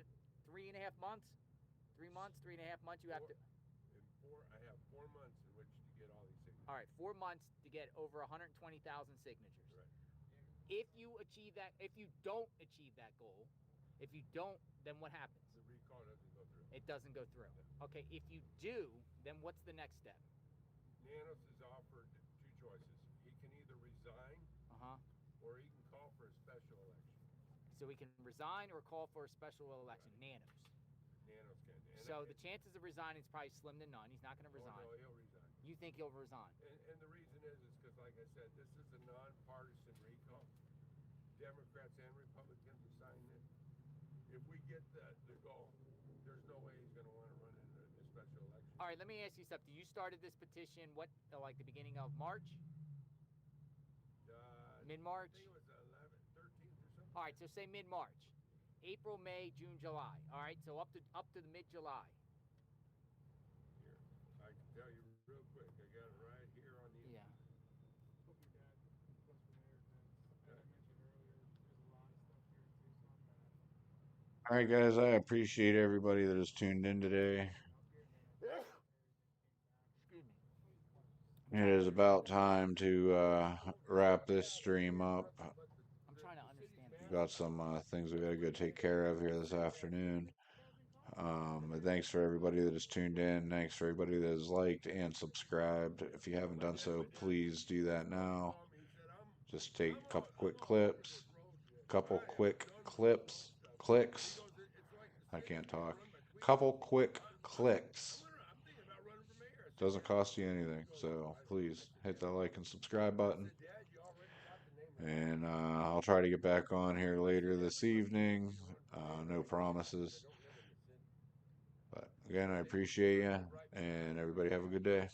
3.5 months, 3 months, 3.5 months, you have to... I have 4 months in which to get all these signatures. All right, 4 months to get over 120,000 signatures. Right. If you achieve that, if you don't achieve that goal, if you don't, then what happens? The recall doesn't go through. It doesn't go through. Yeah. Okay, if you do, then what's the next step? Nanos is offered 2 choices. He can either resign, or he can call for a special election. So he can resign or call for a special election. Right. Nanos can. So the chances of resigning is probably slim to none. He's not going to resign. Oh, no, he'll resign. You think he'll resign? And the reason is because, like I said, this is a nonpartisan recall. Democrats and Republicans are signing it. If we get the goal, there's no way he's going to want to run in a special election. All right, let me ask you something. You started this petition, like the beginning of March? Mid-March? I think it was 11th, 13th or something. All right, so say mid-March. April, May, June, July. All right, so up to the mid-July. Here, I can tell you real quick. I got it right here on the... Yeah. Hope your dad was prepared, man. As I mentioned earlier, there's a lot of stuff here too, so I'm gonna... All right, guys, I appreciate everybody that has tuned in today. Excuse me. It is about time to wrap this stream up. I'm trying to understand. We've got some things we got to go take care of here this afternoon. But thanks for everybody that has tuned in. Thanks for everybody that has liked and subscribed. If you haven't done so, please do that now. Just take a couple quick clips. Clicks. I can't talk. Couple quick clicks. Doesn't cost you anything, so please hit that like and subscribe button. And I'll try to get back on here later this evening. No promises. But again, I appreciate you, and everybody have a good day.